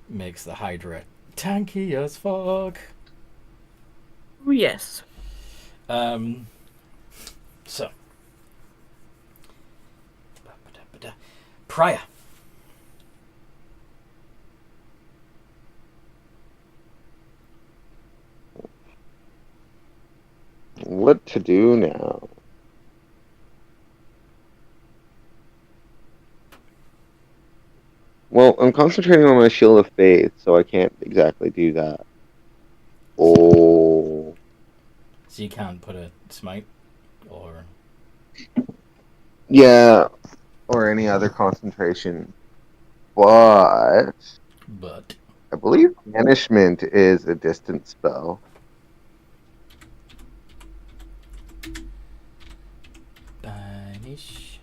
Speaker 1: makes the Hydra tanky as fuck.
Speaker 2: Yes.
Speaker 1: So Prior.
Speaker 4: What to do now? Well, I'm concentrating on my Shield of Faith, so I can't exactly do that. Oh.
Speaker 1: So you can't put a smite or...
Speaker 4: Yeah, or any other concentration. But I believe Banishment is a distance spell.
Speaker 1: Banish.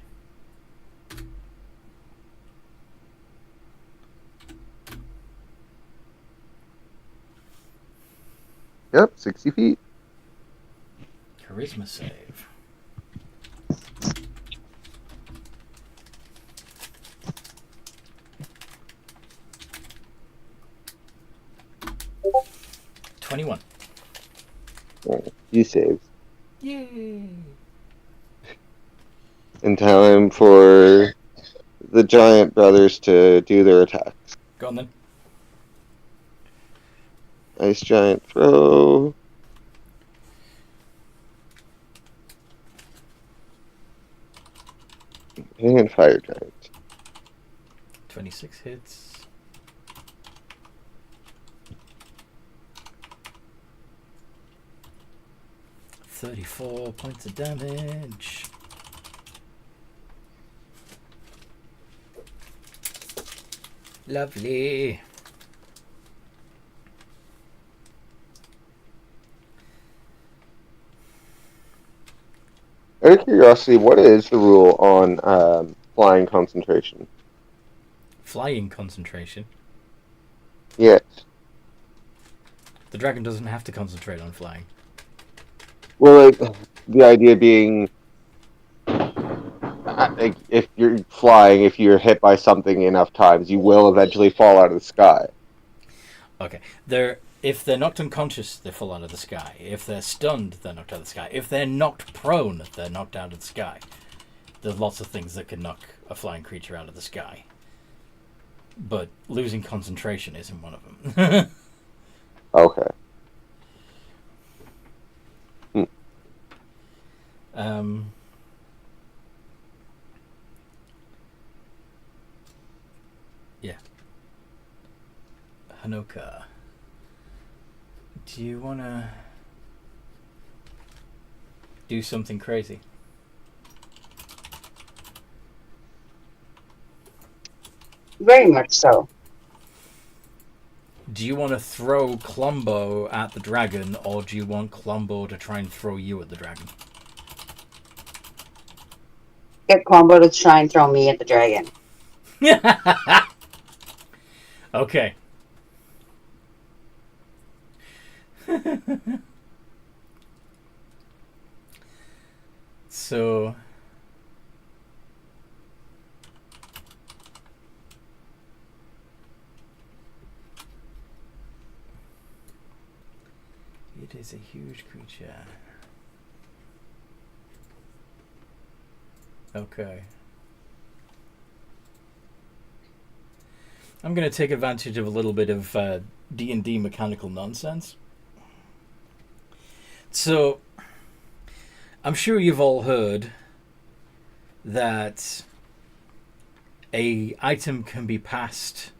Speaker 4: Yep, 60 feet.
Speaker 1: Charisma save. $21.
Speaker 4: Oh, he saves.
Speaker 1: Yay!
Speaker 4: In time for the giant brothers to do their attacks.
Speaker 1: Go on then.
Speaker 4: Ice giant throw. And fire giant.
Speaker 1: 26 hits. $34 points of damage. Lovely.
Speaker 4: Out of curiosity, what is the rule on flying concentration?
Speaker 1: Flying concentration.
Speaker 4: Yes.
Speaker 1: The dragon doesn't have to concentrate on flying.
Speaker 4: Well, like, the idea being, like, if you're flying, if you're hit by something enough times, you will eventually fall out of the sky.
Speaker 1: Okay. If they're knocked unconscious, they fall out of the sky. If they're stunned, they're knocked out of the sky. If they're knocked prone, they're knocked out of the sky. There's lots of things that can knock a flying creature out of the sky. But losing concentration isn't one of them.
Speaker 4: Okay.
Speaker 1: Yeah. Hanoka. Do you want to do something crazy?
Speaker 3: Very much so.
Speaker 1: Do you want to throw Klombo at the dragon, or do you want Klombo to try and throw you at the dragon?
Speaker 3: Get Combo to try and throw me at the dragon.
Speaker 1: Okay. So... it is a huge creature. Okay. I'm going to take advantage of a little bit of D&D mechanical nonsense. So, I'm sure you've all heard that a item can be passed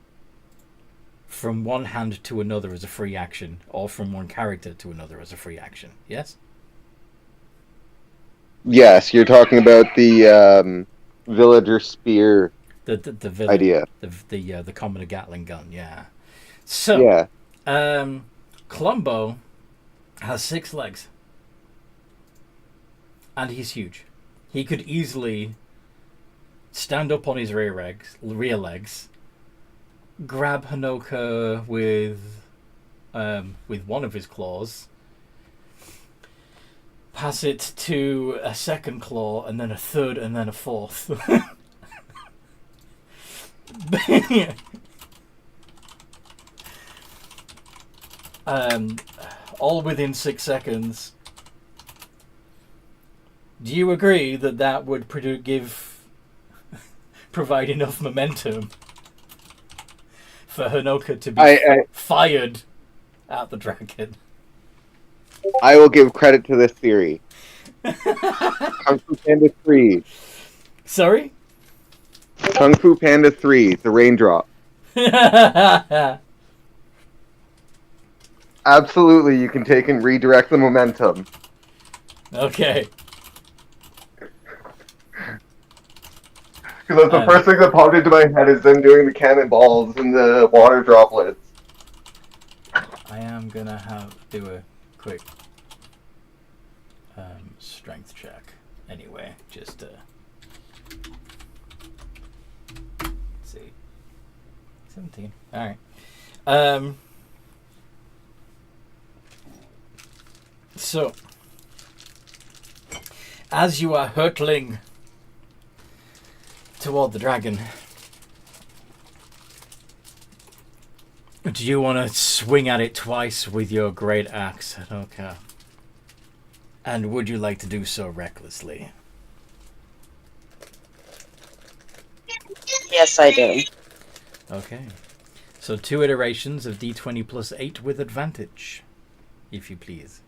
Speaker 1: from one hand to another as a free action, or from one character to another as a free action. Yes?
Speaker 4: Yes, you're talking about the villager spear
Speaker 1: The villain,
Speaker 4: idea.
Speaker 1: The commoner Gatling gun, yeah. So,
Speaker 4: Yeah.
Speaker 1: Klombo has 6 legs. And he's huge. He could easily stand up on his rear legs, grab Hanoka with one of his claws, pass it to a second claw, and then a third, and then a fourth. All within 6 seconds. Do you agree that that would provide enough momentum for Hanoka to be fired at the dragon?
Speaker 4: I will give credit to this theory. Kung Fu Panda 3.
Speaker 1: Sorry?
Speaker 4: Kung Fu Panda 3, the raindrop. Absolutely, you can take and redirect the momentum.
Speaker 1: Okay.
Speaker 4: Because the first thing that popped into my head is them doing the cannonballs and the water droplets.
Speaker 1: I am gonna do a quick strength check anyway, just to let's see. 17. Alright. So as you are hurtling toward the dragon, do you want to swing at it twice with your great axe? Okay. And would you like to do so recklessly?
Speaker 5: Yes, I do.
Speaker 1: Okay. So 2 iterations of d20 plus 8 with advantage, if you please.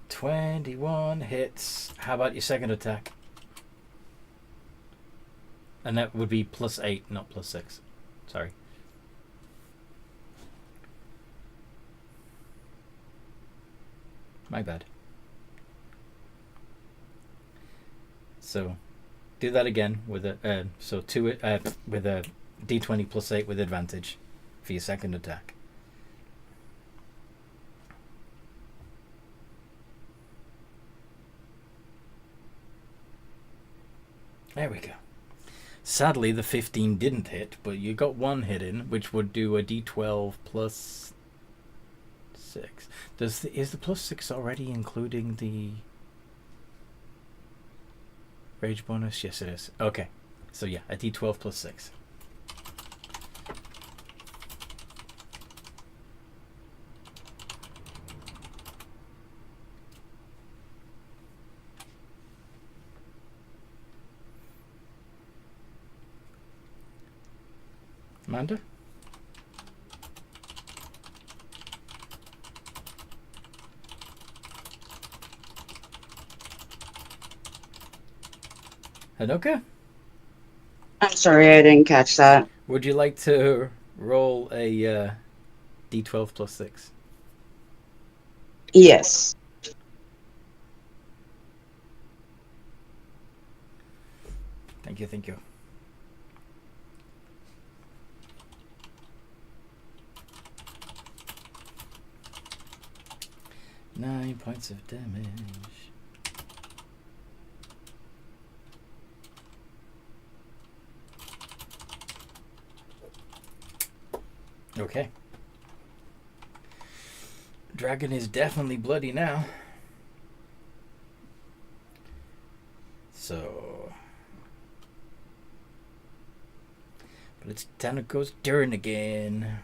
Speaker 1: "21 hits. How about your second attack?" And that would be plus 8, not plus 6. Sorry. My bad. So, do that again with a with a d20 plus 8 with advantage for your second attack. There we go. Sadly, the 15 didn't hit, but you got 1 hit in, which would do a d12 plus 6. Is the plus 6 already including the rage bonus? Yes, it is. Okay. So yeah, a d12 plus 6. Amanda? Hanoka?
Speaker 5: I'm sorry, I didn't catch that.
Speaker 1: Would you like to roll a d12 plus 6?
Speaker 5: Yes.
Speaker 1: Thank you, thank you. Nine points of damage. Okay. Dragon is definitely bloody now. So... But it's Tanako's turn again.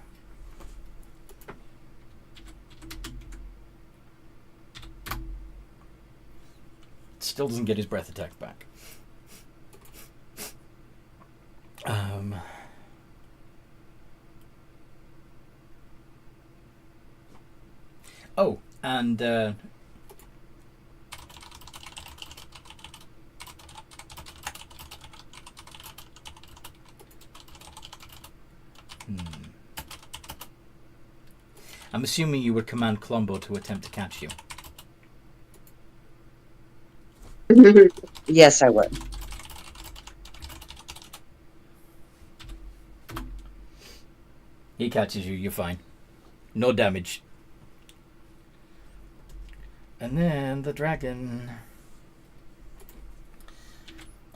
Speaker 1: Still doesn't get his breath attack back. Oh, and I'm assuming you would command Colombo to attempt to catch you.
Speaker 5: Yes, I would.
Speaker 1: He catches you, you're fine. No damage. And then the dragon.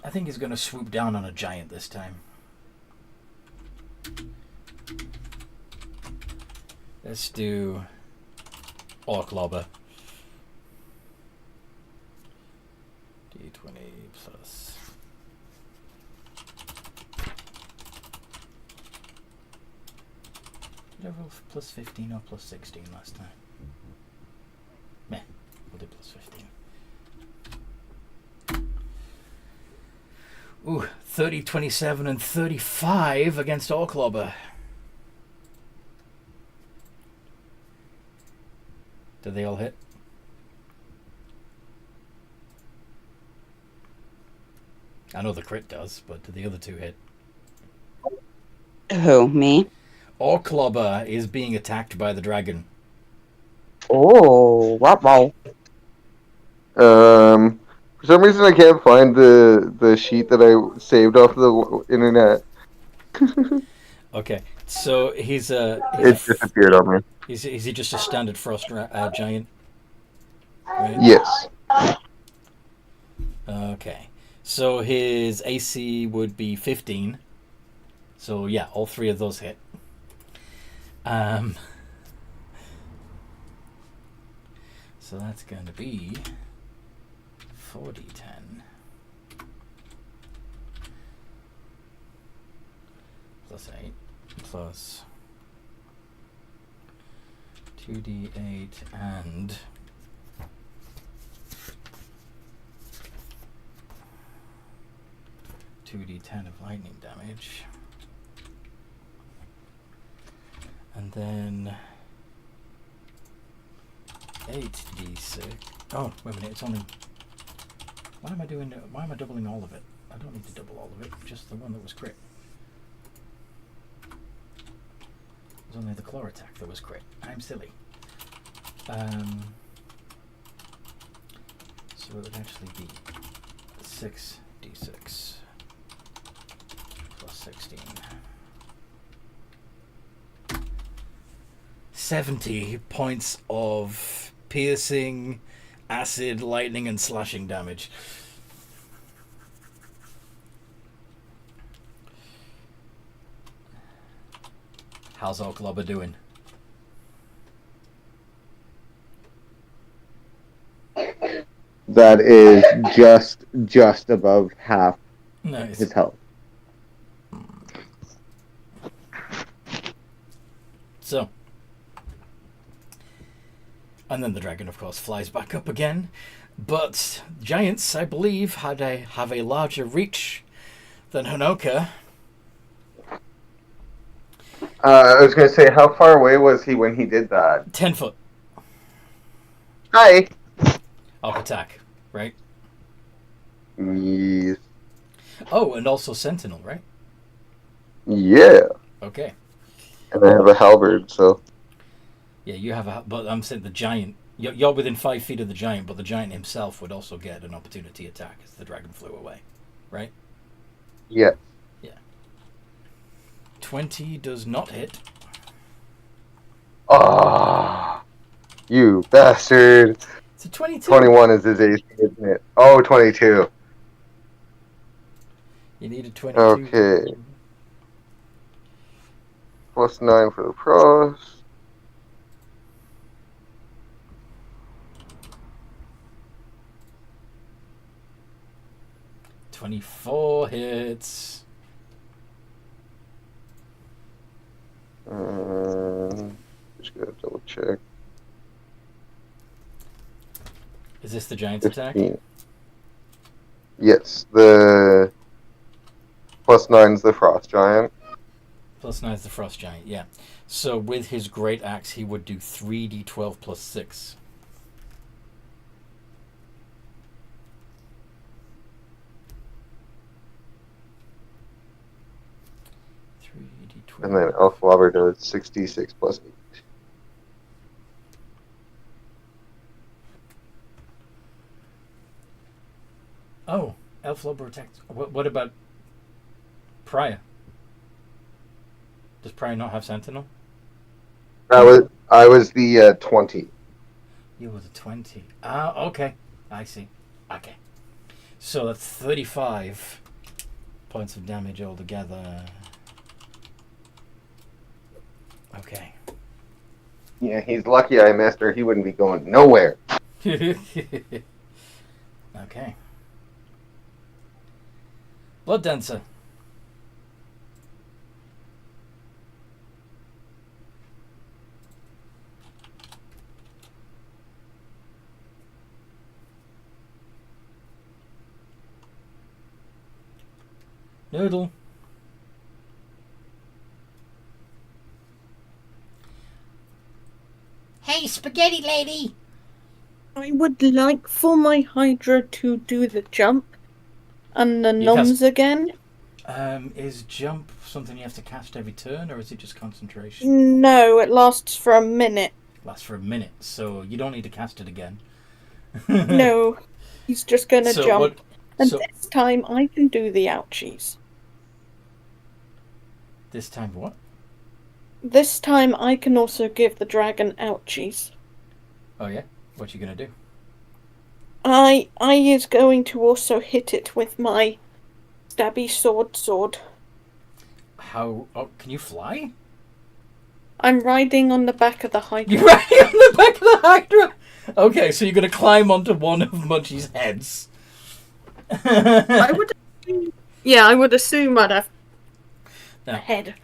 Speaker 1: I think he's going to swoop down on a giant this time. Let's do Orc Lobber. D20 plus. Did I roll plus 15 or plus 16 last time? Meh, we'll do plus 15. Ooh, 30, 27, and 35 against Orc Lobber. Do they all hit? I know the crit does, but do the other two hit?
Speaker 5: Who, me?
Speaker 1: Orc Lobber is being attacked by the dragon.
Speaker 5: Oh, wow.
Speaker 4: For some reason I can't find the sheet that I saved off the internet.
Speaker 1: Okay, so he's
Speaker 4: It disappeared on me.
Speaker 1: Is he just a standard frost giant? Right?
Speaker 4: Yes.
Speaker 1: Okay, so his AC would be 15. So yeah, all three of those hit. So that's going to be 4d10 plus 8 plus 2d8 and 2d10 of lightning damage, and then 8d6. Oh, wait a minute, it's only... Why am I doubling all of it? I don't need to double all of it, just the one that was crit. It was only the claw attack that was crit. I'm silly. So it would actually be 6d6 plus 16. 70 points of piercing, acid, lightning, and slashing damage. How's Orc Lobber doing?
Speaker 4: That is just above half
Speaker 1: Nice.
Speaker 4: his health.
Speaker 1: So, and then the dragon, of course, flies back up again. But giants, I believe, have a larger reach than Honoka.
Speaker 4: I was going to say, how far away was he when he did that?
Speaker 1: 10 foot.
Speaker 4: Hi.
Speaker 1: Up attack, right?
Speaker 4: Yes.
Speaker 1: Oh, and also Sentinel, right?
Speaker 4: Yeah.
Speaker 1: Okay.
Speaker 4: And I have a halberd, so...
Speaker 1: Yeah, you have a... But I'm saying the giant... You're within 5 feet of the giant, but the giant himself would also get an opportunity attack as the dragon flew away, right?
Speaker 4: Yeah.
Speaker 1: Yeah. 20 does not hit.
Speaker 4: Ah, you bastard.
Speaker 1: It's a 22.
Speaker 4: 21 is his AC, isn't it? Oh, 22.
Speaker 1: You need a 22.
Speaker 4: Okay. Plus 9 for the pros.
Speaker 1: 24 hits.
Speaker 4: Just gotta double check.
Speaker 1: Is this the giant's attack?
Speaker 4: 15. Yes, the plus 9's the frost giant.
Speaker 1: Plus 9 is the frost giant, yeah. So with his great axe, he would do 3d12 plus 6.
Speaker 4: And then Elf Lobber does 66 plus 8.
Speaker 1: Oh, Elf Lobber attacks. What about Prior? Does Prior not have Sentinel?
Speaker 4: I was the 20.
Speaker 1: You were the 20. Ah, okay. I see. Okay. So that's 35 points of damage altogether. Okay.
Speaker 4: Yeah, he's lucky I missed her. He wouldn't be going nowhere.
Speaker 1: Okay. Blood Dancer. Noodle. Hey, spaghetti lady!
Speaker 2: I would like for my Hydra to do the jump and the
Speaker 1: You
Speaker 2: noms
Speaker 1: cast-
Speaker 2: again.
Speaker 1: Is jump something you have to cast every turn, or is it just concentration?
Speaker 2: No, it lasts for a minute.
Speaker 1: Lasts for a minute, so you don't need to cast it again.
Speaker 2: No, he's just gonna
Speaker 1: So
Speaker 2: jump.
Speaker 1: what?
Speaker 2: And
Speaker 1: So
Speaker 2: this time I can do the ouchies.
Speaker 1: this time what?
Speaker 2: This time I can also give the dragon ouchies.
Speaker 1: Oh yeah. What you gonna do?
Speaker 2: I is going to also hit it with my stabby sword.
Speaker 1: How? Oh, can you fly?
Speaker 2: I'm riding on the back of the Hydra.
Speaker 1: You're riding on the back of the Hydra. Okay, so you're gonna climb onto one of Munchie's heads.
Speaker 2: I would assume, yeah, I would assume I'd have
Speaker 1: No.
Speaker 2: a head.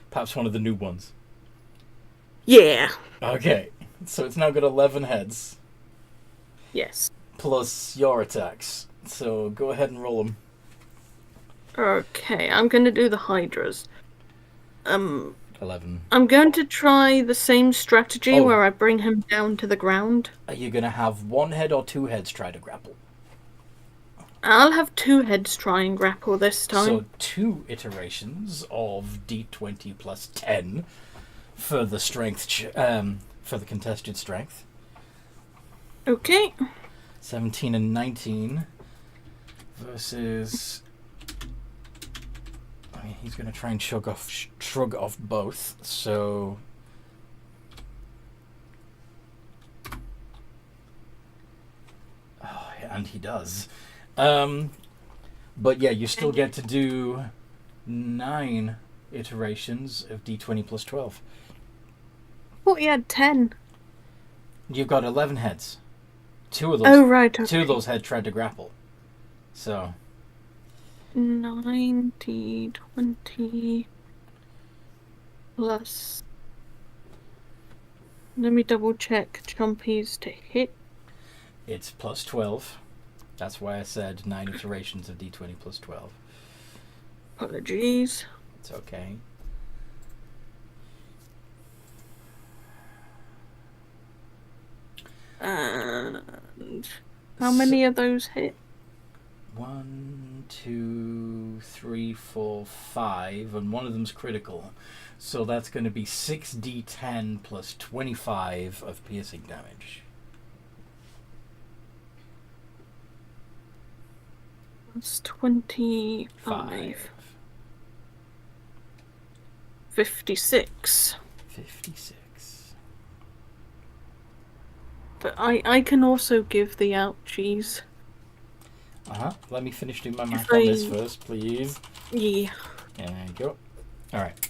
Speaker 1: Perhaps one of the new ones.
Speaker 2: Yeah.
Speaker 1: Okay, so it's now got 11 heads
Speaker 2: Yes.
Speaker 1: plus your attacks. So go ahead and roll them.
Speaker 2: Okay, I'm gonna do the Hydras.
Speaker 1: 11.
Speaker 2: I'm going to try the same strategy
Speaker 1: Oh.
Speaker 2: where I bring him down to the ground.
Speaker 1: Are you gonna have one head or two heads try to grapple?
Speaker 2: I'll have two heads try and grapple this time.
Speaker 1: So 2 iterations of D20 plus 10 for the strength, for the contested strength.
Speaker 2: Okay.
Speaker 1: 17 and 19 versus. I mean, he's going to try and shrug off both. So. Oh, yeah, and he does. But yeah, you still get to do 9 iterations of D20 plus 12.
Speaker 2: thought he had 10.
Speaker 1: You've got 11 heads. 2 of those.
Speaker 2: Oh, right. Okay.
Speaker 1: 2 of those heads tried to grapple. So.
Speaker 2: 90, 20 plus. Let me double check Chumpy's to hit.
Speaker 1: It's plus 12. That's why I said 9 iterations of D20 plus 12.
Speaker 2: Apologies.
Speaker 1: It's okay.
Speaker 2: And how many of those hit?
Speaker 1: 1, 2, 3, 4, 5, and one of them's critical. So that's going to be 6d10 plus 25 of piercing damage.
Speaker 2: That's 25.
Speaker 1: 5.
Speaker 2: 56.
Speaker 1: 56.
Speaker 2: But I can also give the ouchies.
Speaker 1: Let me finish doing my math
Speaker 2: If
Speaker 1: on this
Speaker 2: I-
Speaker 1: first, please.
Speaker 2: Yeah.
Speaker 1: There you go. Alright.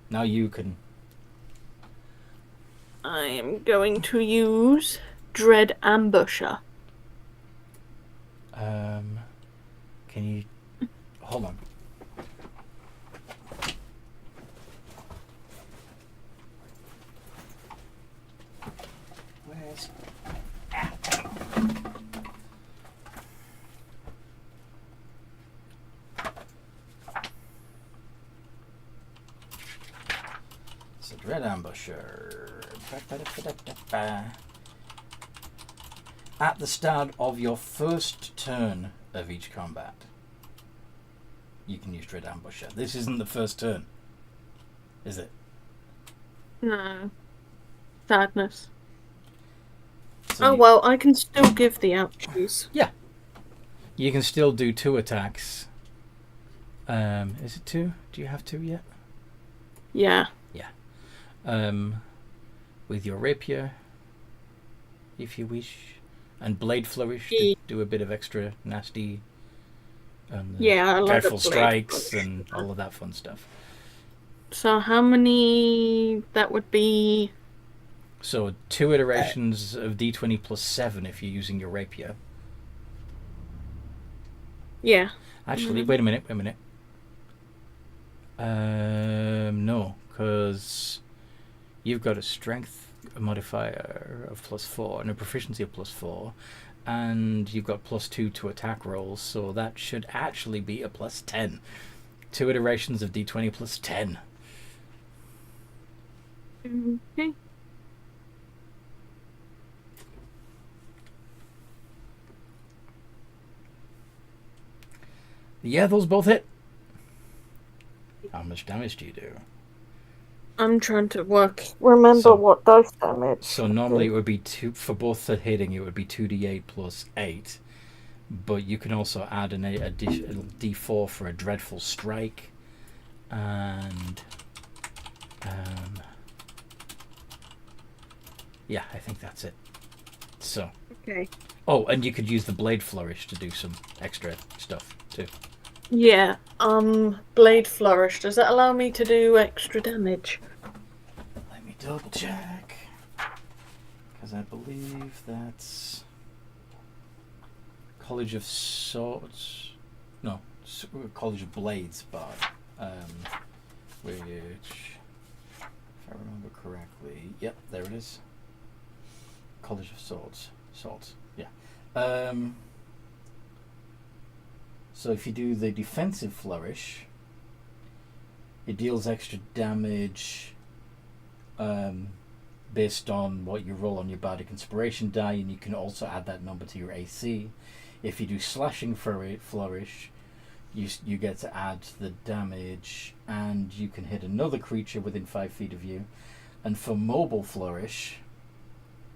Speaker 1: Now you can.
Speaker 2: I am going to use Dread Ambusher.
Speaker 1: Can you. Hold on. Where's. So, Dread Ambusher. At the start of your first turn of each combat, you can use Dread Ambusher. This isn't the first turn, is it?
Speaker 2: No. Sadness.
Speaker 1: So
Speaker 2: Oh well, I can still give the ouchies.
Speaker 1: you can still do 2 attacks. Is it 2? Do you have 2 yet?
Speaker 2: Yeah.
Speaker 1: With your rapier if you wish. And Blade Flourish to do a bit of extra nasty and
Speaker 2: Yeah, I like
Speaker 1: dreadful
Speaker 2: a Blade
Speaker 1: strikes
Speaker 2: Flourish.
Speaker 1: and all of that fun stuff.
Speaker 2: So how many? That would be.
Speaker 1: So 2 iterations of D20 plus 7 if you're using your rapier.
Speaker 2: Yeah.
Speaker 1: Actually, wait a minute. No, because you've got a strength modifier of +4 and a proficiency of +4, and you've got +2 to attack rolls, so that should actually be a +10. 2 iterations of D20 plus 10.
Speaker 2: Okay.
Speaker 1: Yeah, those both hit. How much damage do you do?
Speaker 2: I'm trying to remember what dice damage.
Speaker 1: So normally it would be 2 for both the hitting. It would be 2d8 plus 8, but you can also add an additional d4 for a dreadful strike, and yeah, I think that's it. So
Speaker 2: Okay.
Speaker 1: oh, and you could use the Blade Flourish to do some extra stuff too.
Speaker 2: Yeah. Blade Flourish. Does that allow me to do extra damage?
Speaker 1: Let me double check, because I believe that's College of Swords. No, College of Blades, but which, if I remember correctly, yep, there it is. College of Swords, yeah. So if you do the defensive flourish, it deals extra damage based on what you roll on your Bardic Inspiration die, and you can also add that number to your AC. If you do slashing flourish, you get to add the damage, and you can hit another creature within 5 feet of you. And for mobile flourish,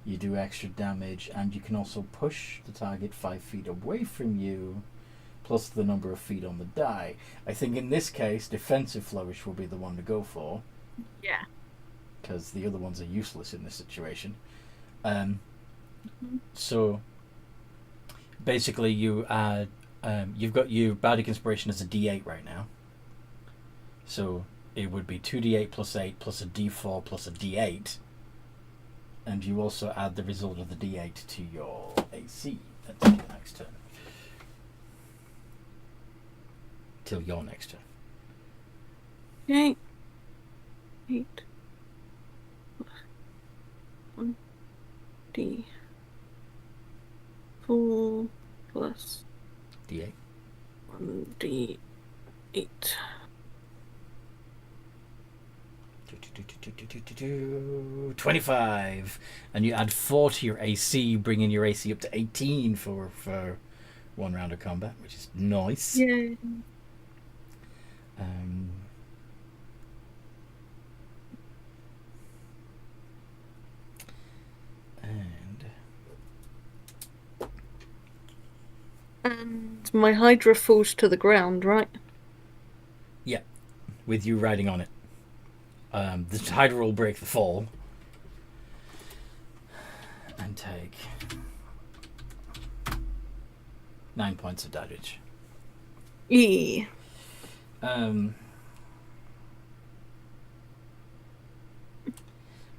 Speaker 1: you do extra damage, and you can also push the target 5 feet away from you, plus the number of feet on the die. I think in this case, defensive flourish will be the one to go for.
Speaker 2: Yeah.
Speaker 1: Because the other ones are useless in this situation. So basically, you add. You've got your Bardic Inspiration as a D8 right now. So it would be 2d8 plus 8 plus a d4 plus a d8. And you also add the result of the d8 to your AC until your next turn. Till your next turn.
Speaker 2: Okay. 8. 1d4 plus
Speaker 1: D8.
Speaker 2: 1d8.
Speaker 1: 25, and you add 4 to your AC, bringing your AC up to 18 for one round of combat, which is nice.
Speaker 2: Yeah. And my Hydra falls to the ground, right?
Speaker 1: Yeah, with you riding on it. The Hydra will break the fall and take 9 points of damage.
Speaker 2: Yeah.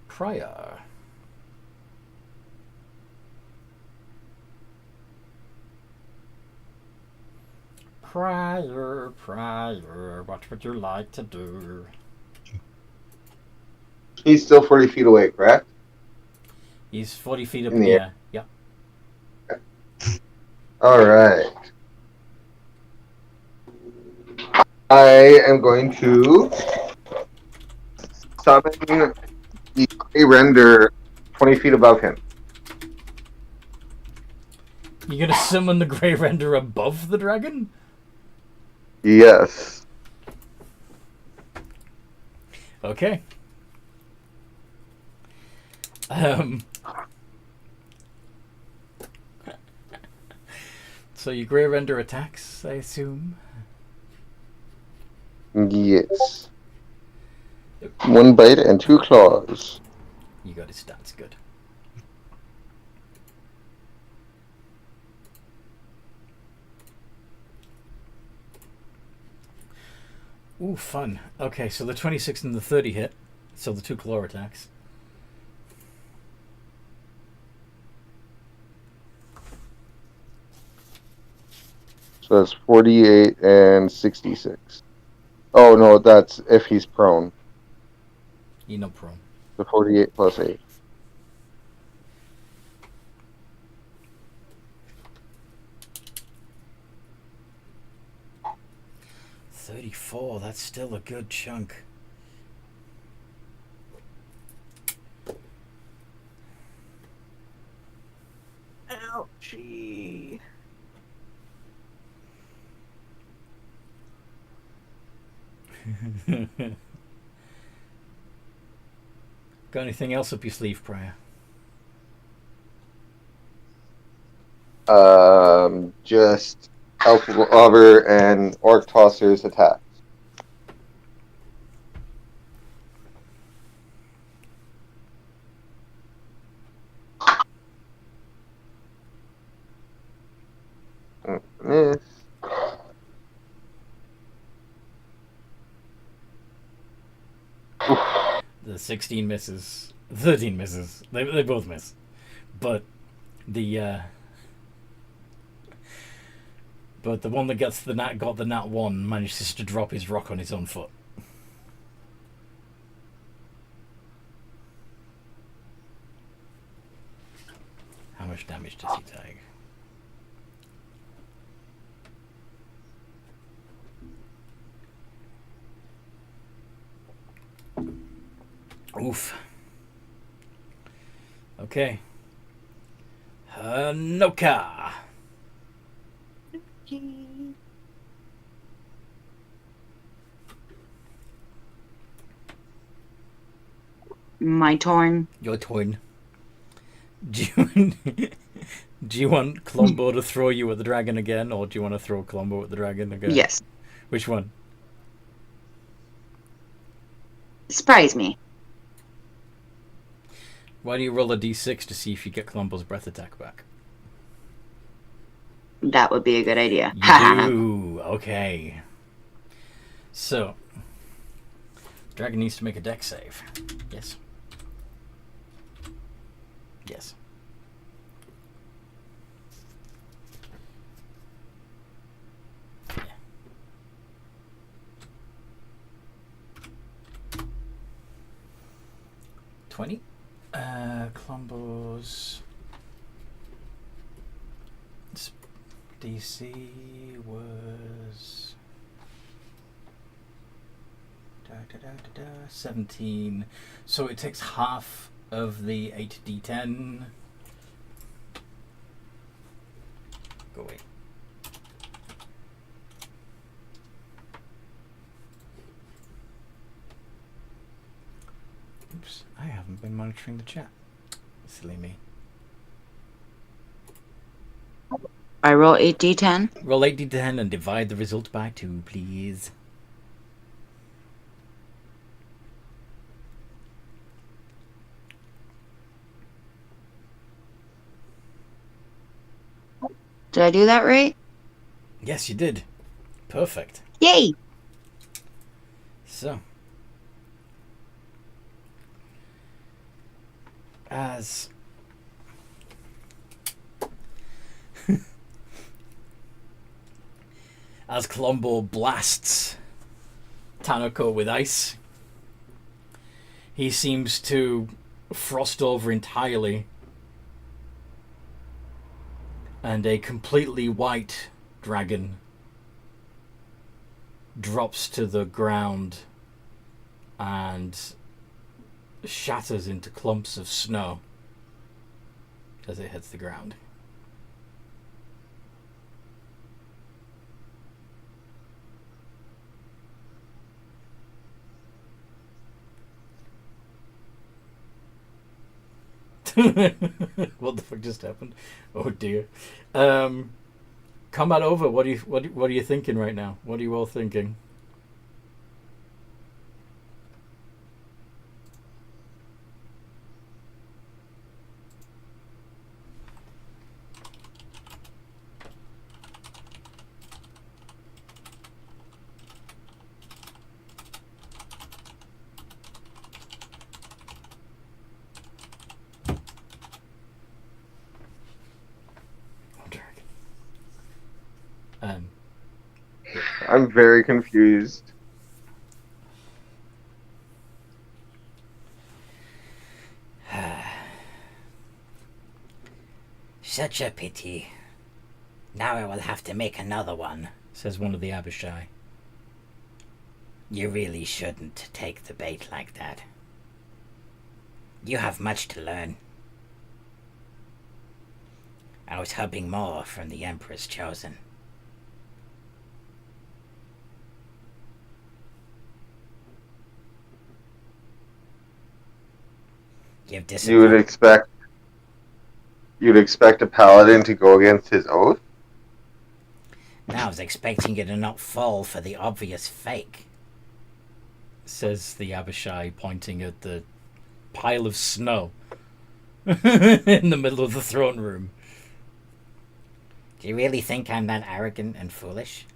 Speaker 1: Prior. Prior, what would you like to do?
Speaker 4: He's still 40 feet away, correct?
Speaker 1: He's 40 feet up
Speaker 4: In the
Speaker 1: air. Yeah.
Speaker 4: All right. I am going to summon the Grey Render 20 feet above him.
Speaker 1: You're gonna summon the Grey Render above the dragon?
Speaker 4: Yes.
Speaker 1: Okay. So your Grey Render attacks, I assume?
Speaker 4: Yes. 1 bite and 2 claws.
Speaker 1: You got his stats, good. Ooh, fun. Okay, so the 26 and the 30 hit. So the 2 claw attacks.
Speaker 4: So that's 48 and 66. Oh, no, that's if he's prone.
Speaker 1: You're not prone.
Speaker 4: So 48 plus 8.
Speaker 1: 34, that's still a good chunk.
Speaker 2: Ouchie.
Speaker 1: Got anything else up your sleeve, Prior?
Speaker 4: Just Alpha Lover and Orc Tosser's attacks. Miss.
Speaker 1: The 16 misses. 13 misses. They both miss. But the one that got the nat 1 manages to drop his rock on his own foot. How much damage does he take? Oof. Okay. Hanoka.
Speaker 5: My turn.
Speaker 1: Your turn. Do you want Columbo to throw you at the dragon again, or do you want to throw Columbo at the dragon again?
Speaker 5: Yes.
Speaker 1: Which one?
Speaker 5: Surprise me.
Speaker 1: Why do you roll a d6 to see if you get Columbo's breath attack back?
Speaker 5: That would be a good idea.
Speaker 1: You do. Okay. So, the dragon needs to make a dex save. Yes. Yes. Yeah. $20. Columbo's DC was 17. So it takes half of the 8d10. Go away. Oops, I haven't been monitoring the chat. Silly me.
Speaker 5: I roll 8d10.
Speaker 1: Roll 8d10 and divide the result by 2, please.
Speaker 5: Did I do that right?
Speaker 1: Yes, you did. Perfect.
Speaker 5: Yay!
Speaker 1: So, as as Columbo blasts Tanako with ice, he seems to frost over entirely, and a completely white dragon drops to the ground and shatters into clumps of snow as it hits the ground. What the fuck just happened? Oh dear. Combat over. What are you thinking right now? What are you all thinking?
Speaker 4: I'm very confused.
Speaker 1: Such a pity. Now I will have to make another one, says one of the Abishai. You really shouldn't take the bait like that. You have much to learn. I was hoping more from the Empress Chosen. You've disappointed.
Speaker 4: You'd expect a paladin to go against his oath?
Speaker 1: Now I was expecting you to not fall for the obvious fake, says the Abishai, pointing at the pile of snow in the middle of the throne room. Do you really think I'm that arrogant and foolish?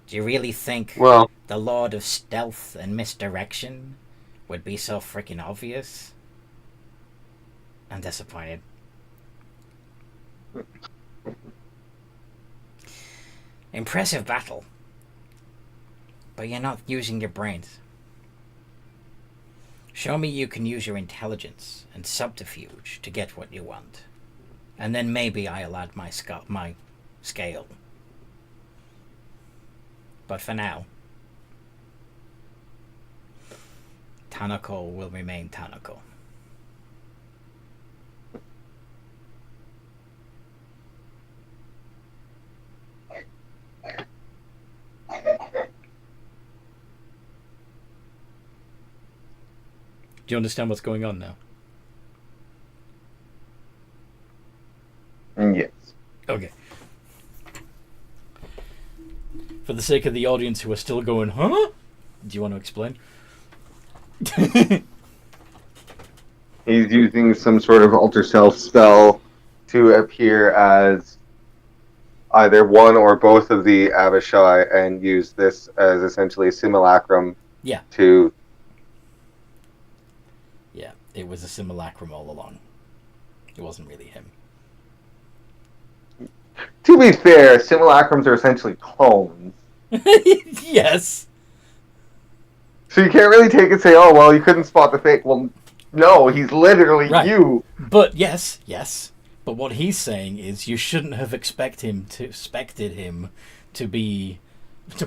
Speaker 1: Do you really think the Lord of Stealth and Misdirection would be so freaking obvious? I'm disappointed. Impressive battle. But you're not using your brains. Show me you can use your intelligence and subterfuge to get what you want. And then maybe I'll add my scale. But for now, Tanako will remain Tanako. Do you understand what's going on now?
Speaker 4: Yes.
Speaker 1: Okay. For the sake of the audience who are still going, huh? Do you want to explain?
Speaker 4: He's using some sort of alter self spell to appear as either one or both of the Abishai and use this as essentially a simulacrum to...
Speaker 1: Yeah, it was a simulacrum all along. It wasn't really him.
Speaker 4: To be fair, simulacrums are essentially clones.
Speaker 1: Yes.
Speaker 4: So you can't really take it and say, oh, well, you couldn't spot the fake. Well, no, he's literally you.
Speaker 1: But yes. But what he's saying is you shouldn't have expected him to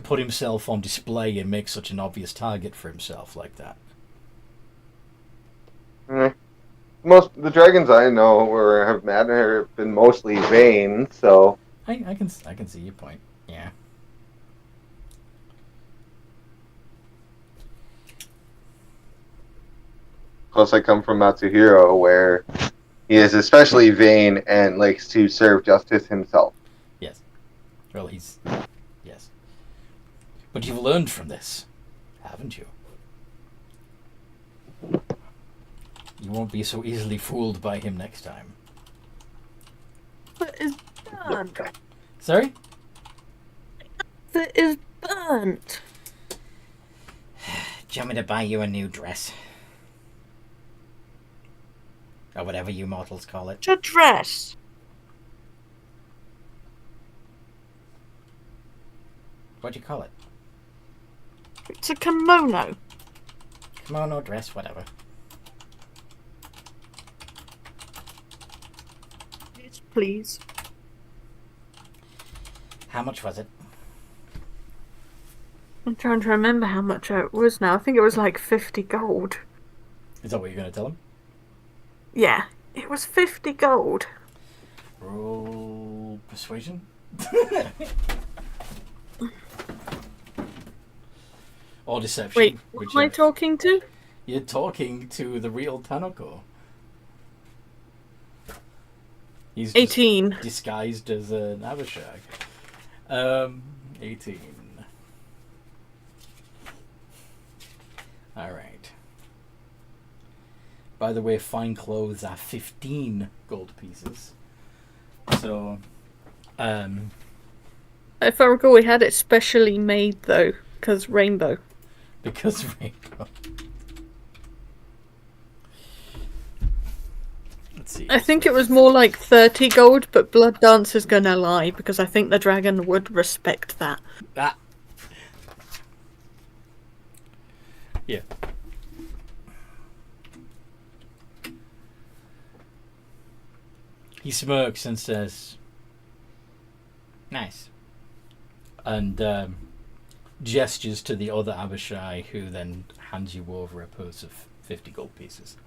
Speaker 1: put himself on display and make such an obvious target for himself like that.
Speaker 4: Most the dragons I know or have met have been mostly vain, so
Speaker 1: I can see your point. Yeah.
Speaker 4: Plus, I come from Matsuhiro, where he is especially vain and likes to serve justice himself.
Speaker 1: Yes. Well, yes. But you've learned from this, haven't you? You won't be so easily fooled by him next time.
Speaker 2: That is burnt.
Speaker 1: Sorry?
Speaker 2: That is burnt.
Speaker 1: Do you want me to buy you a new dress? Or whatever you mortals call it.
Speaker 2: It's a dress.
Speaker 1: What do you call it?
Speaker 2: It's a kimono.
Speaker 1: Kimono, dress, whatever.
Speaker 2: Yes, please.
Speaker 1: How much was it?
Speaker 2: I'm trying to remember how much it was now. I think it was like 50 gold.
Speaker 1: Is that what you're going to tell him?
Speaker 2: Yeah, it was 50 gold.
Speaker 1: Roll persuasion? Or deception.
Speaker 2: Wait, what am I talking to?
Speaker 1: You're talking to the real Tanako. He's
Speaker 2: 18.
Speaker 1: Disguised as an Abishag. 18. Alright. By the way, fine clothes are 15 gold pieces. So,
Speaker 2: If I recall, we had it specially made, though, because rainbow.
Speaker 1: Because rainbow. see.
Speaker 2: I think it was more like 30 gold, but Blood Dancer's gonna lie, because I think the dragon would respect that.
Speaker 1: Ah. Yeah. He smirks and says, "Nice," and gestures to the other Abishai, who then hands you over a purse of 50 gold pieces.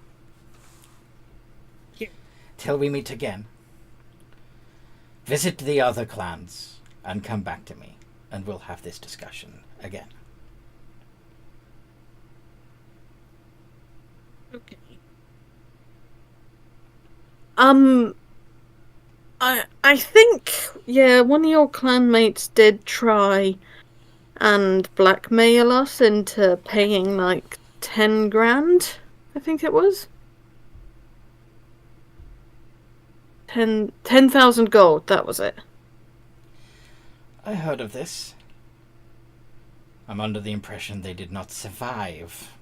Speaker 2: Here.
Speaker 1: Till we meet again, visit the other clans and come back to me, and we'll have this discussion again.
Speaker 2: Okay. I think, yeah, one of your clanmates did try and blackmail us into paying like 10 grand, I think it was. 10,000 gold, that was it.
Speaker 1: I heard of this. I'm under the impression they did not survive.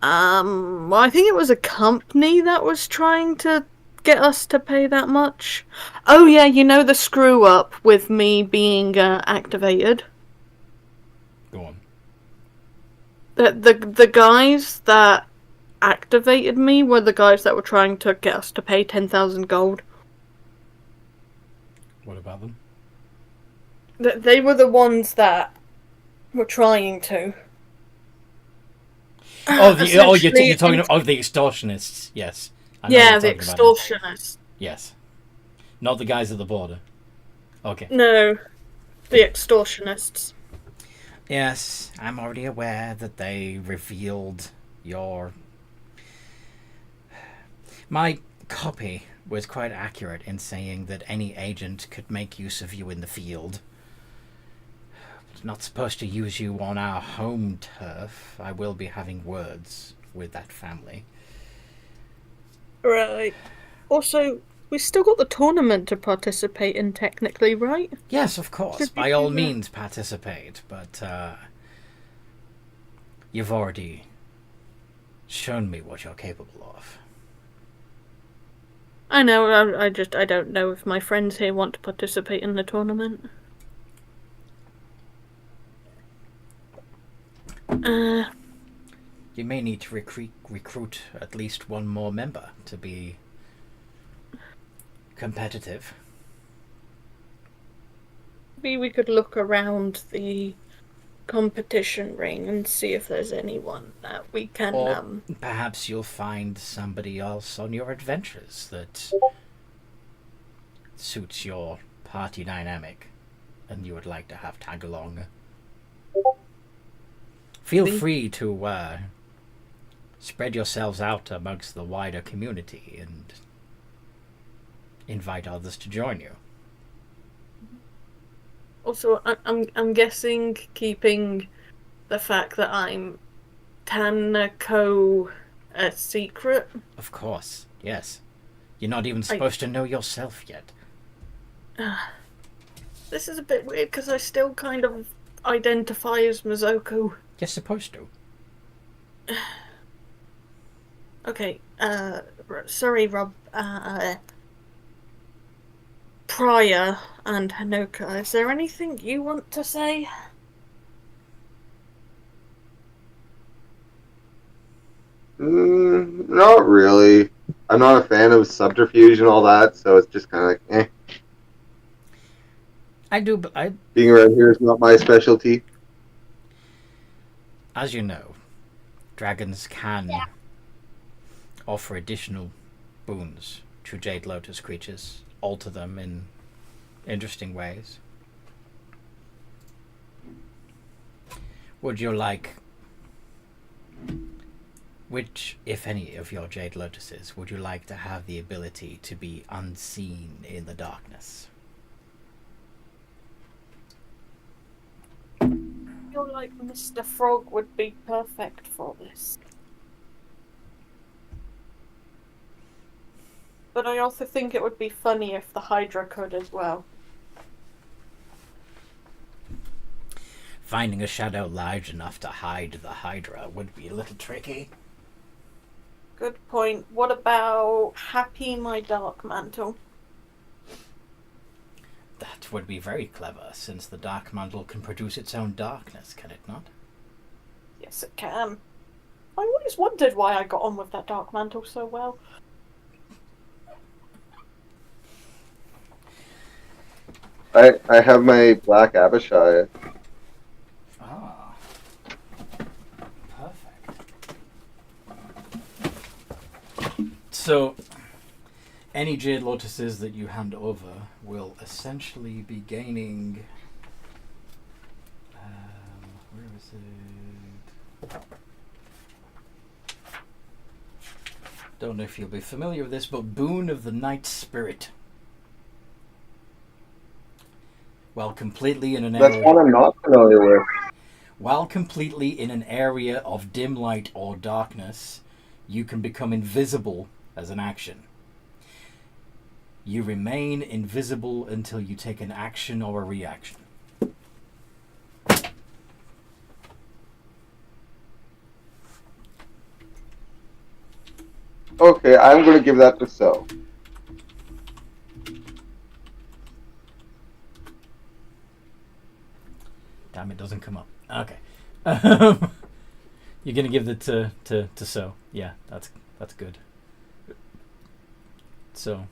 Speaker 2: Well, I think it was a company that was trying to get us to pay that much. Oh yeah, you know the screw up with me being activated.
Speaker 1: Go on.
Speaker 2: The guys that activated me were the guys that were trying to get us to pay 10,000 gold.
Speaker 1: What about them?
Speaker 2: They were the ones that were trying to.
Speaker 1: You're
Speaker 2: Essentially,
Speaker 1: talking of the extortionists. Yes. I know
Speaker 2: yeah,
Speaker 1: what
Speaker 2: the
Speaker 1: you're talking about now.
Speaker 2: extortionists.
Speaker 1: Yes. Not the guys at the border. Okay.
Speaker 2: No, the extortionists.
Speaker 1: Yes, I'm already aware that they revealed your... My copy was quite accurate in saying that any agent could make use of you in the field. But not supposed to use you on our home turf. I will be having words with that family.
Speaker 2: Right. Also, we still got the tournament to participate in, technically, right?
Speaker 1: Yes, of course.
Speaker 2: Should we
Speaker 1: By all
Speaker 2: do that?
Speaker 1: means, participate. But you've already shown me what you're capable of.
Speaker 2: I know, I don't know if my friends here want to participate in the tournament.
Speaker 1: You may need to recruit at least one more member to be competitive.
Speaker 2: Maybe we could look around the competition ring and see if there's anyone that we can,
Speaker 1: Or perhaps you'll find somebody else on your adventures that suits your party dynamic and you would like to have tag along. Feel free to spread yourselves out amongst the wider community and invite others to join you.
Speaker 2: Also, I'm guessing keeping the fact that I'm Tanako a secret.
Speaker 1: Of course, yes. You're not even supposed to know yourself yet.
Speaker 2: This is a bit weird because I still kind of identify as Mizoku.
Speaker 1: You're supposed to.
Speaker 2: Okay, sorry, Rob. Prior and Hanoka, is there anything you want to say?
Speaker 4: Not really. I'm not a fan of subterfuge and all that, so it's just kind of like, Being around here is not my specialty.
Speaker 1: As you know, dragons can offer additional boons to Jade Lotus creatures, alter them in interesting ways. Would you like... Which, if any, of your Jade Lotuses would you like to have the ability to be unseen in the darkness?
Speaker 2: I feel like Mr. Frog would be perfect for this. But I also think it would be funny if the Hydra could as well.
Speaker 1: Finding a shadow large enough to hide the Hydra would be a little tricky.
Speaker 2: Good point. What about Happy My Dark Mantle?
Speaker 1: That would be very clever, since the dark mantle can produce its own darkness, can it not?
Speaker 2: Yes, it can. I always wondered why I got on with that Dark Mantle so well.
Speaker 4: I have my Black Abishai.
Speaker 1: Ah. Perfect. So, any Jade Lotuses that you hand over will essentially be gaining... where is it? Don't know if you'll be familiar with this, but Boon of the Night Spirit. While completely in an
Speaker 4: That's
Speaker 1: area...
Speaker 4: one I'm not familiar with.
Speaker 1: While completely in an area of dim light or darkness, you can become invisible as an action. You remain invisible until you take an action or a reaction.
Speaker 4: Okay, I'm going to give that to So.
Speaker 1: Damn, it doesn't come up. Okay. You're gonna give it to So. Yeah, that's good. So.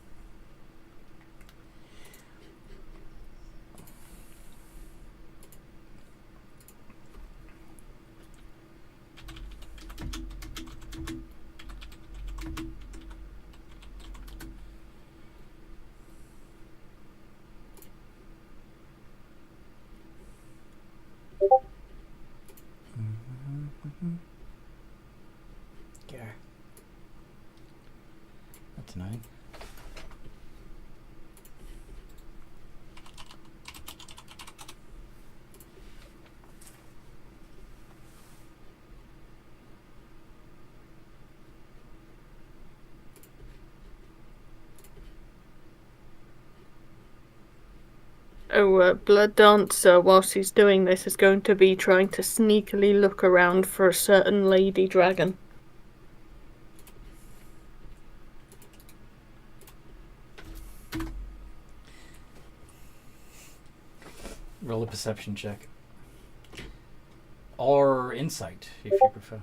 Speaker 1: There. That's 9.
Speaker 2: Blood Dancer, whilst he's doing this, is going to be trying to sneakily look around for a certain lady dragon.
Speaker 1: Roll a perception check. Or insight, if you prefer.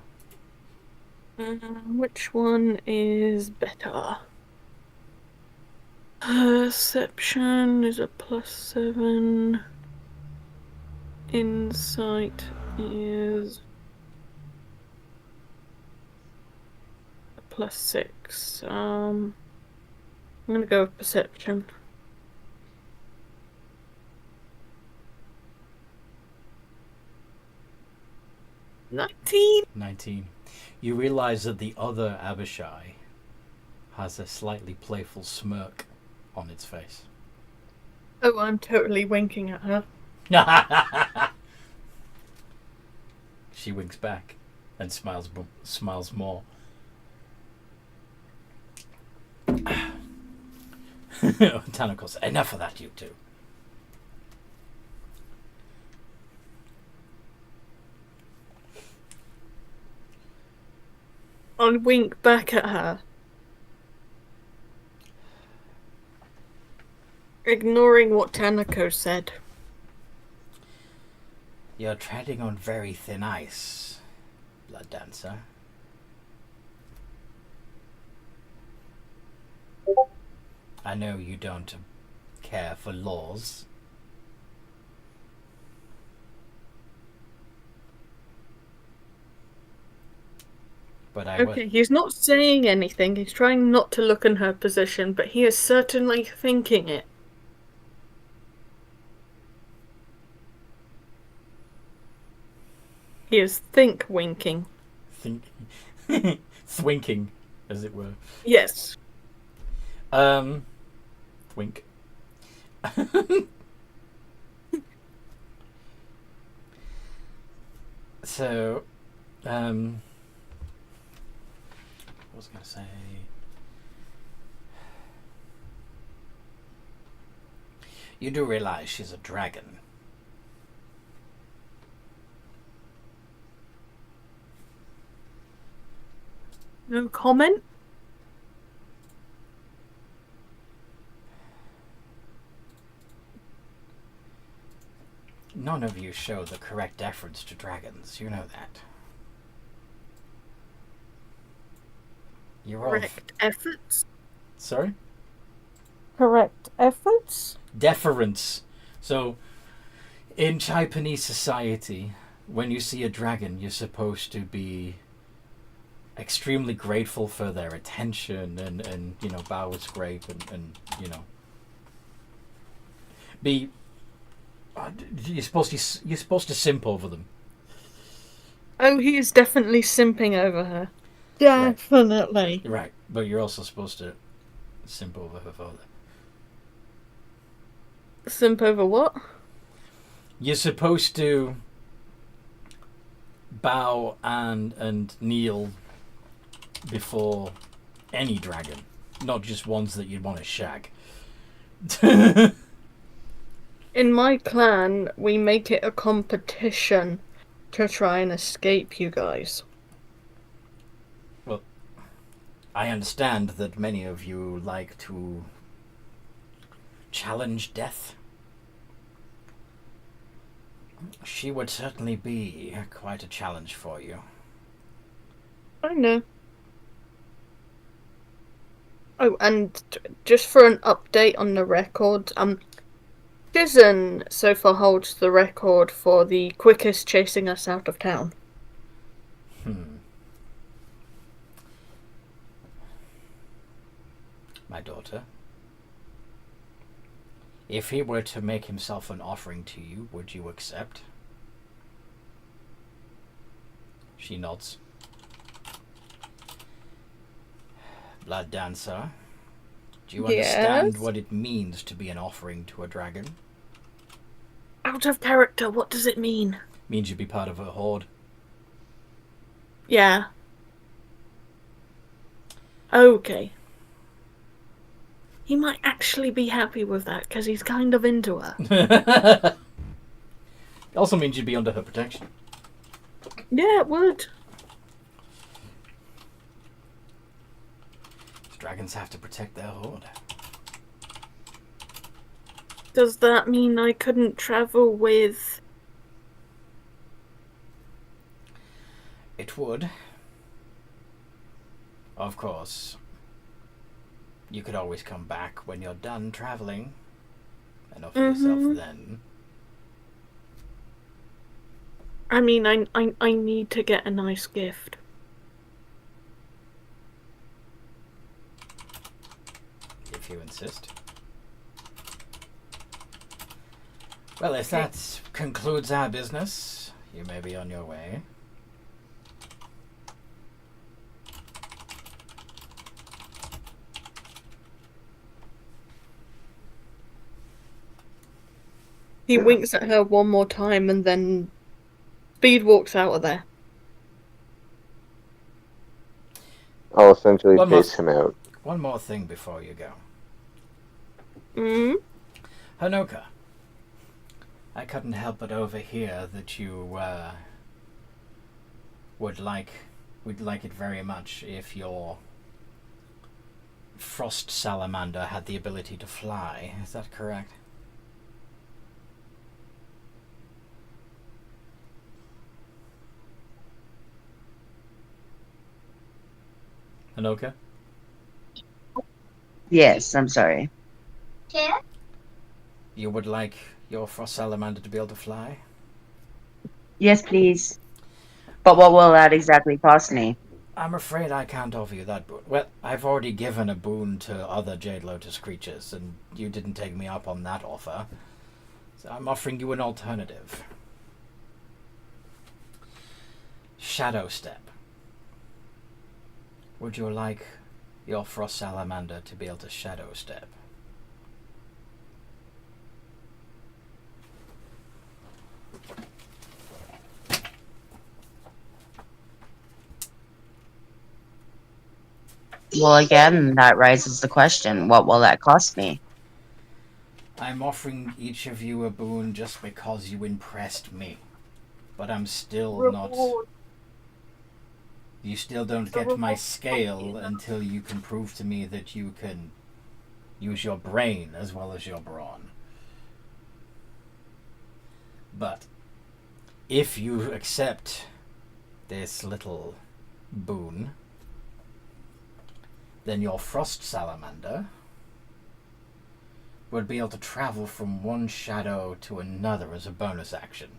Speaker 2: Which one is better? Perception is a +7. Insight is a +6. I'm gonna go with perception. 19.
Speaker 1: 19. You realize that the other Abishai has a slightly playful smirk on its face.
Speaker 2: Oh, I'm totally winking at her.
Speaker 1: She winks back and smiles more. Tanako says, enough of that, you two.
Speaker 2: I'll wink back at her. Ignoring what Tanako said.
Speaker 1: You're treading on very thin ice, Blood Dancer. I know you don't care for laws. But
Speaker 2: Okay, he's not saying anything. He's trying not to look in her position, but he is certainly thinking it. He is winking.
Speaker 1: Thwinking, as it were.
Speaker 2: Yes.
Speaker 1: Wink. So, what was I going to say? You do realize she's a dragon.
Speaker 2: No comment?
Speaker 1: None of you show the correct deference to dragons. You know that. You're all...
Speaker 2: Correct efforts?
Speaker 1: Sorry?
Speaker 2: Correct efforts?
Speaker 1: Deference. So, in Japanese society, when you see a dragon, you're supposed to be extremely grateful for their attention and you know, bow with scrape and you know, be... You're supposed to simp over them.
Speaker 2: Oh, he is definitely simping over her. Definitely.
Speaker 1: Right, but you're also supposed to simp over her father.
Speaker 2: Simp over what?
Speaker 1: You're supposed to bow and kneel before any dragon, not just ones that you'd want to shag.
Speaker 2: In my clan, we make it a competition to try and escape you guys.
Speaker 1: Well, I understand that many of you like to challenge death. She would certainly be quite a challenge for you.
Speaker 2: I know. Oh, and just for an update on the record, Shizen so far holds the record for the quickest chasing us out of town.
Speaker 1: My daughter, if he were to make himself an offering to you, would you accept? She nods. Blood Dancer, do you understand
Speaker 2: Yes?
Speaker 1: what it means to be an offering to a dragon?
Speaker 2: Out of character, what does it mean?
Speaker 1: Means you'd be part of a horde.
Speaker 2: Yeah. Okay. He might actually be happy with that, because he's kind of into her.
Speaker 1: It also means you'd be under her protection.
Speaker 2: Yeah, it would.
Speaker 1: Dragons have to protect their horde.
Speaker 2: Does that mean I couldn't travel with...
Speaker 1: It would. Of course. You could always come back when you're done traveling and offer yourself then.
Speaker 2: I mean, I need to get a nice gift.
Speaker 1: If you insist. Well, if that concludes our business, you may be on your way.
Speaker 2: He winks at her one more time and then speed walks out of there.
Speaker 4: I'll essentially
Speaker 1: One more-
Speaker 4: face him out.
Speaker 1: One more thing before you go.
Speaker 2: Mm?
Speaker 1: Hanoka, I couldn't help but overhear that you would like it very much if your frost salamander had the ability to fly. Is that correct? Hanoka?
Speaker 3: Yes, I'm sorry.
Speaker 1: You would like your frost salamander to be able to fly?
Speaker 3: Yes, please. But what will that exactly cost me?
Speaker 1: I'm afraid I can't offer you that boon. Well, I've already given a boon to other Jade Lotus creatures, and you didn't take me up on that offer. So I'm offering you an alternative. Shadow Step. Would you like your frost salamander to be able to shadow step?
Speaker 3: Well, again, that raises the question, what will that cost me?
Speaker 1: I'm offering each of you a boon just because you impressed me. But I'm still not... You still don't get my scale until you can prove to me that you can use your brain as well as your brawn. But if you accept this little boon, then your frost salamander would be able to travel from one shadow to another as a bonus action,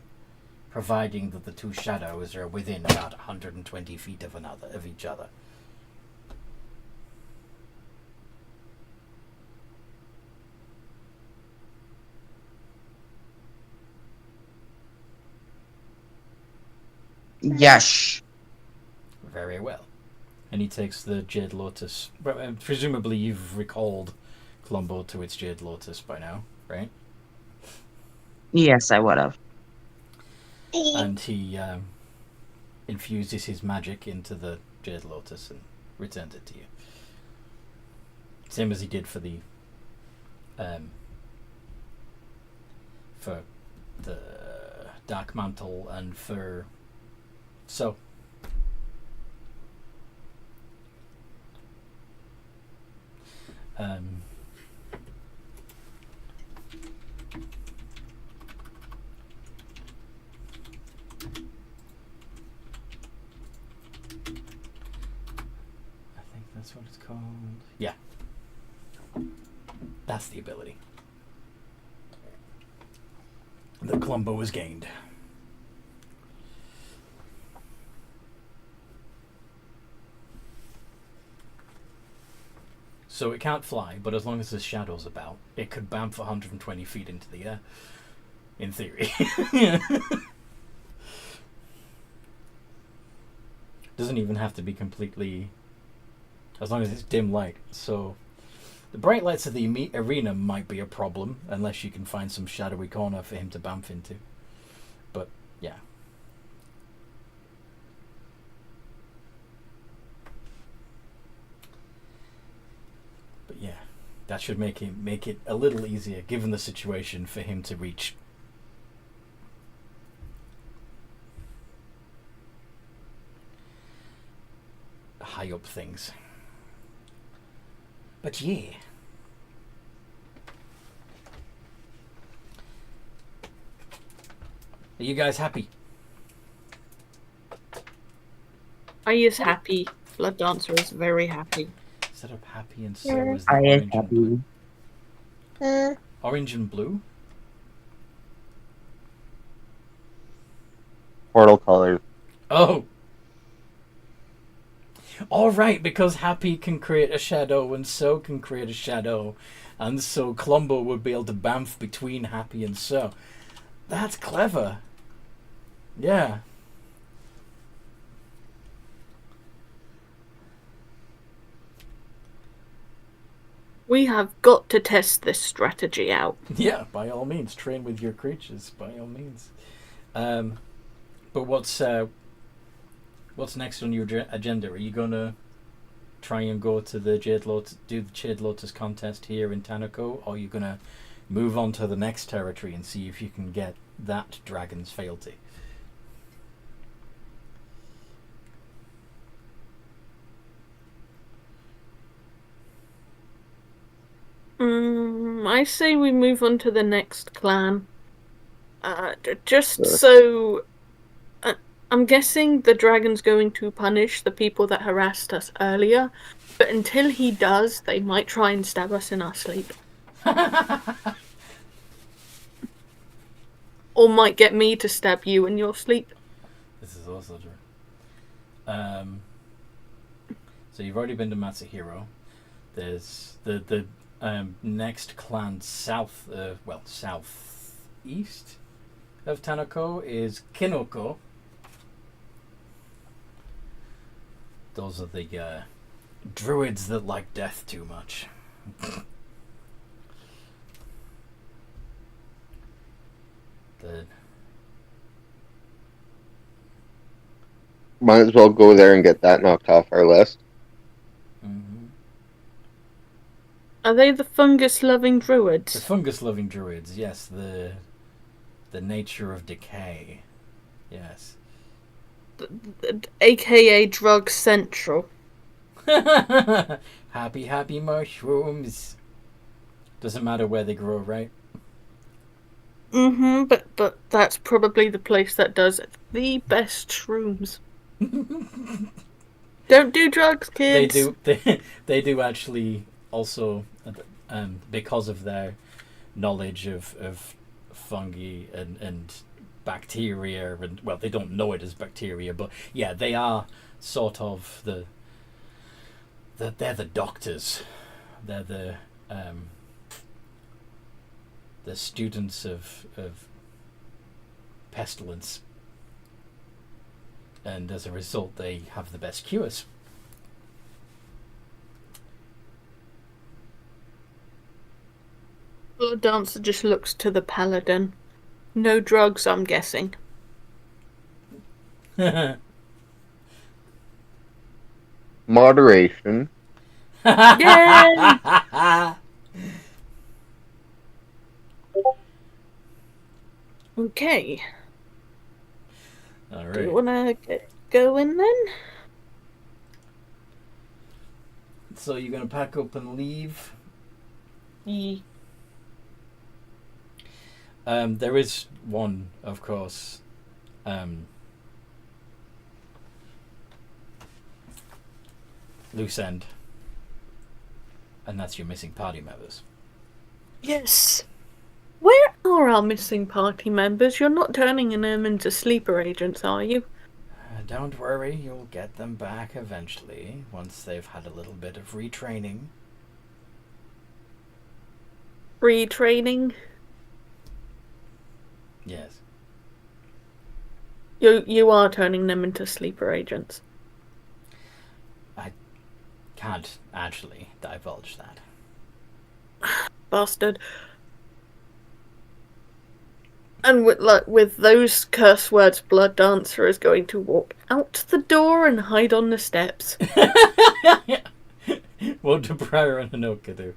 Speaker 1: providing that the two shadows are within about 120 feet of each other.
Speaker 3: Yes.
Speaker 1: Very well. And he takes the Jade Lotus. Presumably you've recalled Columbo to its Jade Lotus by now, right?
Speaker 3: Yes, I would have.
Speaker 1: And he infuses his magic into the Jade Lotus and returns it to you. Same as he did for the Dark Mantle and for so. That's what it's called. Yeah. That's the ability that Columbo was gained. So it can't fly, but as long as there's shadows about, it could bounce 120 feet into the air. In theory. Doesn't even have to be completely... as long as it's dim light. So the bright lights of the arena might be a problem, unless you can find some shadowy corner for him to bump into. But, yeah. But yeah, that should make it a little easier, given the situation, for him to reach high up things. But yeah. Are you guys happy?
Speaker 2: I is happy. Blood Dancer is very happy.
Speaker 1: Set up happy and so is the
Speaker 3: I is
Speaker 1: orange and
Speaker 3: happy.
Speaker 1: blue. Orange and blue?
Speaker 4: Portal colors.
Speaker 1: Oh! Alright, because happy can create a shadow and so can create a shadow. And so Columbo would be able to bamf between happy and so. That's clever. Yeah.
Speaker 2: We have got to test this strategy out.
Speaker 1: Yeah, by all means. Train with your creatures, by all means. But what's next on your agenda? Are you going to try and go to the Jade Lotus, do the Jade Lotus contest here in Tanako, or are you going to move on to the next territory and see if you can get that dragon's fealty?
Speaker 2: I say we move on to the next clan. Just so... I'm guessing the dragon's going to punish the people that harassed us earlier, but until he does, they might try and stab us in our sleep. Or might get me to stab you in your sleep.
Speaker 1: This is also true. So you've already been to Matsuhiro. There's the next clan southeast of Tanako is Kinoko. Those are the druids that like death too much.
Speaker 4: Might as well go there and get that knocked off our list.
Speaker 1: Mm-hmm.
Speaker 2: Are they the fungus-loving
Speaker 1: The
Speaker 2: druids?
Speaker 1: fungus-loving druids, yes. The nature of decay, yes.
Speaker 2: aka Drug Central.
Speaker 1: Happy mushrooms. Doesn't matter where they grow, right?
Speaker 2: But that's probably the place that does the best shrooms. Don't do drugs, kids.
Speaker 1: They do actually also, because of their knowledge of fungi and bacteria, and well, they don't know it as bacteria, but yeah, they are sort of they're the doctors. They're the students of pestilence, and as a result, they have the best cures.
Speaker 2: The dancer just looks to the paladin. No drugs, I'm guessing.
Speaker 4: Moderation.
Speaker 2: Yay! Okay.
Speaker 1: All
Speaker 2: Do you
Speaker 1: right.
Speaker 2: want to get going then?
Speaker 1: So you're gonna pack up and leave. There is one, of course. Loose end, and that's your missing party members.
Speaker 2: Yes. Where are our missing party members? You're not turning them into sleeper agents, are you?
Speaker 1: Don't worry, you'll get them back eventually, once they've had a little bit of retraining.
Speaker 2: Retraining?
Speaker 1: Yes.
Speaker 2: You are turning them into sleeper agents.
Speaker 1: I can't actually divulge that.
Speaker 2: Bastard. And with those curse words, Blood Dancer is going to walk out the door and hide on the steps.
Speaker 1: What do Briar and Hanoka do?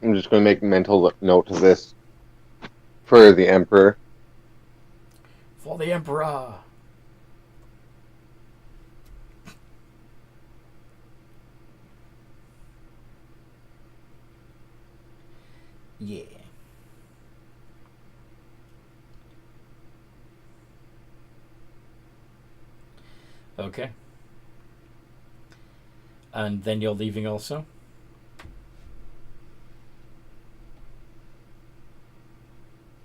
Speaker 4: I'm just going to make mental note of this for the Emperor.
Speaker 1: For the Emperor! Yeah. Okay. And then you're leaving also?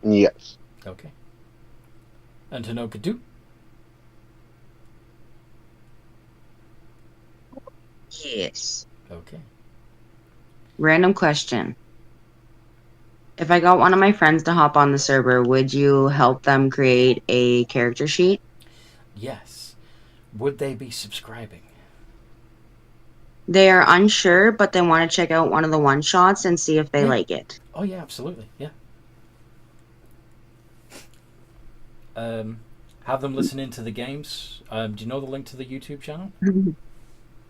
Speaker 4: Yes.
Speaker 1: Okay. And Hanoka do?
Speaker 5: Yes.
Speaker 1: Okay.
Speaker 5: Random question. If I got one of my friends to hop on the server, would you help them create a character sheet?
Speaker 1: Yes. Would they be subscribing?
Speaker 5: They are unsure, but they want to check out one of the one-shots and see if they
Speaker 1: Yeah.
Speaker 5: like it.
Speaker 1: Oh yeah, absolutely. Yeah. Have them listen into the games. Do you know the link to the YouTube channel?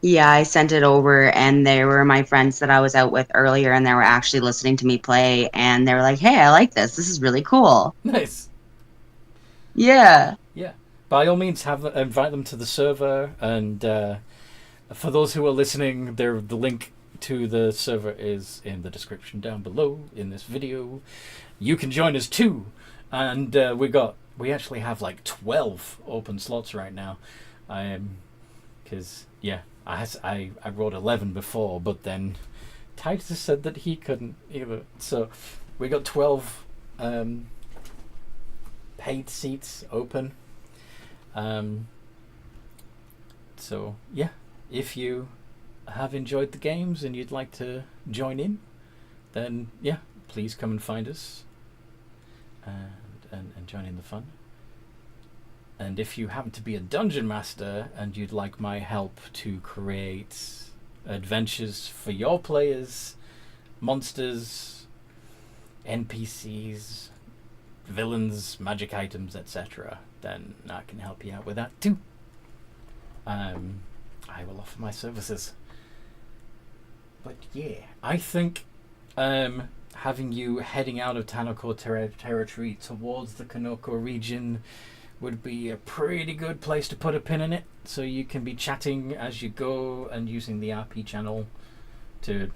Speaker 5: Yeah, I sent it over, and they were my friends that I was out with earlier, and they were actually listening to me play, and they were like, hey, I like this. This is really cool.
Speaker 1: Nice.
Speaker 5: Yeah.
Speaker 1: Yeah. By all means, invite them to the server, and for those who are listening, the link to the server is in the description down below in this video. You can join us too, and we actually have like 12 open slots right now, because yeah, I wrote 11 before, but then Titus said that he couldn't either, so we got 12 paid seats open. So yeah, if you have enjoyed the games and you'd like to join in, then yeah, please come and find us and join in the fun. And if you happen to be a dungeon master and you'd like my help to create adventures for your players, monsters, NPCs, villains, magic items, etc., then I can help you out with that too. I will offer my services. But yeah, I think having you heading out of Tanako territory towards the Kanoko region would be a pretty good place to put a pin in it, so you can be chatting as you go and using the RP channel to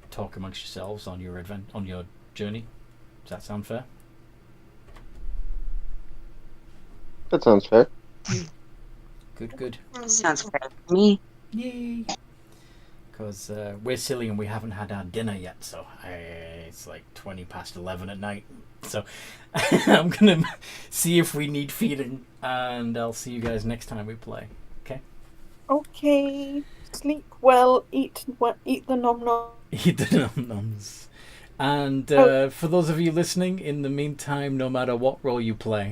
Speaker 1: talk amongst yourselves on your journey. Does that sound fair?
Speaker 4: That sounds fair.
Speaker 1: Good.
Speaker 5: Sounds fair to me.
Speaker 1: Yay! Because we're silly and we haven't had our dinner yet, so it's like 20 past 11 at night. So I'm going to see if we need feeding, and I'll see you guys next time we play. Okay?
Speaker 2: Okay. Sleep well, eat the nom nom.
Speaker 1: Eat the num-nums. And for those of you listening, in the meantime, no matter what role you play,